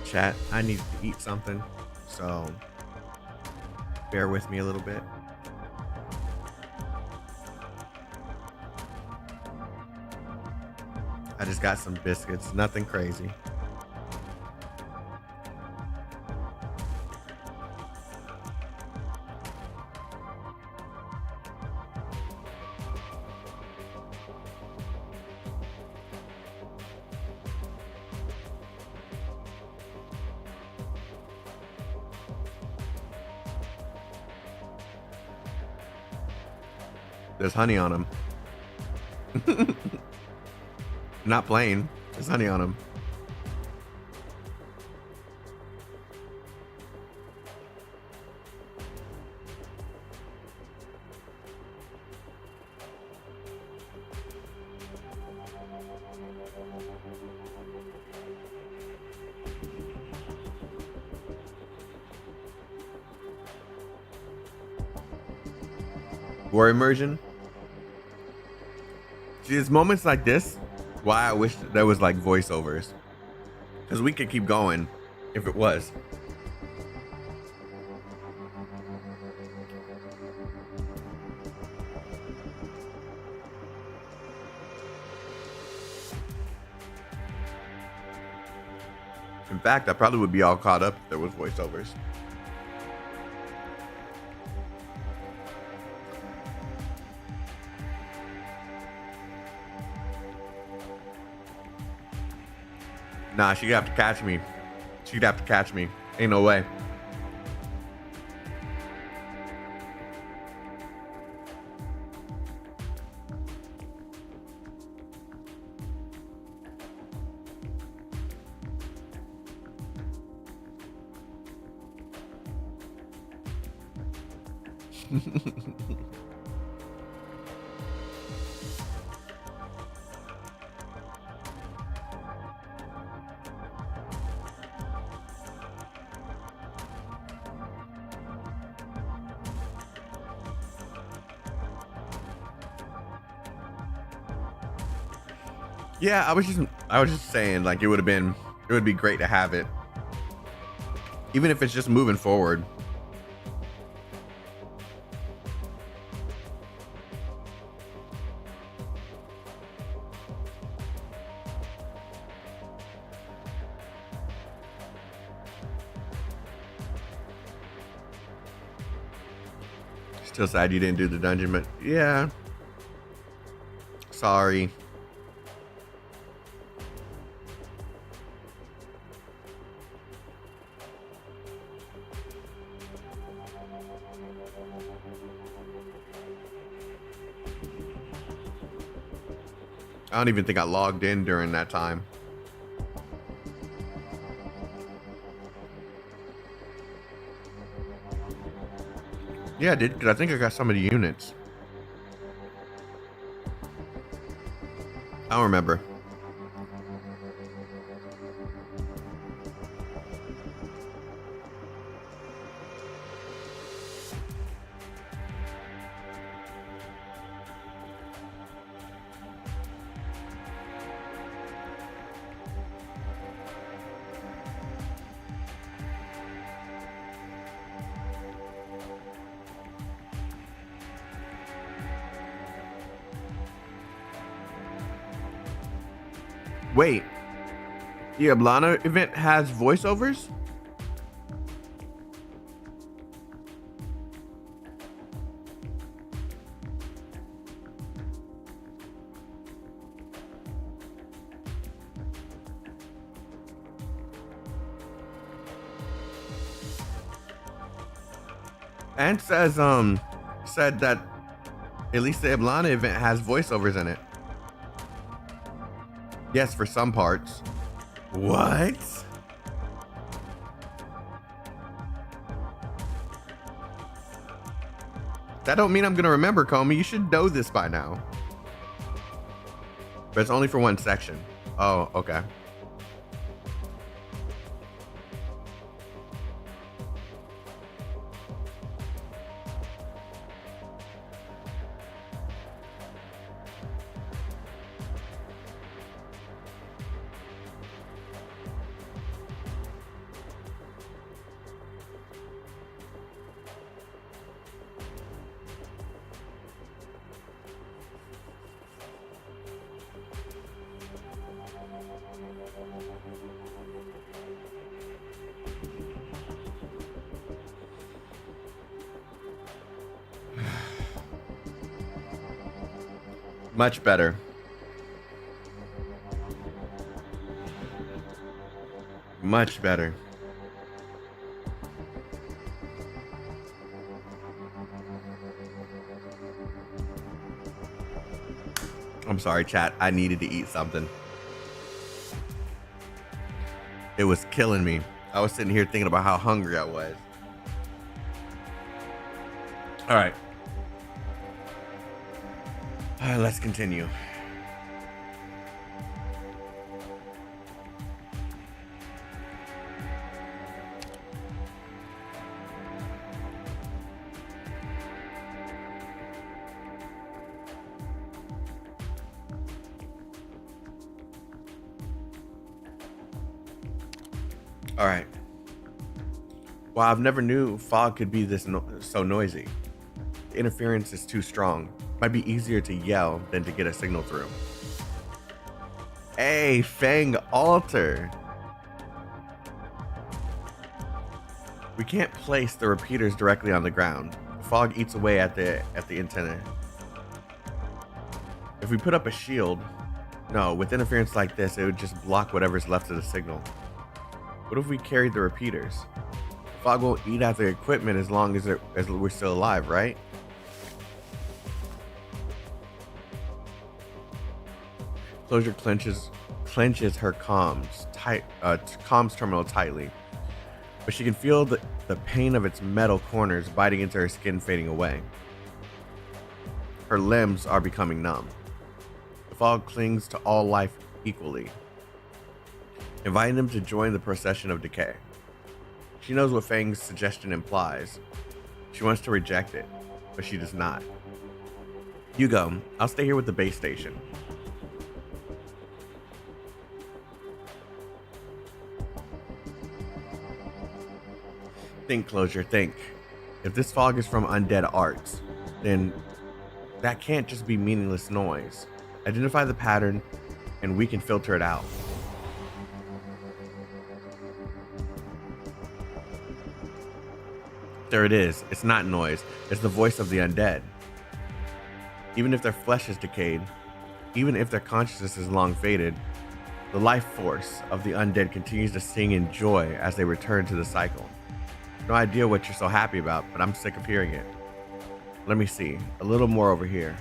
chat. I needed to eat something, so bear with me a little bit. I just got some biscuits, nothing crazy. There's honey on them. Not plain. There's honey on them. War immersion. See, it's moments like this why I wish there was like voiceovers, because we could keep going if it was. In fact, I probably would be all caught up if there was voiceovers. Nah, she'd have to catch me. She'd have to catch me. Ain't no way. Yeah, I was just saying, like, it would be great to have it, even if it's just moving forward. Still sad you didn't do the dungeon, but yeah, sorry. I don't even think I logged in during that time. Yeah, I did, because I think I got some of the units. I don't remember. Wait, the Ablana event has voiceovers? And said that at least the Ablana event has voiceovers in it. Yes, for some parts. What? That don't mean I'm gonna remember, Comey. You should know this by now. But it's only for one section. Oh, okay. Much better. Much better. I'm sorry, chat. I needed to eat something. It was killing me. I was sitting here thinking about how hungry I was. All right. Let's continue. All right. Well, I've never knew fog could be this so noisy. The interference is too strong. Might be easier to yell than to get a signal through. Hey, Fang Alter. We can't place the repeaters directly on the ground. Fog eats away at the antenna. If we put up a shield, no, with interference like this, it would just block whatever's left of the signal. What if we carried the repeaters? Fog won't eat at the equipment as long as we're still alive, right? Closure clenches her comms terminal tightly, but she can feel the pain of its metal corners biting into her skin fading away. Her limbs are becoming numb. The fog clings to all life equally, inviting them to join the procession of decay. She knows what Fang's suggestion implies. She wants to reject it, but she does not. You go. I'll stay here with the base station. Think, Closure, think. If this fog is from undead arts, then that can't just be meaningless noise. Identify the pattern, and we can filter it out. There it is. It's not noise. It's the voice of the undead. Even if their flesh is decayed, even if their consciousness is long faded, the life force of the undead continues to sing in joy as they return to the cycle. No idea what you're so happy about, but I'm sick of hearing it. Let me see. A little more over here.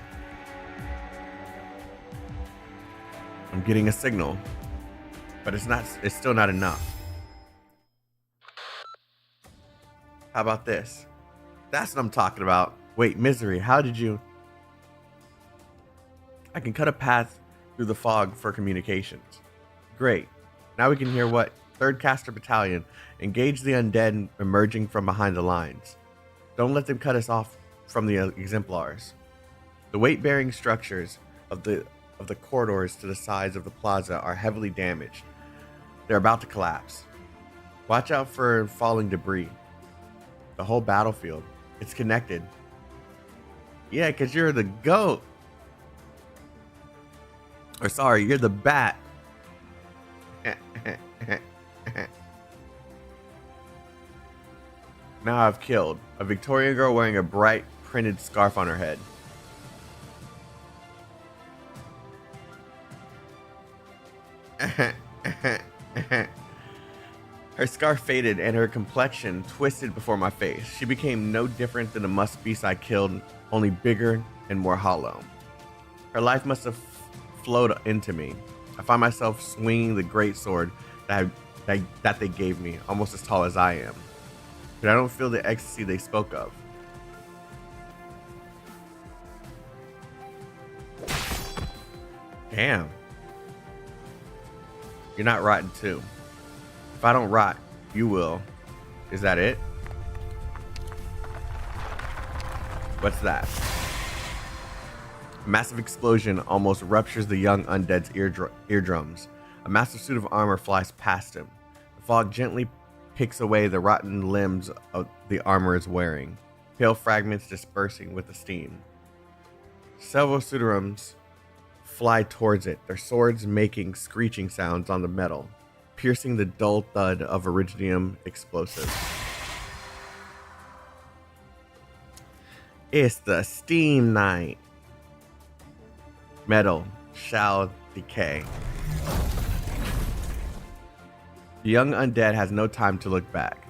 I'm getting a signal, but it's still not enough. How about this? That's what I'm talking about. Wait, Misery, how did you... I can cut a path through the fog for communications. Great. Now we can hear what? 3rd Caster Battalion. Engage the undead emerging from behind the lines. Don't let them cut us off from the exemplars. The weight-bearing structures of the corridors to the sides of the plaza are heavily damaged. They're about to collapse. Watch out for falling debris. The whole battlefield. It's connected. Yeah, because you're the goat. Or sorry, you're the bat. Now I've killed a Victorian girl wearing a bright printed scarf on her head. Her scarf faded and her complexion twisted before my face. She became no different than the musk beast I killed, only bigger and more hollow. Her life must have flowed into me. I find myself swinging the great sword that they gave me, almost as tall as I am. But I don't feel the ecstasy they spoke of. Damn. You're not rotten too. If I don't rot, you will. Is that it? What's that? A massive explosion almost ruptures the young undead's eardrums. A massive suit of armor flies past him. The fog gently picks away the rotten limbs of the armor is wearing, pale fragments dispersing with the steam. Several pseudorums fly towards it, their swords making screeching sounds on the metal, piercing the dull thud of Originium explosives. It's the Steam Night. Metal shall decay. The young undead has no time to look back.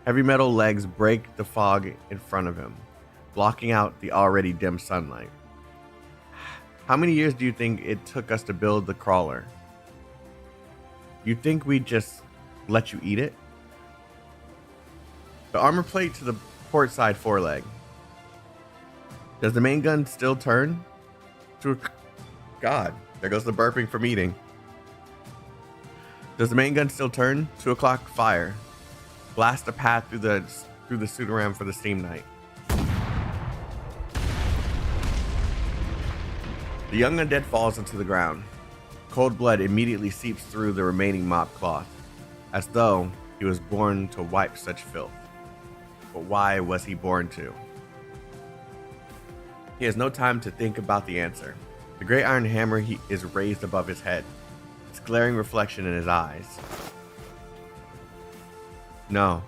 Heavy metal legs break the fog in front of him, blocking out the already dim sunlight. How many years do you think it took us to build the crawler? You think we'd just let you eat it? The armor plate to the port side foreleg. Does the main gun still turn? God, there goes the burping from eating. Does the main gun still turn? 2 o'clock fire. Blast a path through the pseudoram for the steam knight. The young undead falls into the ground. Cold blood immediately seeps through the remaining mop cloth, as though he was born to wipe such filth. But why was he born to? He has no time to think about the answer. The great iron hammer is raised above his head, its glaring reflection in his eyes. No,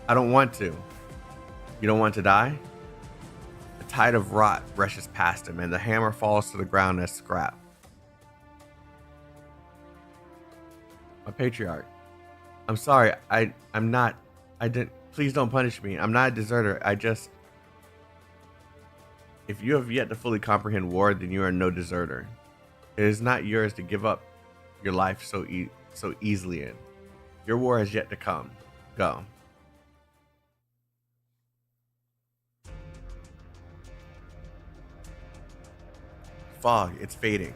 I don't want to. You don't want to die? A tide of rot rushes past him, and the hammer falls to the ground as scrap. A patriarch. I'm sorry, please don't punish me. I'm not a deserter. If you have yet to fully comprehend war, then you are no deserter. It is not yours to give up your life so easily in. Your war has yet to come. Go. Fog, it's fading.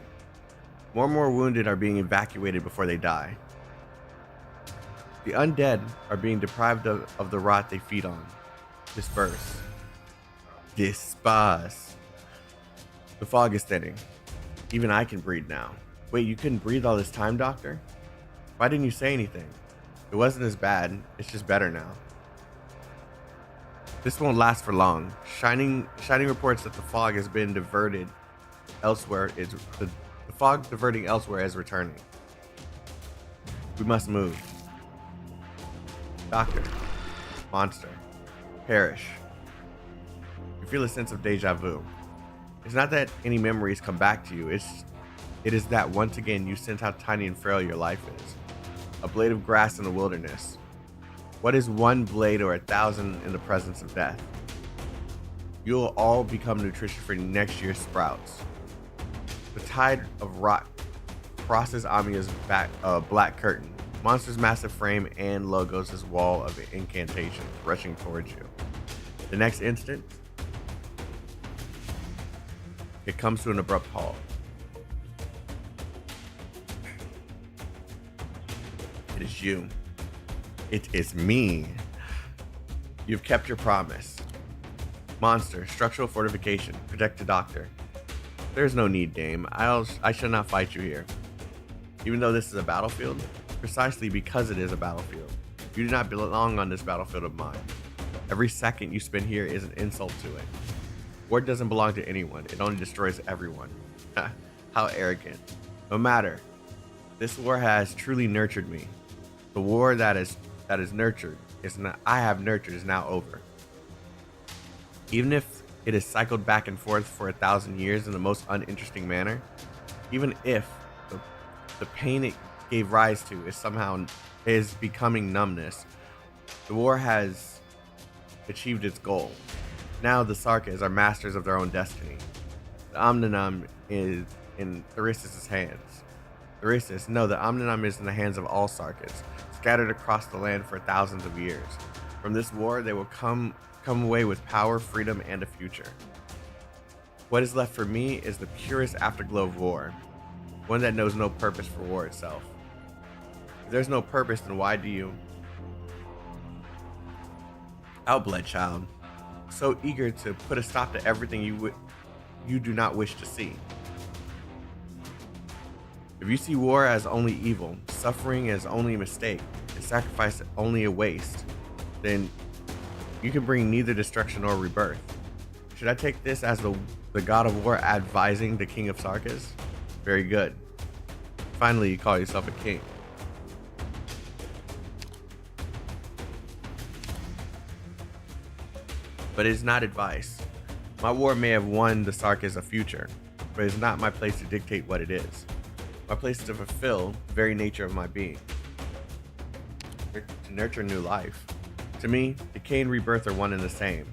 More and more wounded are being evacuated before they die. The undead are being deprived of the rot they feed on. Disperse. Disperse. The fog is thinning. Even I can breathe now. Wait, you couldn't breathe all this time, Doctor? Why didn't you say anything? It wasn't as bad. It's just better now. This won't last for long. Shining reports that the fog has been diverted elsewhere. The fog diverting elsewhere is returning. We must move. Doctor. Monster. Perish. You feel a sense of deja vu. It's not that any memories come back to you. It is that once again you sense how tiny and frail your life is. A blade of grass in the wilderness. What is one blade or 1,000 in the presence of death? You will all become nutrition for next year's sprouts. The tide of rot crosses Amiya's black curtain. Monster's massive frame and logos his wall of incantations rushing towards you. The next instant, it comes to an abrupt halt. It is you. It is me. You've kept your promise. Monster, structural fortification, protect the doctor. There's no need, Dame. I shall not fight you here. Even though this is a battlefield, precisely because it is a battlefield, you do not belong on this battlefield of mine. Every second you spend here is an insult to it. War doesn't belong to anyone. It only destroys everyone. How arrogant. No matter. This war has truly nurtured me. The war that is nurtured I have nurtured is now over. Even if it is cycled back and forth for 1,000 years in the most uninteresting manner, even if the pain it gave rise to is becoming numbness, the war has achieved its goal. Now the Sarkas are masters of their own destiny. The Omninum is in Theris's hands. The Omninum is in the hands of all Sarkas, scattered across the land for thousands of years. From this war, they will come away with power, freedom, and a future. What is left for me is the purest afterglow of war, one that knows no purpose for war itself. If there's no purpose, then why do you? Outbled child, so eager to put a stop to everything you do not wish to see. If you see war as only evil, suffering as only a mistake, and sacrifice only a waste, then you can bring neither destruction nor rebirth. Should I take this as the god of war advising the king of Sarkas? Very good. Finally, you call yourself a king. But it is not advice. My war may have won the Sarkas a future, but it is not my place to dictate what it is. My place is to fulfill the very nature of my being, to nurture new life. To me, decay and rebirth are one and the same.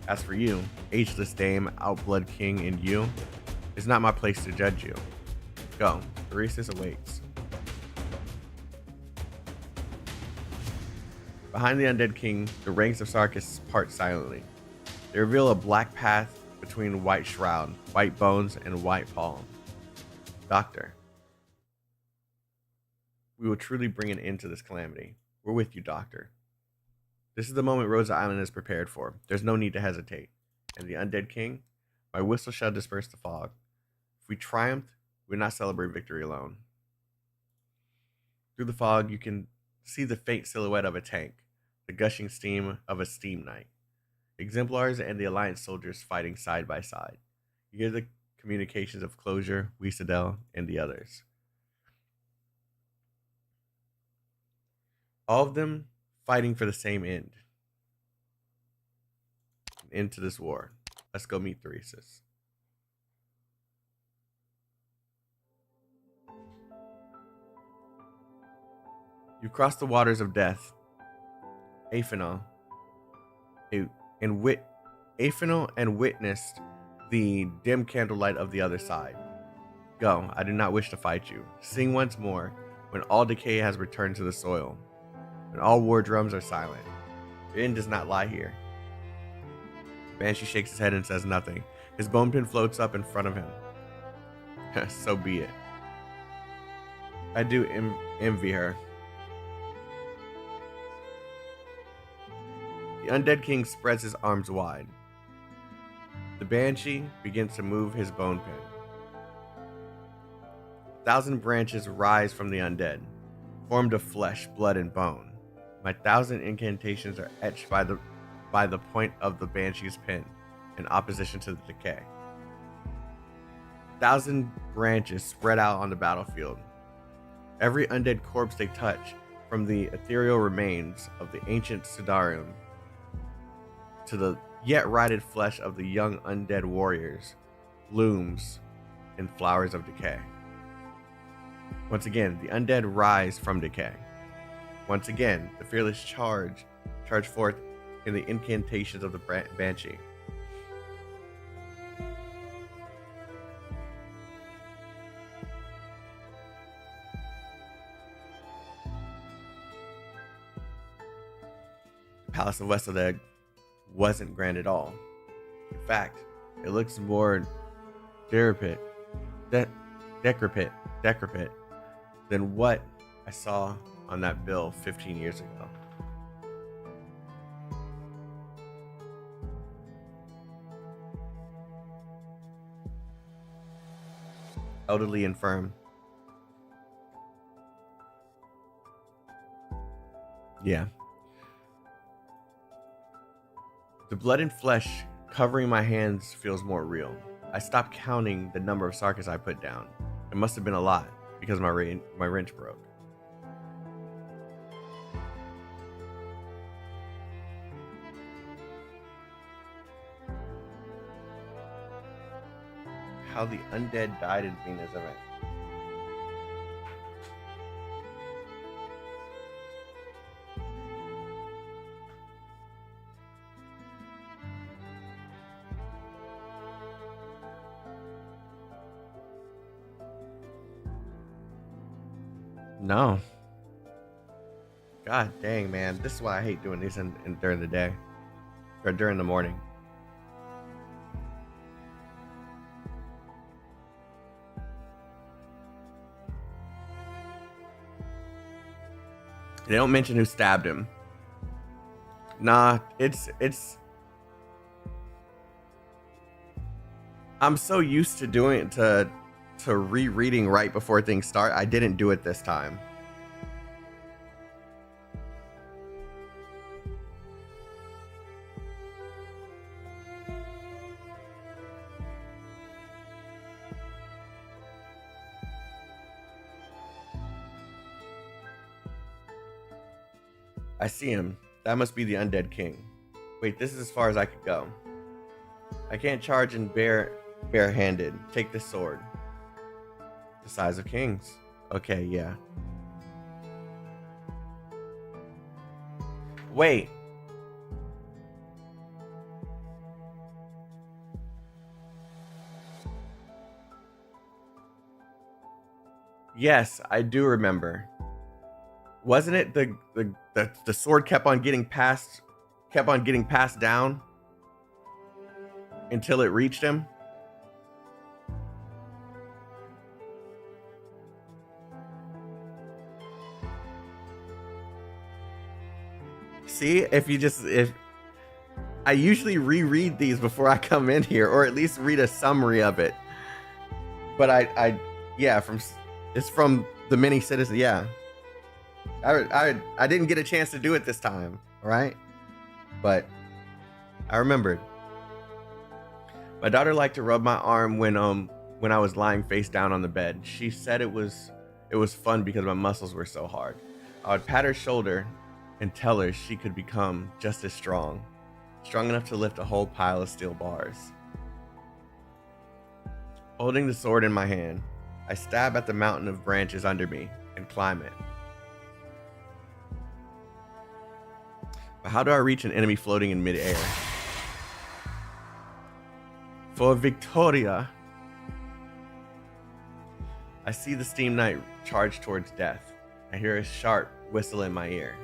As for you, ageless dame, outblood king, and you, it's not my place to judge you. Go, the recess awaits. Behind the undead king, the ranks of Sarkis part silently. They reveal a black path between white shroud, white bones, and white palm. Doctor, we will truly bring an end to this calamity. We're with you, Doctor. This is the moment Rhodes Island is prepared for. There's no need to hesitate. And the undead king, my whistle shall disperse the fog. If we triumph, we will not celebrate victory alone. Through the fog, you can see the faint silhouette of a tank, the gushing steam of a steam knight. Exemplars and the Alliance soldiers fighting side by side. You hear the communications of Closure, Weasadel, and the others. All of them fighting for the same end. An end to this war. Let's go meet Theresis. You've crossed the waters of death. Aphanel and witnessed the dim candlelight of the other side. Go, I do not wish to fight you. Sing once more, when all decay has returned to the soil, when all war drums are silent. Your end does not lie here. Banshee shakes his head and says nothing. His bone pin floats up in front of him. So be it. I do envy her. The undead king spreads his arms wide. The Banshee begins to move his bone pin. 1,000 branches rise from the undead, formed of flesh, blood, and bone. My 1,000 incantations are etched by the point of the Banshee's pin, in opposition to the decay. 1,000 branches spread out on the battlefield. Every undead corpse they touch, from the ethereal remains of the ancient Sudarium to the yet rotted flesh of the young undead warriors, blooms in flowers of decay. Once again, the undead rise from decay. Once again, the fearless charge forth in the incantations of the Banshee. The Palace of Wesaleg wasn't grand at all. In fact, it looks more decrepit than what I saw on that bill 15 years ago. Elderly and firm. Yeah. The blood and flesh covering my hands feels more real. I stopped counting the number of Sarkis I put down. It must have been a lot, because my wrench broke. How the undead died in Venus event. No. God dang, man. This is why I hate doing these during the day. Or during the morning. They don't mention who stabbed him. Nah, it's I'm so used to doing it to rereading right before things start. I didn't do it this time. I see him. That must be the undead king. Wait, this is as far as I could go. I can't charge and bear Barehanded. Take this sword. The size of kings. Okay, yeah. Wait. Yes, I do remember. Wasn't it the sword kept on getting passed down until it reached him? See, if I usually reread these before I come in here, or at least read a summary of it. But yeah, it's from the mini citizen. Yeah, I didn't get a chance to do it this time, right? But I remembered. My daughter liked to rub my arm when I was lying face down on the bed. She said it was fun because my muscles were so hard. I would pat her shoulder and tell her she could become just as strong enough to lift a whole pile of steel bars. Holding the sword in my hand, I stab at the mountain of branches under me and climb it. But how do I reach an enemy floating in midair? For Victoria. I see the Steam Knight charge towards death. I hear a sharp whistle in my ear.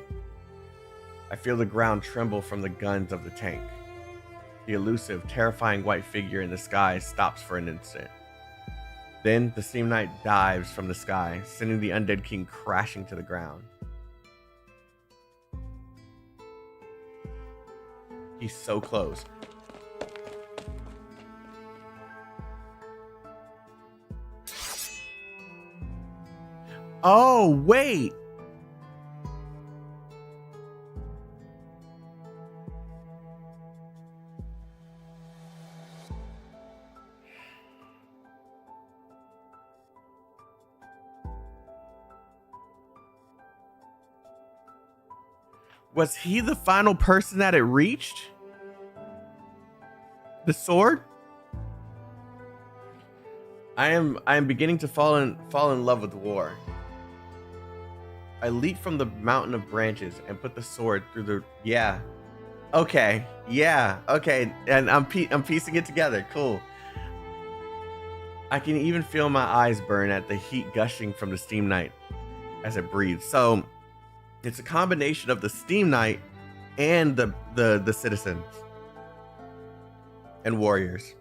I feel the ground tremble from the guns of the tank. The elusive, terrifying white figure in the sky stops for an instant. Then the Steam Knight dives from the sky, sending the undead king crashing to the ground. He's so close. Oh, wait! Was he the final person that it reached? The sword? I am beginning to fall in love with war. I leap from the mountain of branches and put the sword through the Okay, and I'm piecing it together. Cool. I can even feel my eyes burn at the heat gushing from the Steam Knight as it breathes. So it's a combination of the Steam Knight and the citizens and warriors.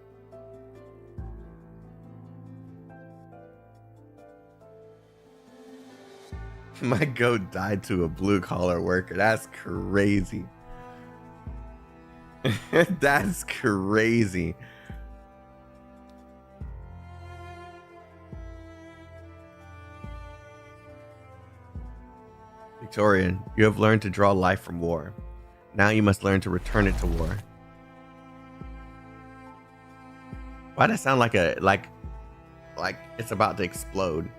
My goat died to a blue collar worker. That's crazy. That's crazy. Victorian, you have learned to draw life from war. Now you must learn to return it to war. Why'd that sound like it's about to explode?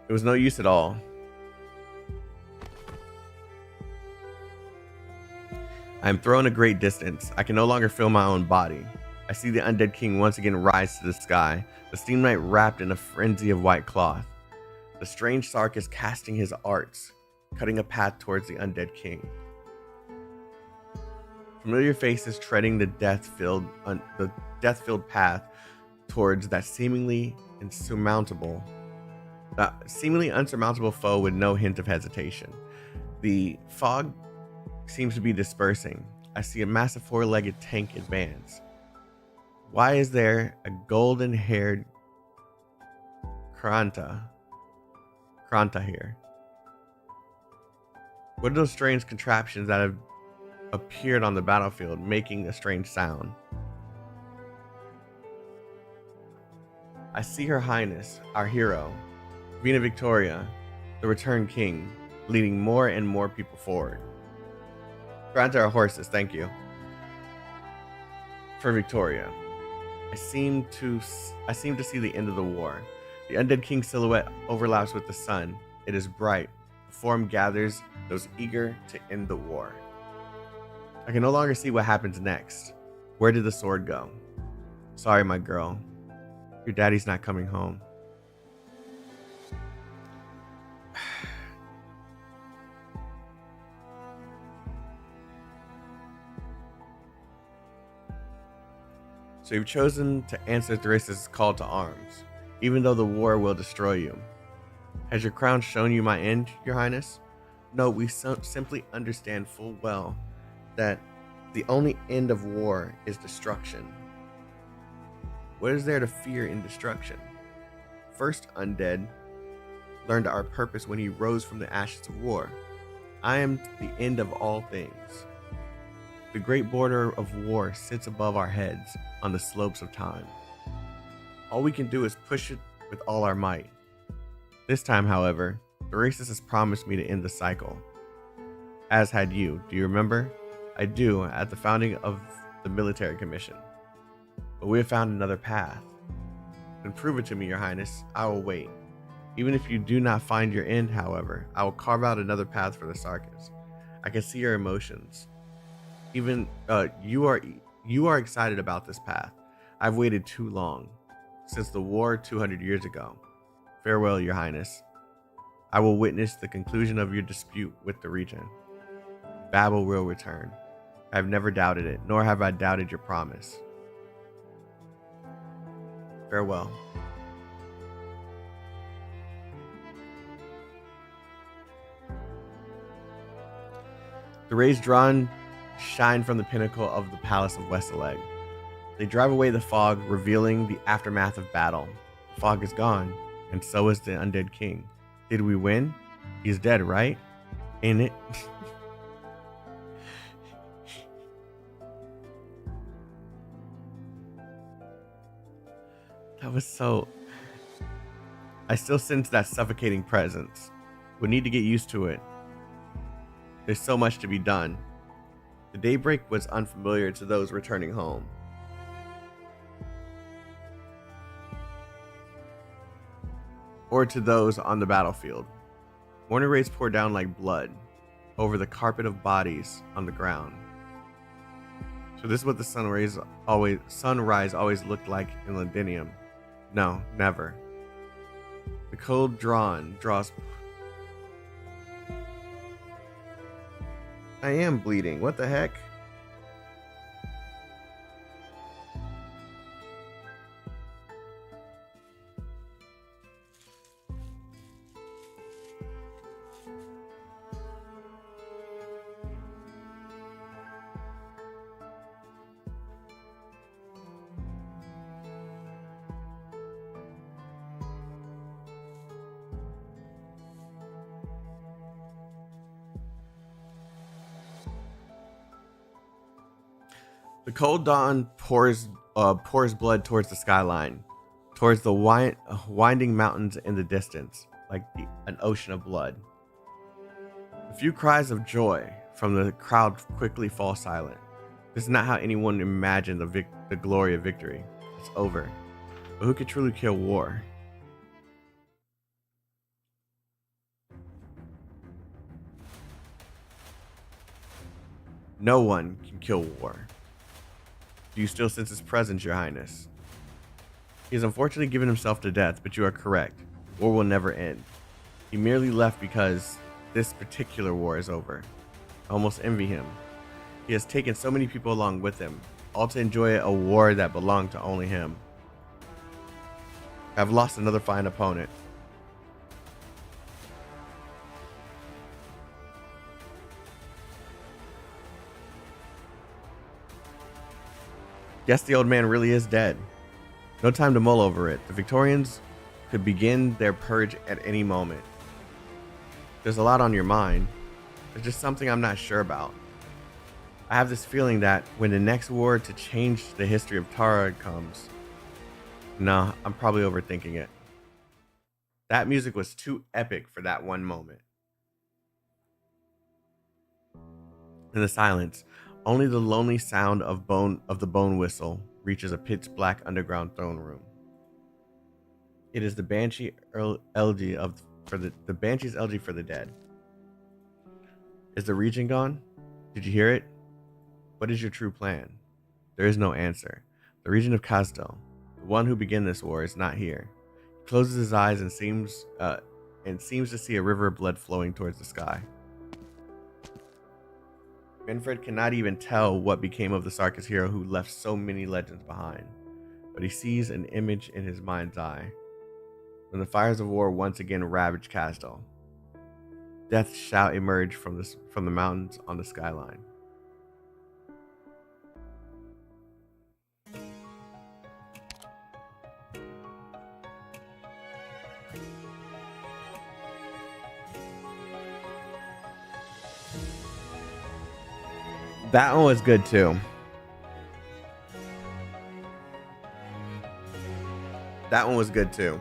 It was no use at all. I am thrown a great distance. I can no longer feel my own body. I see the undead king once again rise to the sky, the Steam Knight wrapped in a frenzy of white cloth. The strange Sark is casting his arts, cutting a path towards the undead king. Familiar faces treading the death-filled path towards that seemingly unsurmountable foe with no hint of hesitation. The fog seems to be dispersing. I see a massive four-legged tank advance. Why is there a golden-haired Kranta here? What are those strange contraptions that have appeared on the battlefield, making a strange sound? I see Her Highness, our hero, Vina Victoria, the returned king, leading more and more people forward. Grant our horses, thank you. For Victoria, I seem to see the end of the war. The undead king's silhouette overlaps with the sun. It is bright. The form gathers those eager to end the war. I can no longer see what happens next. Where did the sword go? Sorry, my girl. Your daddy's not coming home. So you've chosen to answer Thraces' call to arms, even though the war will destroy you. Has your crown shown you my end, your highness? No, we simply understand full well that the only end of war is destruction. What is there to fear in destruction? First undead learned our purpose when he rose from the ashes of war. I am the end of all things. The great border of war sits above our heads on the slopes of time. All we can do is push it with all our might. This time, however, Thraces has promised me to end the cycle. As had you. Do you remember? I do, at the founding of the military commission. But we have found another path. Then prove it to me, your highness. I will wait. Even if you do not find your end, however, I will carve out another path for the Sarkas. I can see your emotions. Even you are excited about this path. I've waited too long, since the war 200 years ago. Farewell, your highness. I will witness the conclusion of your dispute with the region. Babel will return. I have never doubted it, nor have I doubted your promise. Farewell. The rays drawn shine from the pinnacle of the palace of Westaleg. They drive away the fog, revealing the aftermath of battle. The fog is gone, and so is the undead king. Did we win? He's dead, right? Ain't it? That was so... I still sense that suffocating presence. We need to get used to it. There's so much to be done. The daybreak was unfamiliar to those returning home. Or to those on the battlefield. Morning rays pour down like blood over the carpet of bodies on the ground. So this is what the sunrise always looked like in Londinium. No, never. The cold draws. I am bleeding. What the heck? The cold dawn pours blood towards the skyline, towards the winding mountains in the distance, like an ocean of blood. A few cries of joy from the crowd quickly fall silent. This is not how anyone imagined the glory of victory. It's over. But who could truly kill war? No one can kill war. Do you still sense his presence, your highness? He has unfortunately given himself to death, but you are correct. War will never end. He merely left because this particular war is over. I almost envy him. He has taken so many people along with him, all to enjoy a war that belonged to only him. I've lost another fine opponent. Guess the old man really is dead. No time to mull over it. The Victorians could begin their purge at any moment. There's a lot on your mind. There's just something I'm not sure about. I have this feeling that when the next war to change the history of Tara comes... No, I'm probably overthinking it. That music was too epic for that one moment. In the silence, only the lonely sound of the bone whistle reaches a pitch black underground throne room. It is the Banshee elegy for the dead. Is the region gone? Did you hear it? What is your true plan? There is no answer. The region of Kazdel, the one who began this war, is not here. He closes his eyes and seems to see a river of blood flowing towards the sky. Manfred cannot even tell what became of the Sarkis hero who left so many legends behind, but he sees an image in his mind's eye. When the fires of war once again ravage Kasdal, death shall emerge from the mountains on the skyline. That one was good too. That one was good too.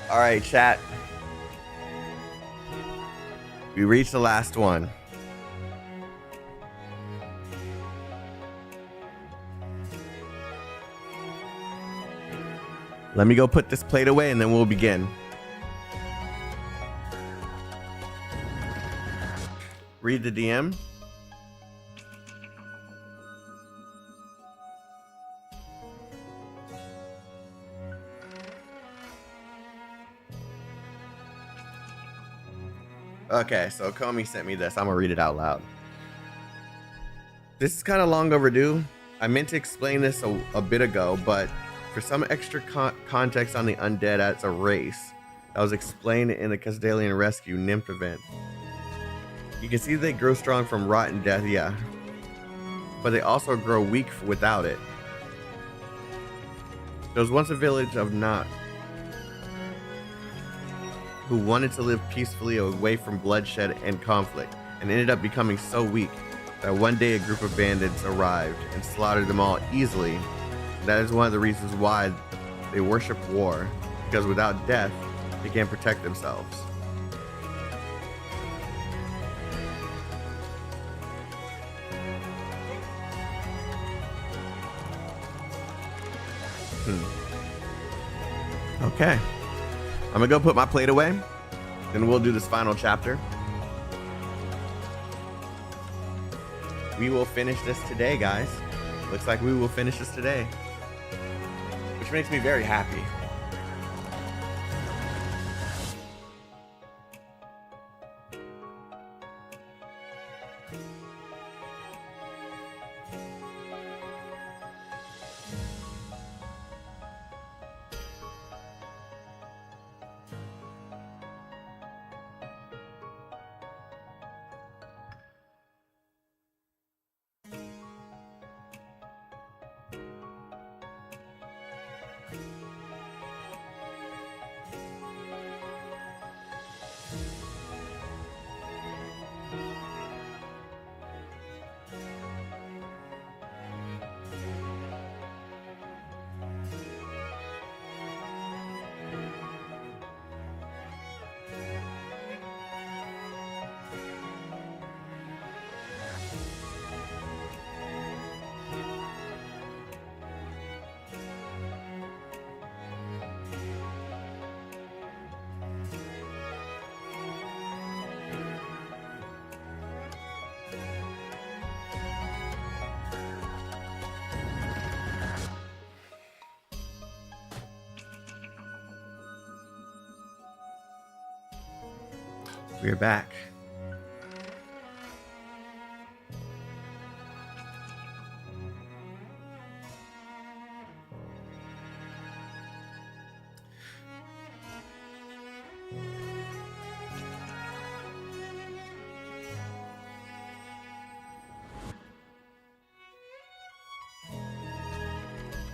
All right, chat. We reached the last one. Let me go put this plate away and then we'll begin. Read the DM. Okay, so Comey sent me this. I'm gonna read it out loud. This is kind of long overdue. I meant to explain this a bit ago, but for some extra context on the undead as a race, that was explained in the Kasdalian Rescue Nymph event. You can see they grow strong from rot and death, yeah, but they also grow weak without it. There was once a village of Not who wanted to live peacefully away from bloodshed and conflict, and ended up becoming so weak that one day a group of bandits arrived and slaughtered them all easily. That is one of the reasons why they worship war, because without death, they can't protect themselves. Okay. I'm gonna go put my plate away, then we'll do this final chapter. We will finish this today, guys. Looks like we will finish this today, which makes me very happy. We're back.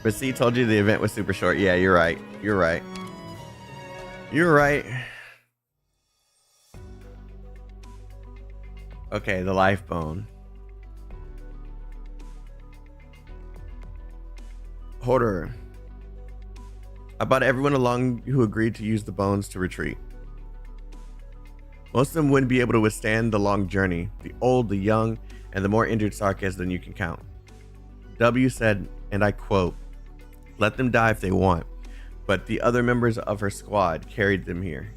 But see, told you the event was super short. Yeah, you're right. You're right. You're right. Okay, the life bone. Hoarder. About everyone along who agreed to use the bones to retreat. Most of them wouldn't be able to withstand the long journey. The old, the young, and the more injured Sarkis than you can count. W said, and I quote, "Let them die if they want," but the other members of her squad carried them here.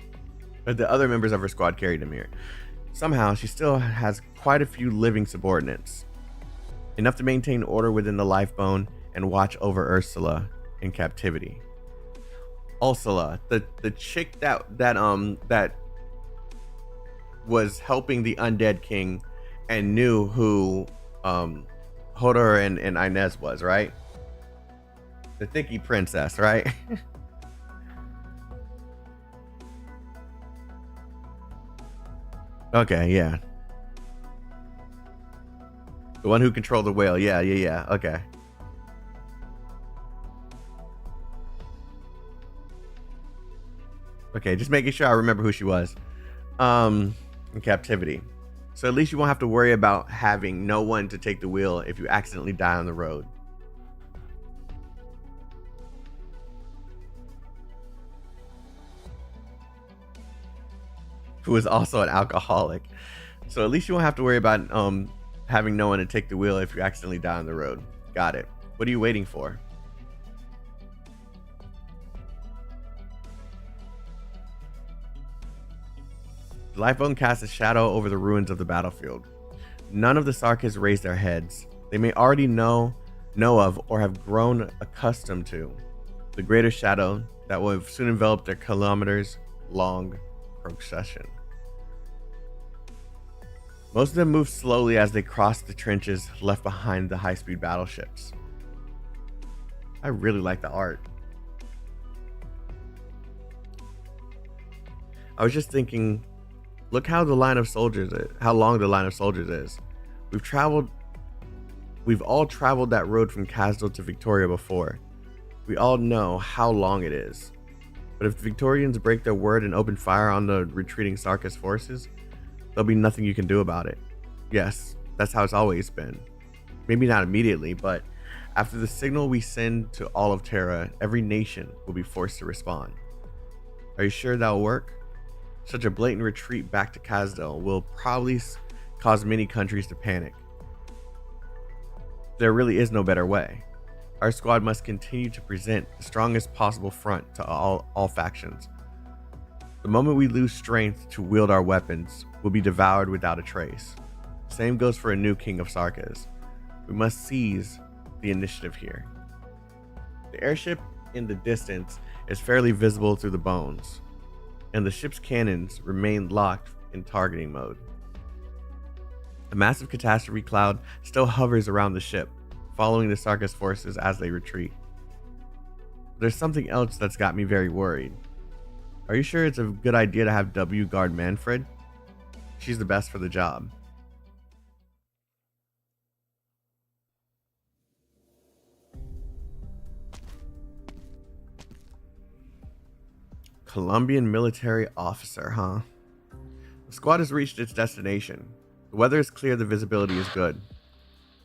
But the other members of her squad carried him here. Somehow, she still has quite a few living subordinates, enough to maintain order within the Lifebone and watch over Ursula in captivity. Ursula, the chick that was helping the undead king and knew who Hodor and Inez was, right? The thicky princess, right? Okay, yeah. The one who controlled the whale. Yeah. Okay. Okay, just making sure I remember who she was. In captivity. So at least you won't have to worry about having no one to take the wheel if you accidentally die on the road. Who is also an alcoholic. So at least you won't have to worry about having no one to take the wheel if you accidentally die on the road. Got it. What are you waiting for? The Lifebone casts a shadow over the ruins of the battlefield. None of the Sarkis raise their heads. They may already know of or have grown accustomed to the greater shadow that will soon envelop their kilometers-long procession. Most of them move slowly as they cross the trenches left behind the high-speed battleships. I really like the art. I was just thinking, look how the line of soldiers is, how long the line of soldiers is. We've all traveled that road from Casdal to Victoria before. We all know how long it is. But if the Victorians break their word and open fire on the retreating Sarkis forces, there'll be nothing you can do about it. Yes, that's how it's always been. Maybe not immediately, but after the signal we send to all of Terra, every nation will be forced to respond. Are you sure that'll work? Such a blatant retreat back to Casdal will probably cause many countries to panic. There really is no better way. Our squad must continue to present the strongest possible front to all factions. The moment we lose strength to wield our weapons, we'll be devoured without a trace. The same goes for a new king of Sarkas. We must seize the initiative here. The airship in the distance is fairly visible through the bones, and the ship's cannons remain locked in targeting mode. A massive catastrophe cloud still hovers around the ship, following the Sarkis forces as they retreat. There's something else that's got me very worried. Are you sure it's a good idea to have W guard Manfred? She's the best for the job. Colombian military officer, huh? The squad has reached its destination. The weather is clear, the visibility is good.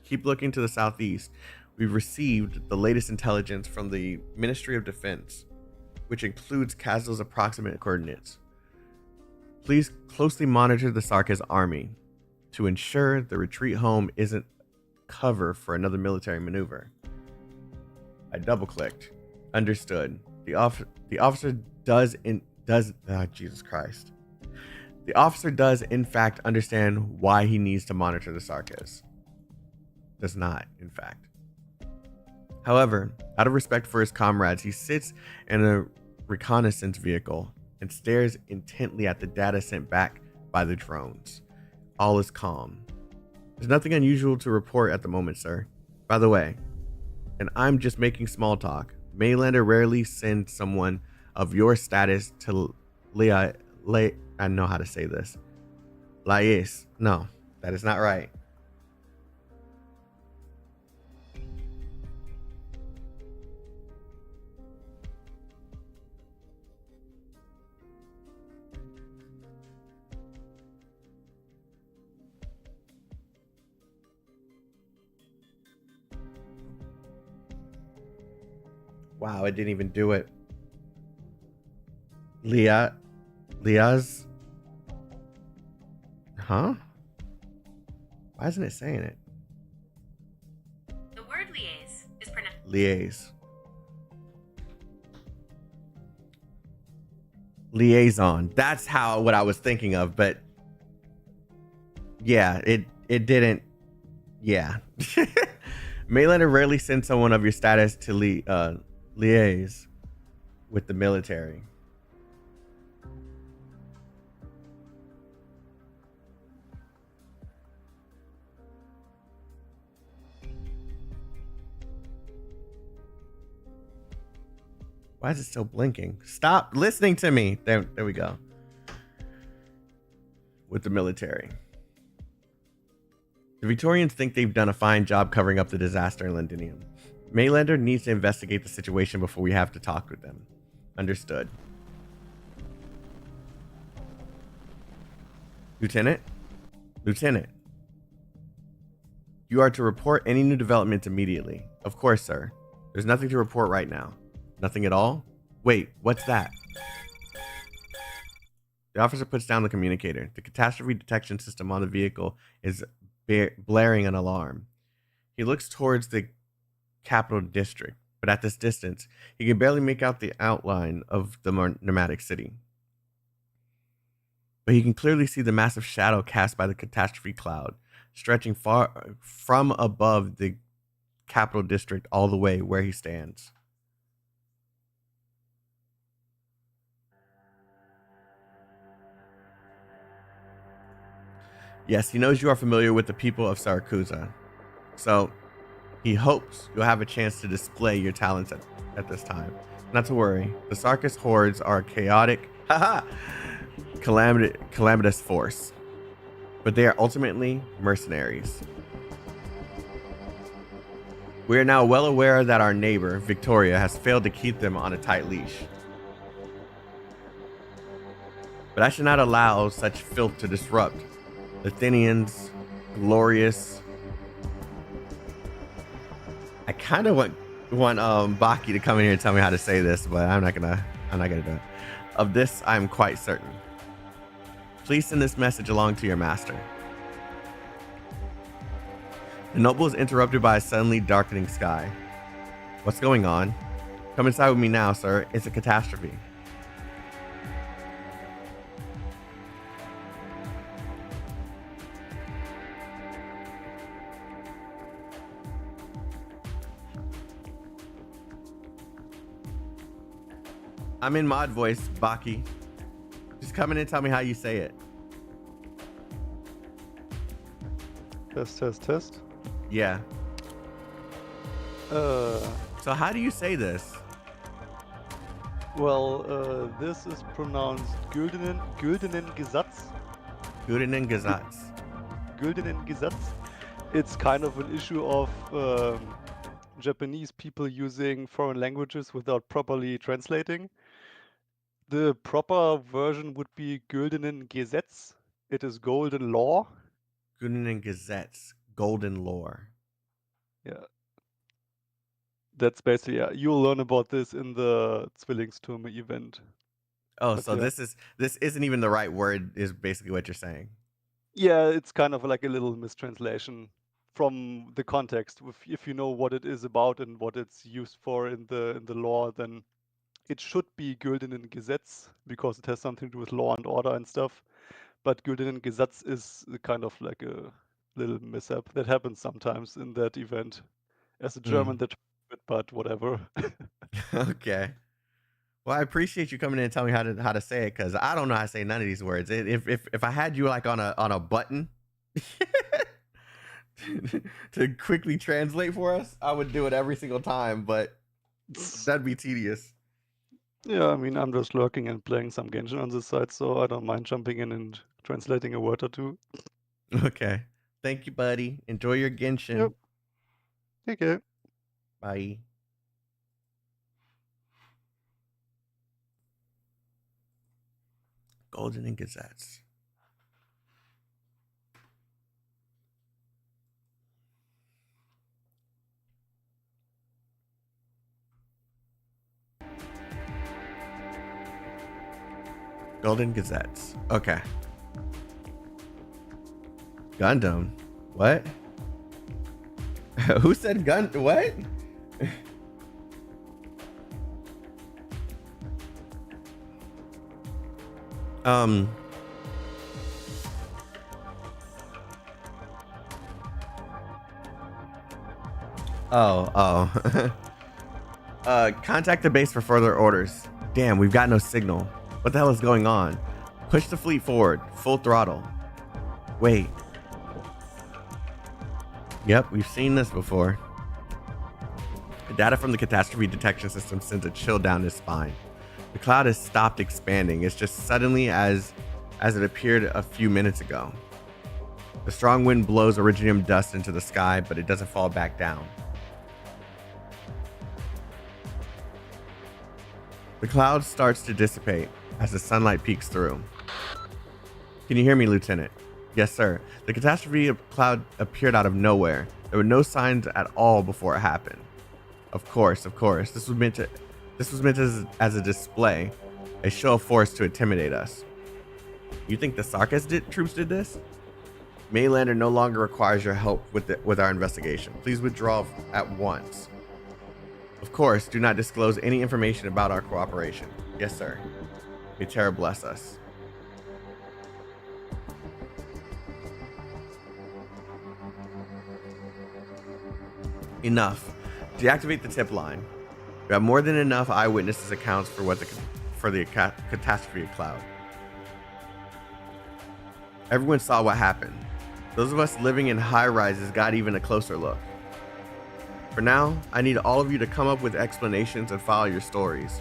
Keep looking to the southeast. We've received the latest intelligence from the Ministry of Defense, which includes Casdal's approximate coordinates. Please closely monitor the Sarkis army to ensure the retreat home isn't cover for another military maneuver. I double-clicked. Understood. The officer does Jesus Christ. The officer does in fact understand why he needs to monitor the Sarkis. Does not, in fact. However, out of respect for his comrades, he sits in a reconnaissance vehicle and stares intently at the data sent back by the drones. All is calm. There's nothing unusual to report at the moment, sir. By the way, and I'm just making small talk, Maylander rarely sends someone of your status to I know how to say this. Lais. No, that is not right. Wow, I didn't even do it. Leah's. Huh? Why isn't it saying it? The word liaise is pronounced Liaise. Liaison. That's what I was thinking of, but yeah, it didn't. Yeah. Mainlander rarely sends someone of your status to liaise with the military. Why is it still blinking? Stop listening to me. There we go. With the military. The Victorians think they've done a fine job covering up the disaster in Londinium. Mainlander needs to investigate the situation before we have to talk with them. Understood. Lieutenant? Lieutenant. You are to report any new developments immediately. Of course, sir. There's nothing to report right now. Nothing at all? Wait, what's that? The officer puts down the communicator. The catastrophe detection system on the vehicle is blaring an alarm. He looks towards the capital district, but at this distance, he can barely make out the outline of the nomadic city. But he can clearly see the massive shadow cast by the catastrophe cloud, stretching far from above the capital district all the way where he stands. Yes, he knows you are familiar with the people of Saracusa, so he hopes you'll have a chance to display your talents at this time. Not to worry, the Sarkis hordes are a chaotic, calamitous force, but they are ultimately mercenaries. We are now well aware that our neighbor, Victoria, has failed to keep them on a tight leash. But I should not allow such filth to disrupt Athenians' glorious. I kind of want Baki to come in here and tell me how to say this, but I'm not gonna do it. Of this, I am quite certain. Please send this message along to your master. The noble is interrupted by a suddenly darkening sky. What's going on? Come inside with me now, sir. It's a catastrophe. I'm in mod voice, Baki. Just come in and tell me how you say it. Test. Yeah. So how do you say this? Well, this is pronounced Güldenen Gesetz. Güldenen Gesetz. Güldenen Gesetz. It's kind of an issue of Japanese people using foreign languages without properly translating. The proper version would be Güldenen Gesetz. It is golden law. Güldenen Gesetz. Golden lore. Yeah. That's basically, yeah. You'll learn about this in the Zwillingsturm event. Oh, But so yeah. this isn't even the right word, is basically what you're saying. Yeah, it's kind of like a little mistranslation from the context. If you know what it is about and what it's used for in the law, then it should be Güldenen Gesetz because it has something to do with law and order and stuff. But Güldenen Gesetz is kind of like a little mishap that happens sometimes in that event. As a German, but whatever. Okay. Well, I appreciate you coming in and telling me how to say it, because I don't know how to say none of these words. If I had you like on a button to quickly translate for us, I would do it every single time, but that'd be tedious. Yeah, I mean, I'm just lurking and playing some Genshin on this side, so I don't mind jumping in and translating a word or two. Okay. Thank you, buddy. Enjoy your Genshin. Yep. Okay. Bye. Golden and Gazettes. Golden Gazettes. Okay. Gundam. What? Who said gun? What? Um. Oh. Contact the base for further orders. Damn, we've got no signal. What the hell is going on? Push the fleet forward, full throttle. Wait. Yep, we've seen this before. The data from the catastrophe detection system sends a chill down his spine. The cloud has stopped expanding. It's just suddenly as it appeared a few minutes ago. The strong wind blows iridium dust into the sky, but it doesn't fall back down. The cloud starts to dissipate as the sunlight peeks through. Can you hear me, Lieutenant? Yes, sir. The catastrophe cloud appeared out of nowhere. There were no signs at all before it happened. Of course. This was meant as a display, a show of force to intimidate us. You think the Sarkis troops did this? Maylander no longer requires your help with our investigation. Please withdraw at once. Of course, do not disclose any information about our cooperation. Yes, sir. May Terra bless us. Enough. Deactivate the tip line. We have more than enough eyewitnesses accounts for the catastrophe cloud. Everyone saw what happened. Those of us living in high rises got even a closer look. For now, I need all of you to come up with explanations and file your stories.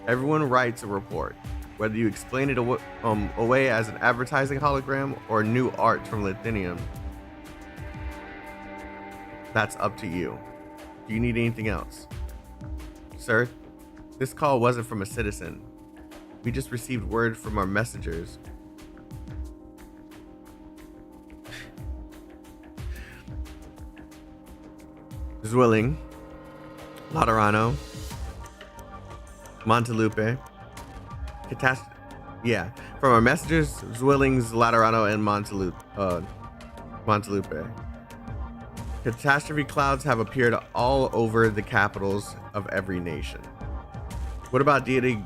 Everyone writes a report, whether you explain it away as an advertising hologram or new art from Lithium. That's up to you. Do you need anything else? Sir, this call wasn't from a citizen. We just received word from our messengers. Zwilling, Laterano, Montelupe, from our messengers, Zwillings, Laterano, and Montelupe. Catastrophe clouds have appeared all over the capitals of every nation. What about deity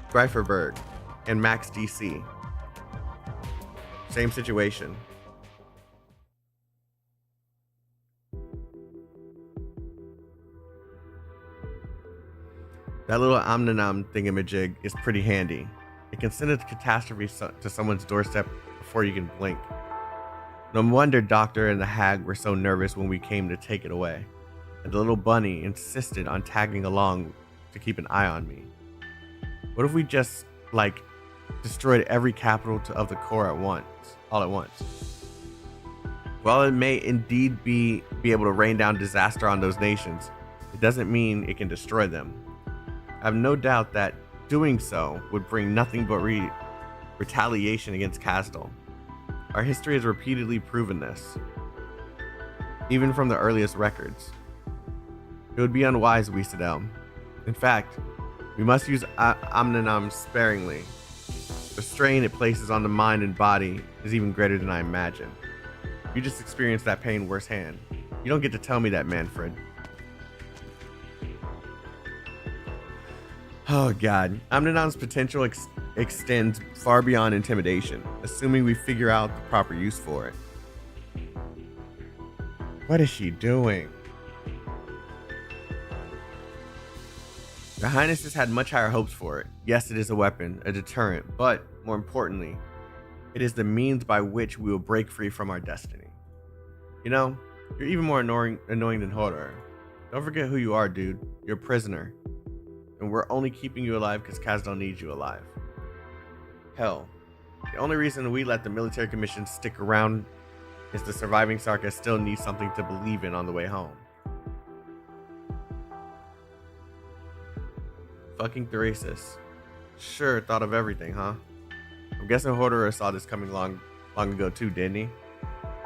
Greiferberg and Max DC? Same situation. That little Omninam thingamajig is pretty handy. It can send a catastrophe to someone's doorstep before you can blink. No wonder Doctor and the Hag were so nervous when we came to take it away. And the little bunny insisted on tagging along to keep an eye on me. What if we just, destroyed every capital of the core all at once? While it may indeed be able to rain down disaster on those nations, it doesn't mean it can destroy them. I have no doubt that doing so would bring nothing but retaliation against Castle. Our history has repeatedly proven this, even from the earliest records. It would be unwise, Wiesadel. In fact, we must use Omninam sparingly. The strain it places on the mind and body is even greater than I imagined. You just experienced that pain firsthand. You don't get to tell me that, Manfred. Oh god, Omninam's potential extends far beyond intimidation, assuming we figure out the proper use for it. What is she doing? Your Highness has had much higher hopes for it. Yes, it is a weapon, a deterrent, but, more importantly, it is the means by which we will break free from our destiny. You know, you're even more annoying than Horror. Don't forget who you are, dude. You're a prisoner. And we're only keeping you alive because Kazdal needs you alive. Hell, the only reason we let the military commission stick around is the surviving Sarka still needs something to believe in on the way home. Fucking Thrasis. Sure, thought of everything, huh? I'm guessing Horderer saw this coming long ago too, didn't he?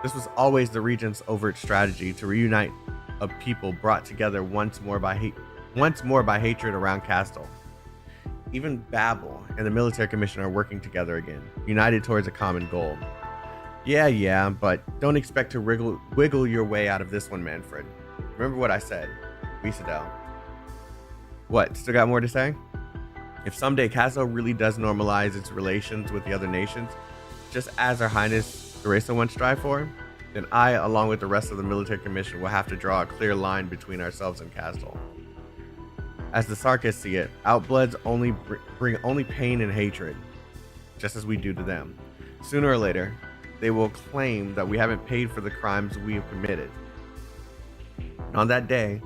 This was always the Regent's overt strategy to reunite a people brought together once more by hatred around Castle. Even Babel and the military commission are working together again, united towards a common goal. Yeah, but don't expect to wiggle your way out of this one, Manfred. Remember what I said, Wiesadel. What, still got more to say? If someday Castle really does normalize its relations with the other nations, just as Her Highness Theresa once strive for, then I, along with the rest of the military commission, will have to draw a clear line between ourselves and Castle. As the Sarkists see it, outbloods only bring only pain and hatred, just as we do to them. Sooner or later, they will claim that we haven't paid for the crimes we have committed. And on that day,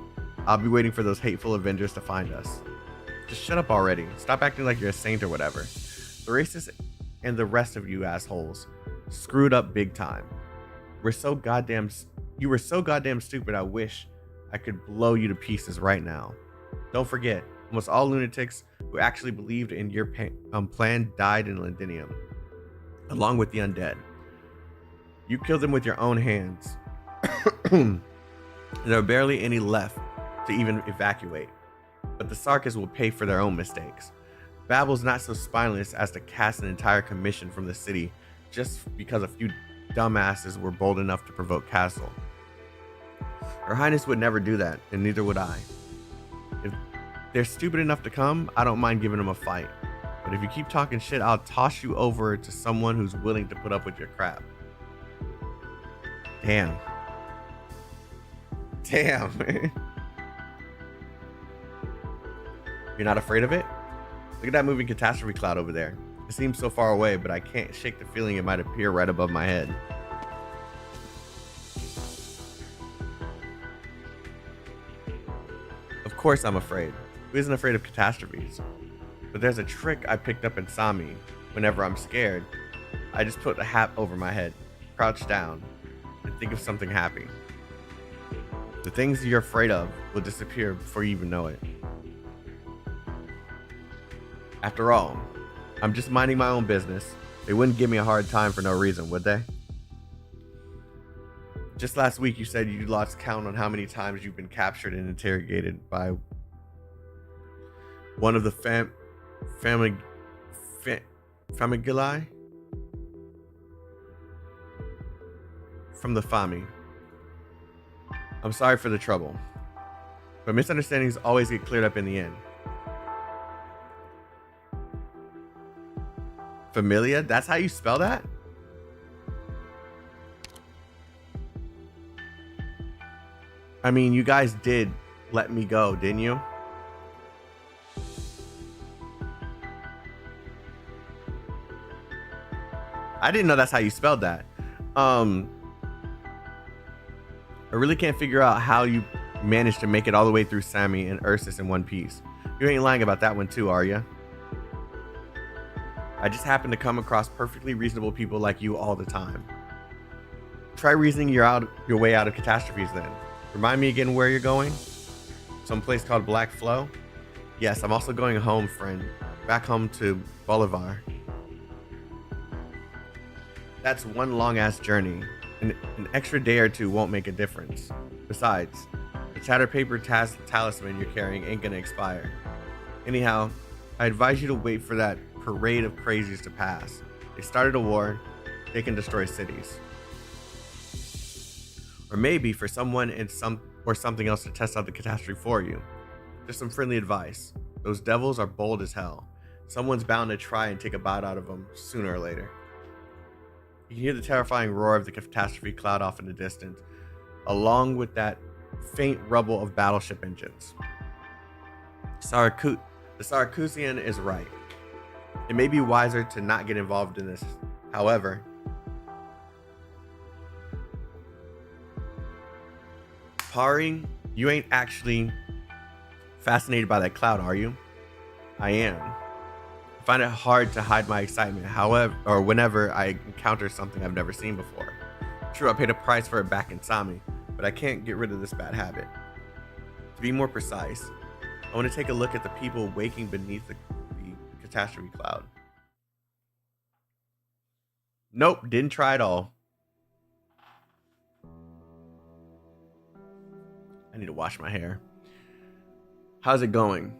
I'll be waiting for those hateful Avengers to find us. Just shut up already. Stop acting like you're a saint or whatever. The racists and the rest of you assholes screwed up big time. You were so goddamn stupid. I wish I could blow you to pieces right now. Don't forget, almost all lunatics who actually believed in your plan died in Londinium, along with the undead. You killed them with your own hands. There are barely any left to even evacuate, but the Sarkists will pay for their own mistakes. Babel's not so spineless as to cast an entire commission from the city just because a few dumbasses were bold enough to provoke Castle. Her Highness would never do that, and neither would I. If they're stupid enough to come, I don't mind giving them a fight. But if you keep talking shit, I'll toss you over to someone who's willing to put up with your crap. Damn. Damn, man. You're not afraid of it? Look at that moving catastrophe cloud over there. It seems so far away, but I can't shake the feeling it might appear right above my head. Of course I'm afraid. Who isn't afraid of catastrophes? But there's a trick I picked up in Sami. Whenever I'm scared, I just put a hat over my head, crouch down, and think of something happy. The things you're afraid of will disappear before you even know it. After all, I'm just minding my own business. They wouldn't give me a hard time for no reason, would they? Just last week you said you lost count on how many times you've been captured and interrogated by one of the famigili from the Fami. I'm sorry for the trouble, but misunderstandings always get cleared up in the end. Familia? That's how you spell that? I mean, you guys did let me go, didn't you? I didn't know that's how you spelled that. I really can't figure out how you managed to make it all the way through Sami and Ursus in one piece. You ain't lying about that one too, are ya? I just happen to come across perfectly reasonable people like you all the time. Try reasoning your way out of catastrophes then. Remind me again where you're going? Some place called Black Flow? Yes, I'm also going home, friend. Back home to Bolivar. That's one long-ass journey. An extra day or two won't make a difference. Besides, the chatter paper talisman you're carrying ain't gonna expire. Anyhow, I advise you to wait for that parade of crazies to pass. They started a war, they can destroy cities. Or maybe for someone or something else to test out the catastrophe for you. Just some friendly advice. Those devils are bold as hell. Someone's bound to try and take a bite out of them sooner or later. You can hear the terrifying roar of the catastrophe cloud off in the distance, along with that faint rubble of battleship engines. The Saracusian is right. It may be wiser to not get involved in this. However, Pari, you ain't actually fascinated by that cloud, are you? I am. I find it hard to hide my excitement, whenever I encounter something I've never seen before. True, I paid a price for it back in Sami, but I can't get rid of this bad habit. To be more precise, I want to take a look at the people waking beneath the catastrophe cloud. Nope, didn't try at all. I need to wash my hair. How's it going?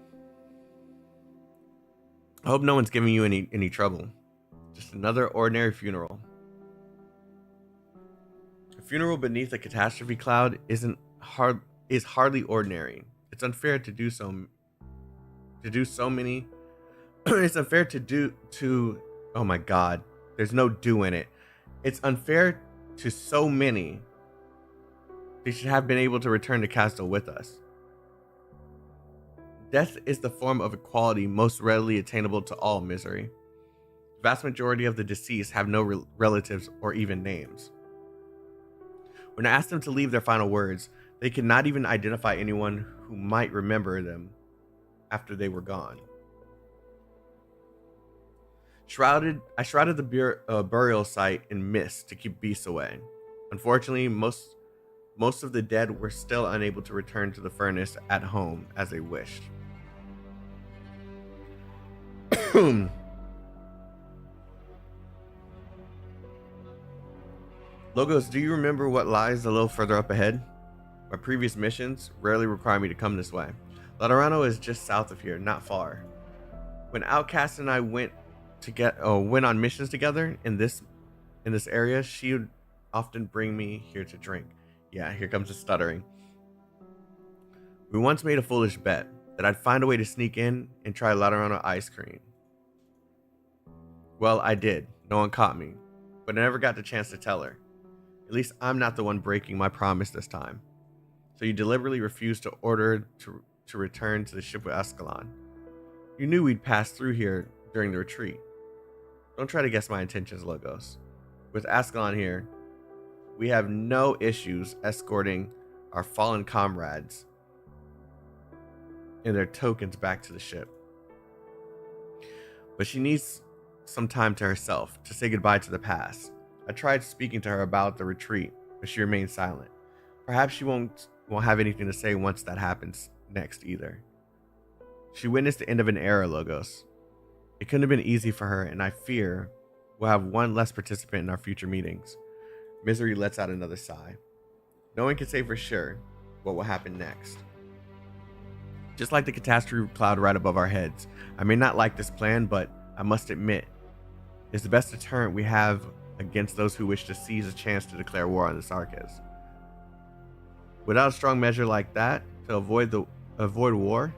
I hope no one's giving you any trouble. Just another ordinary funeral. A funeral beneath a catastrophe cloud is hardly ordinary. It's unfair to do so many It's unfair oh my god, there's no do in it. It's unfair to so many. They should have been able to return to Castle with us. Death is the form of equality most readily attainable to all misery. The vast majority of the deceased have no relatives or even names. When I asked them to leave their final words, they could not even identify anyone who might remember them after they were gone. I shrouded the burial site in mist to keep beasts away. Unfortunately, most of the dead were still unable to return to the furnace at home as they wished. Logos, do you remember what lies a little further up ahead? My previous missions rarely require me to come this way. Laterano is just south of here, not far. When Outcast and I went on missions together in this area, she would often bring me here to drink. Yeah, here comes the stuttering. We once made a foolish bet that I'd find a way to sneak in and try Laterano ice cream. Well, I did. No one caught me, but I never got the chance to tell her. At least I'm not the one breaking my promise this time. So you deliberately refused to order to return to the ship with Ascalon. You knew we'd pass through here during the retreat. Don't try to guess my intentions, Logos. With Ascalon here, we have no issues escorting our fallen comrades and their tokens back to the ship. But she needs some time to herself to say goodbye to the past. I tried speaking to her about the retreat, but she remained silent. Perhaps she won't have anything to say once that happens next either. She witnessed the end of an era, Logos. It couldn't have been easy for her, and I fear we'll have one less participant in our future meetings. Misery lets out another sigh. No one can say for sure what will happen next. Just like the catastrophe cloud right above our heads, I may not like this plan, but I must admit, it's the best deterrent we have against those who wish to seize a chance to declare war on the Sarkis. Without a strong measure like that to avoid war,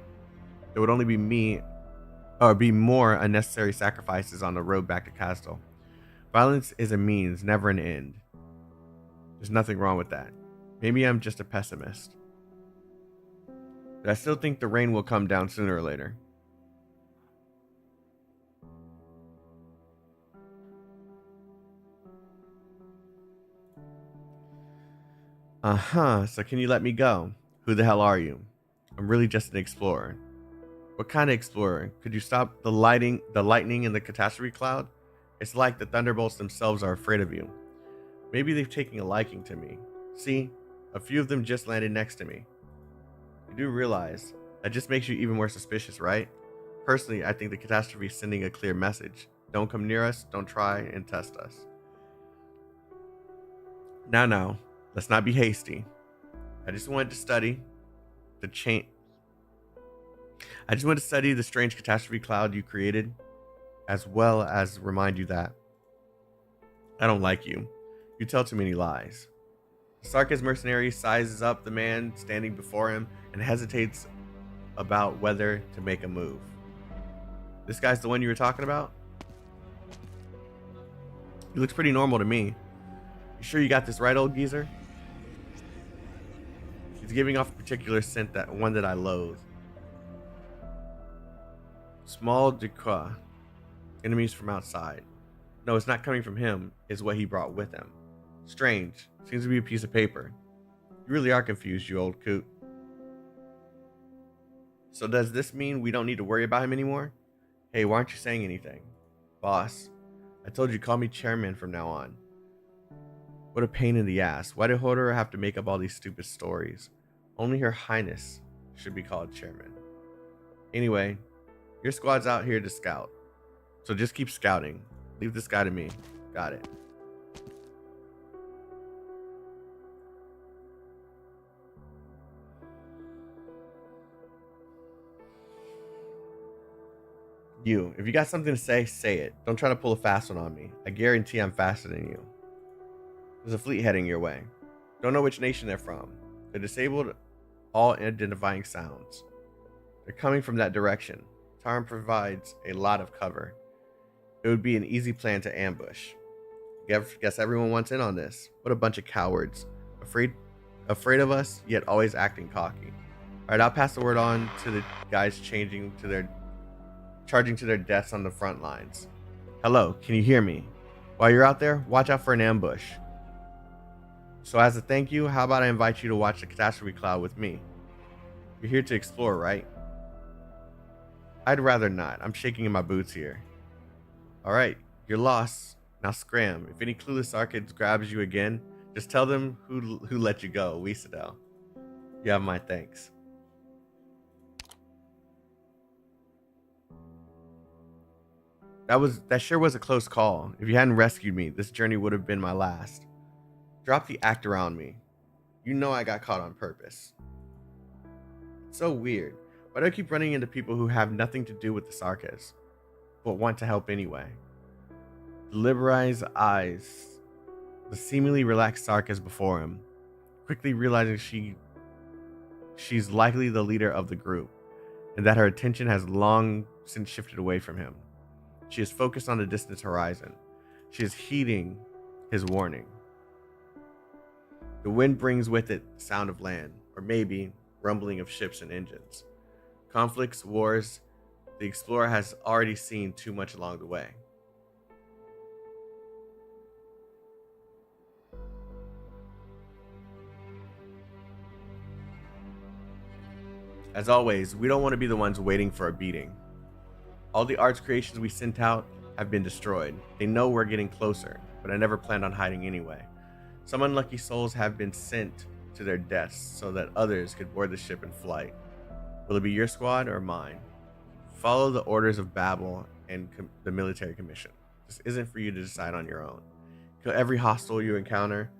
there would only be more unnecessary sacrifices on the road back to Castle. Violence is a means, never an end. There's nothing wrong with that. Maybe I'm just a pessimist. But I still think the rain will come down sooner or later. So can you let me go? Who the hell are you? I'm really just an explorer. What kind of explorer? Could you stop the lightning in the catastrophe cloud? It's like the thunderbolts themselves are afraid of you. Maybe they've taken a liking to me. See, a few of them just landed next to me. You do realize that just makes you even more suspicious, right? Personally, I think the catastrophe is sending a clear message. Don't come near us, don't try and test us. Now, let's not be hasty. I just wanted to study the strange catastrophe cloud you created, as well as remind you that I don't like you. You tell too many lies. Sarkis mercenary sizes up the man standing before him and hesitates about whether to make a move. This guy's the one you were talking about? He looks pretty normal to me. You sure you got this right, old geezer? He's giving off a particular scent, one that I loathe. Small Ducroix. Enemies from outside. No, it's not coming from him, it's what he brought with him. Strange. Seems to be a piece of paper. You really are confused, you old coot. So does this mean we don't need to worry about him anymore? Hey, why aren't you saying anything? Boss, I told you call me chairman from now on. What a pain in the ass. Why did Hodor have to make up all these stupid stories? Only Her Highness should be called chairman. Anyway, your squad's out here to scout. So just keep scouting. Leave this guy to me. Got it. If you got something to say it. Don't try to pull a fast one on me. I guarantee I'm faster than you. There's a fleet heading your way. Don't know which nation they're from. They're disabled all identifying sounds. They're coming from that direction. Tarn provides a lot of cover. It would be an easy plan to ambush. Guess everyone wants in on this. What a bunch of cowards. Afraid of us, yet always acting cocky. Alright, I'll pass the word on to the guys charging to their deaths on the front lines. Hello, can you hear me? While you're out there, watch out for an ambush. So as a thank you, how about I invite you to watch the catastrophe cloud with me? You're here to explore, right? I'd rather not. I'm shaking in my boots here. Alright, you're lost. Now scram. If any clueless Arknights grabs you again, just tell them who let you go, Wisadel. You have my thanks. That sure was a close call. If you hadn't rescued me, this journey would have been my last. Drop the act around me. You know I got caught on purpose. It's so weird. Why do I keep running into people who have nothing to do with the Sarkas, but want to help anyway? The liberalized eyes the seemingly relaxed Sarkas before him, quickly realizing she's likely the leader of the group, and that her attention has long since shifted away from him. She is focused on the distant horizon. She is heeding his warning. The wind brings with it the sound of land, or maybe rumbling of ships and engines. Conflicts, wars, the explorer has already seen too much along the way. As always, we don't want to be the ones waiting for a beating. All the arts creations we sent out have been destroyed. They know we're getting closer, but I never planned on hiding anyway. Some unlucky souls have been sent to their deaths so that others could board the ship in flight. Will it be your squad or mine? Follow the orders of Babel and the military commission. This isn't for you to decide on your own. Kill every hostile you encounter.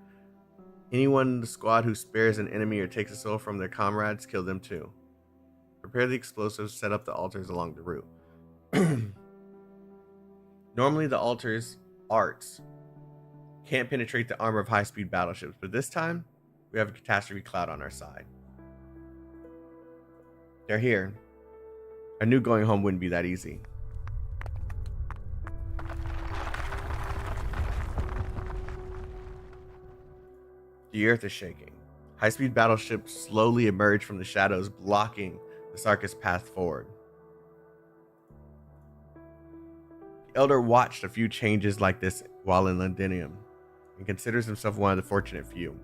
Anyone in the squad who spares an enemy or takes a soul from their comrades, kill them too. Prepare the explosives, set up the altars along the route. Normally the altars, arts, can't penetrate the armor of high-speed battleships, but this time, we have a catastrophe cloud on our side. They're here. I knew going home wouldn't be that easy. The earth is shaking. High-speed battleships slowly emerge from the shadows, blocking the Sarkas' path forward. The Elder watched a few changes like this while in Londinium, and considers himself one of the fortunate few.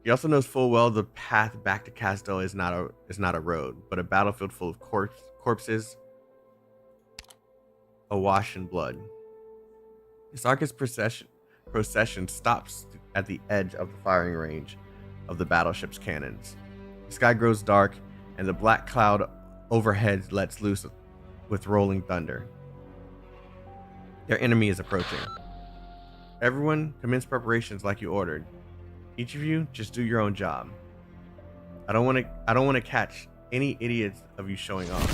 He also knows full well the path back to Casdell is not a road, but a battlefield full of corpses awash in blood. The Sarkas' procession stops at the edge of the firing range of the battleship's cannons. The sky grows dark, and the black cloud overhead lets loose with rolling thunder. Their enemy is approaching. Everyone, commence preparations like you ordered. Each of you, just do your own job. I don't want to catch any idiots of you showing off.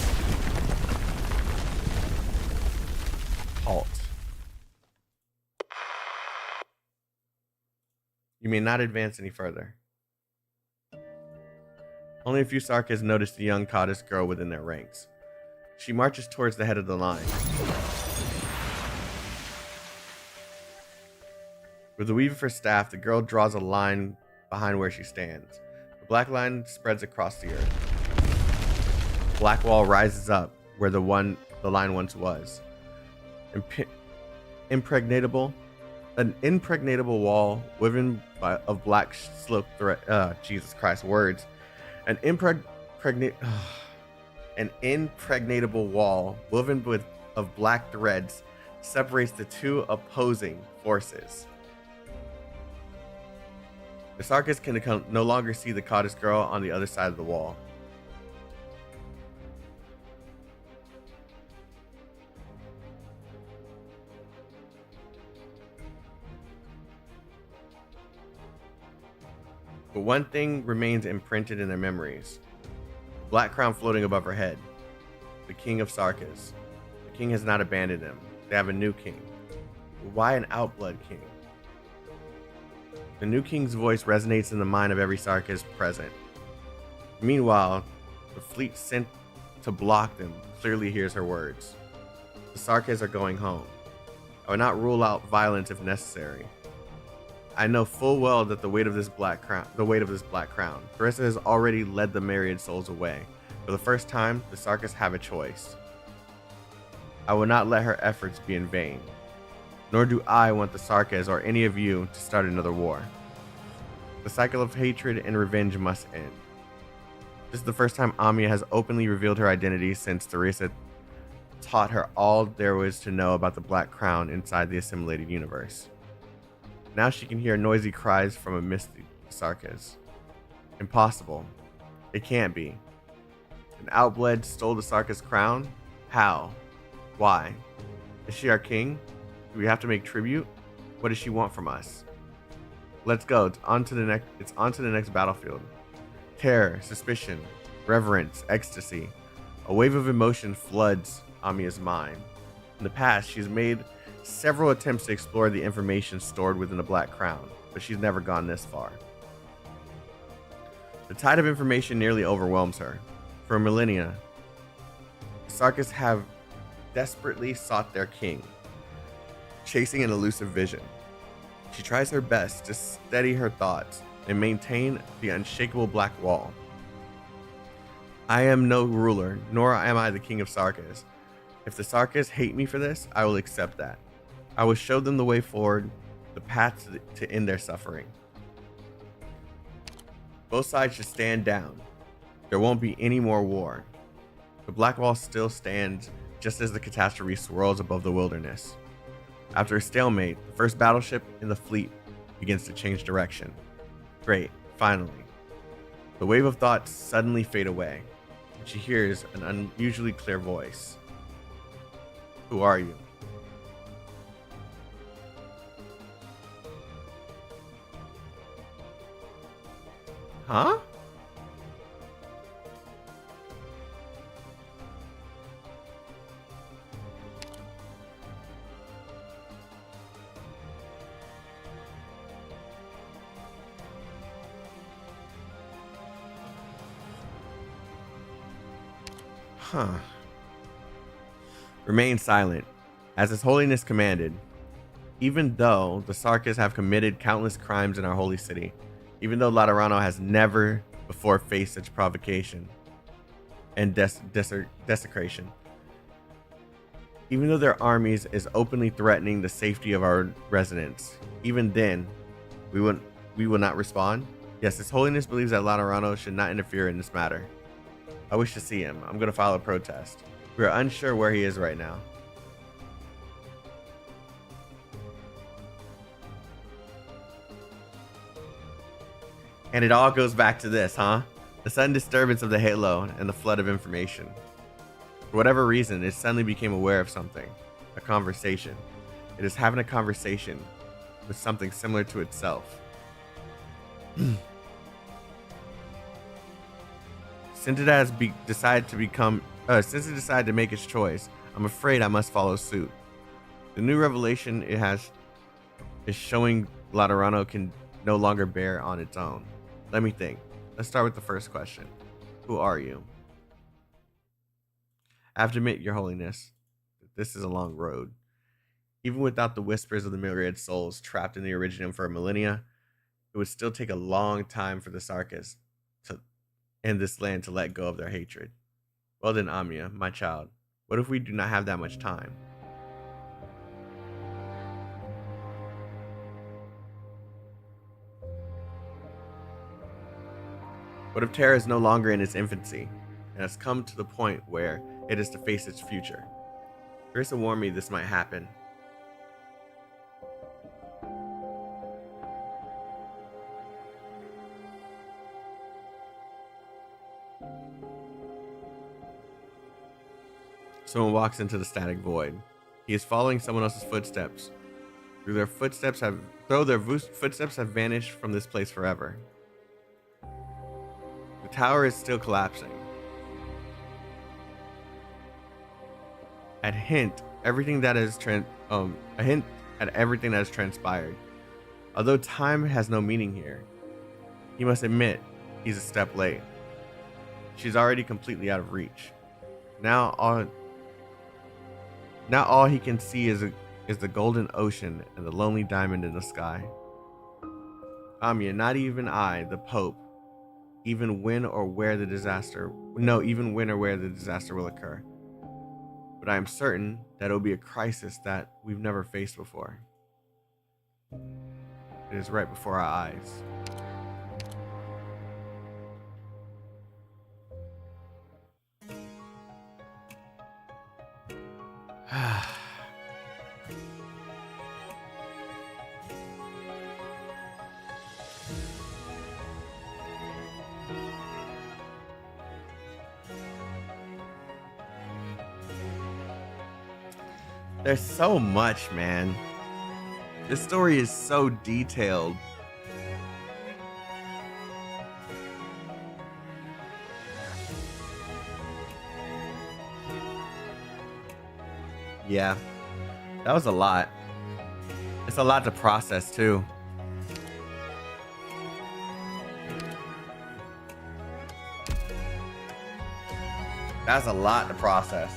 Halt. You may not advance any further. Only a few Sarkas notice the young goddess girl within their ranks. She marches towards the head of the line. With the weave of her staff, the girl draws a line behind where she stands. The black line spreads across the earth. The black wall rises up where the line once was. An impregnable wall woven of black slope thread. Jesus Christ, words. An impregnable wall woven of black threads separates the two opposing forces. The Sarkas can no longer see the goddess girl on the other side of the wall. But one thing remains imprinted in their memories. The black crown floating above her head. The king of Sarkas. The king has not abandoned them. They have a new king. But why an outblood king? The new king's voice resonates in the mind of every Sarkas present. Meanwhile, the fleet sent to block them clearly hears her words. The Sarkis are going home. I would not rule out violence if necessary. I know full well that the weight of this black crown. Theresa has already led the myriad souls away. For the first time, the Sarkis have a choice. I will not let her efforts be in vain. Nor do I want the Sarkis or any of you to start another war. The cycle of hatred and revenge must end. This is the first time Amiya has openly revealed her identity since Theresa taught her all there was to know about the Black Crown inside the assimilated universe. Now she can hear noisy cries from amidst the Sarkis. Impossible. It can't be. An outbled stole the Sarkis crown? How? Why? Is she our king? Do we have to make tribute? What does she want from us? Let's go. It's on to the next battlefield. Terror, suspicion, reverence, ecstasy. A wave of emotion floods Amiya's mind. In the past, she's made several attempts to explore the information stored within the Black Crown, but she's never gone this far. The tide of information nearly overwhelms her. For millennia, the Sarkis have desperately sought their king, chasing an elusive vision. She tries her best to steady her thoughts and maintain the unshakable black wall. I am no ruler, nor am I the king of Sarkis. If the Sarkis hate me for this, I will accept that. I will show them the way forward, the path to end their suffering. Both sides should stand down. There won't be any more war. The Black Wall still stands just as the catastrophe swirls above the wilderness. After a stalemate, the first battleship in the fleet begins to change direction. Great, finally. The wave of thoughts suddenly fade away. She hears an unusually clear voice. Who are you? Huh? Remain silent, as His Holiness commanded. Even though the Sarkis have committed countless crimes in our holy city, even though Laterano has never before faced such provocation and desecration, even though their armies is openly threatening the safety of our residents, even then, we will not respond. Yes, His Holiness believes that Laterano should not interfere in this matter. I wish to see him. I'm going to file a protest. We are unsure where he is right now. And it all goes back to this, huh? The sudden disturbance of the halo and the flood of information. For whatever reason, it suddenly became aware of something. A conversation. It is having a conversation with something similar to itself. Since it decided to make its choice, I'm afraid I must follow suit. The new revelation it has is showing Laterano can no longer bear on its own. Let me think. Let's start with the first question. Who are you? I have to admit, Your Holiness, that this is a long road. Even without the whispers of the myriad souls trapped in the Originum for millennia, it would still take a long time for the Sarkis and this land to let go of their hatred. Well then, Amiya, my child, what if we do not have that much time? What if Terra is no longer in its infancy and has come to the point where it is to face its future? Carissa warned me this might happen. Someone walks into the static void. He is following someone else's footsteps. Though their footsteps have vanished from this place forever. The tower is still collapsing. A hint at everything that has transpired. Although time has no meaning here, he must admit he's a step late. She's already completely out of reach. Now all he can see is the golden ocean and the lonely diamond in the sky. Amiya, not even I, the Pope, even when or where the disaster will occur. But I am certain that it will be a crisis that we've never faced before. It is right before our eyes. There's so much, man. This story is so detailed. Yeah, that was a lot. It's a lot to process too. That's a lot to process.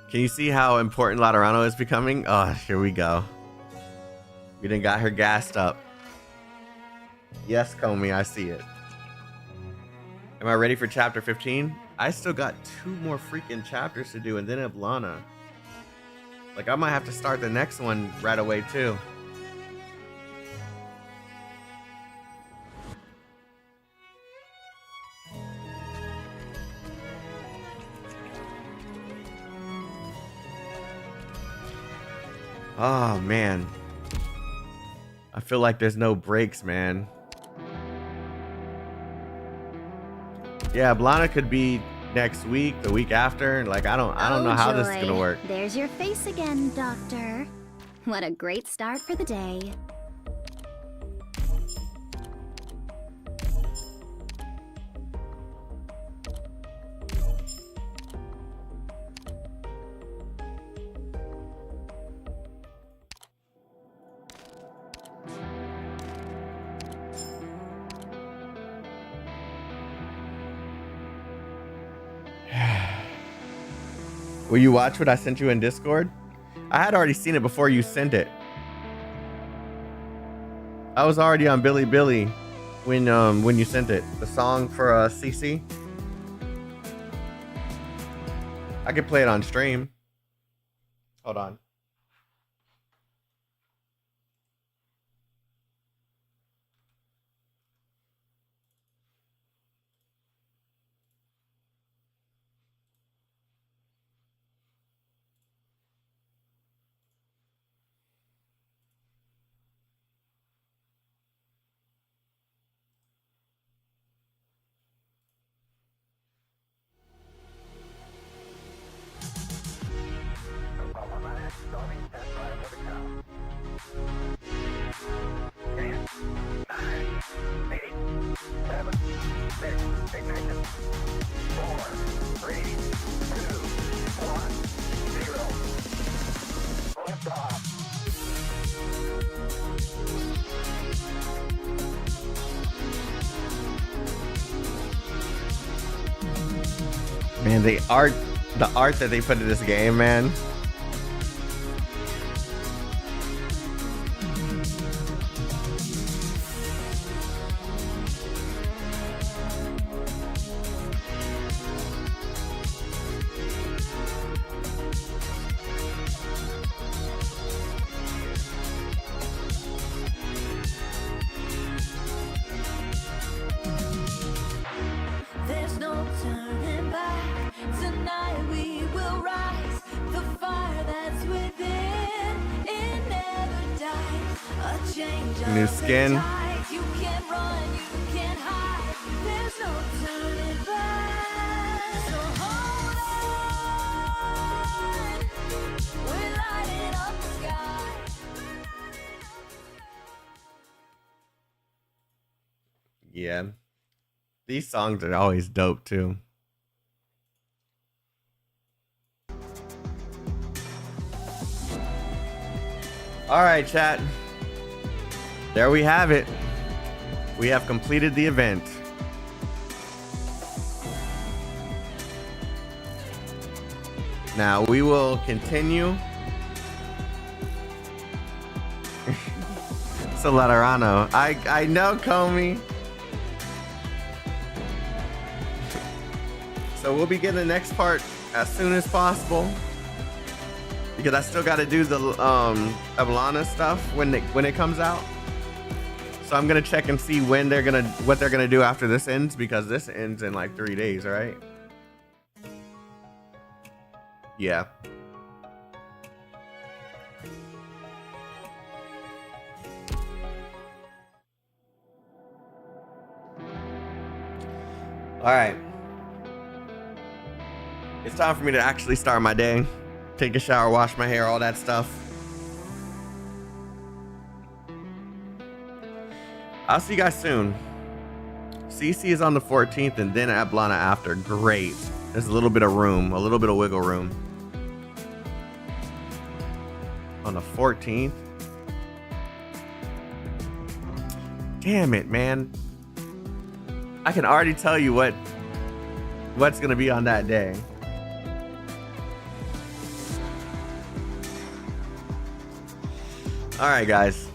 Can you see how important Laterano is becoming? Oh, here we go. We done got her gassed up. Yes, Comey, I see it. Am I ready for chapter 15? I still got 2 more freaking chapters to do and then Ablana. Like, I might have to start the next one right away too. Oh, man. I feel like there's no breaks, man. Yeah, Blana could be next week, the week after. Like, I don't know how this is gonna work. There's your face again, Doctor. What a great start for the day. Will you watch what I sent you in Discord? I had already seen it before you sent it. I was already on Billy Billy when you sent it. The song for CC. I could play it on stream. Hold on. Man, the art that they put in this game, man. There's no turning back. Tonight we will rise. The fire that's within, it never dies. A change New of skin. the tides. You can't run, you can't hide. There's no turning back. So hold on. We're lighting up the sky. Yeah. These songs are always dope too. All right, chat. There we have it. We have completed the event. Now we will continue. Soleterano. I know, Comey. So we'll be getting the next part as soon as possible, because I still got to do the Avalana stuff when it comes out. So I'm gonna check and see what they're gonna do after this ends, because this ends in like 3 days, right? Yeah. All right. It's time for me to actually start my day. Take a shower, wash my hair, all that stuff. I'll see you guys soon. CC is on the 14th and then Ablana after. Great. There's a little bit of room, a little bit of wiggle room. On the 14th? Damn it, man. I can already tell you what's gonna be on that day. All right, guys.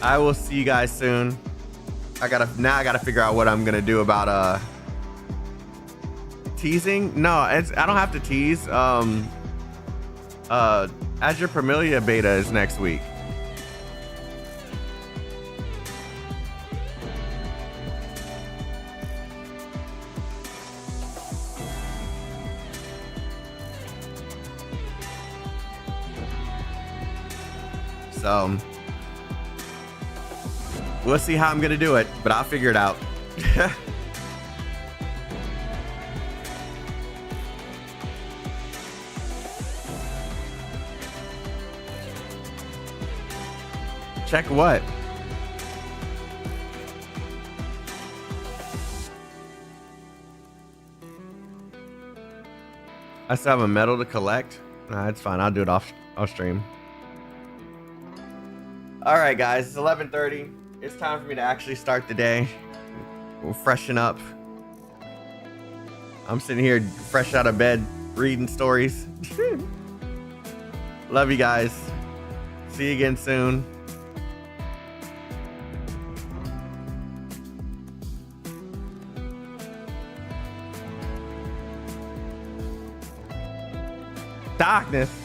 I will see you guys soon. I gotta figure out what I'm gonna do about teasing. No, I don't have to tease. Azure Promilia beta is next week. So we'll see how I'm gonna do it, but I'll figure it out. Check what? I still have a medal to collect. Nah, it's fine. I'll do it off stream. All right, guys, it's 11:30. It's time for me to actually start the day. We'll freshen up. I'm sitting here fresh out of bed, reading stories. Love you guys. See you again soon. Darkness.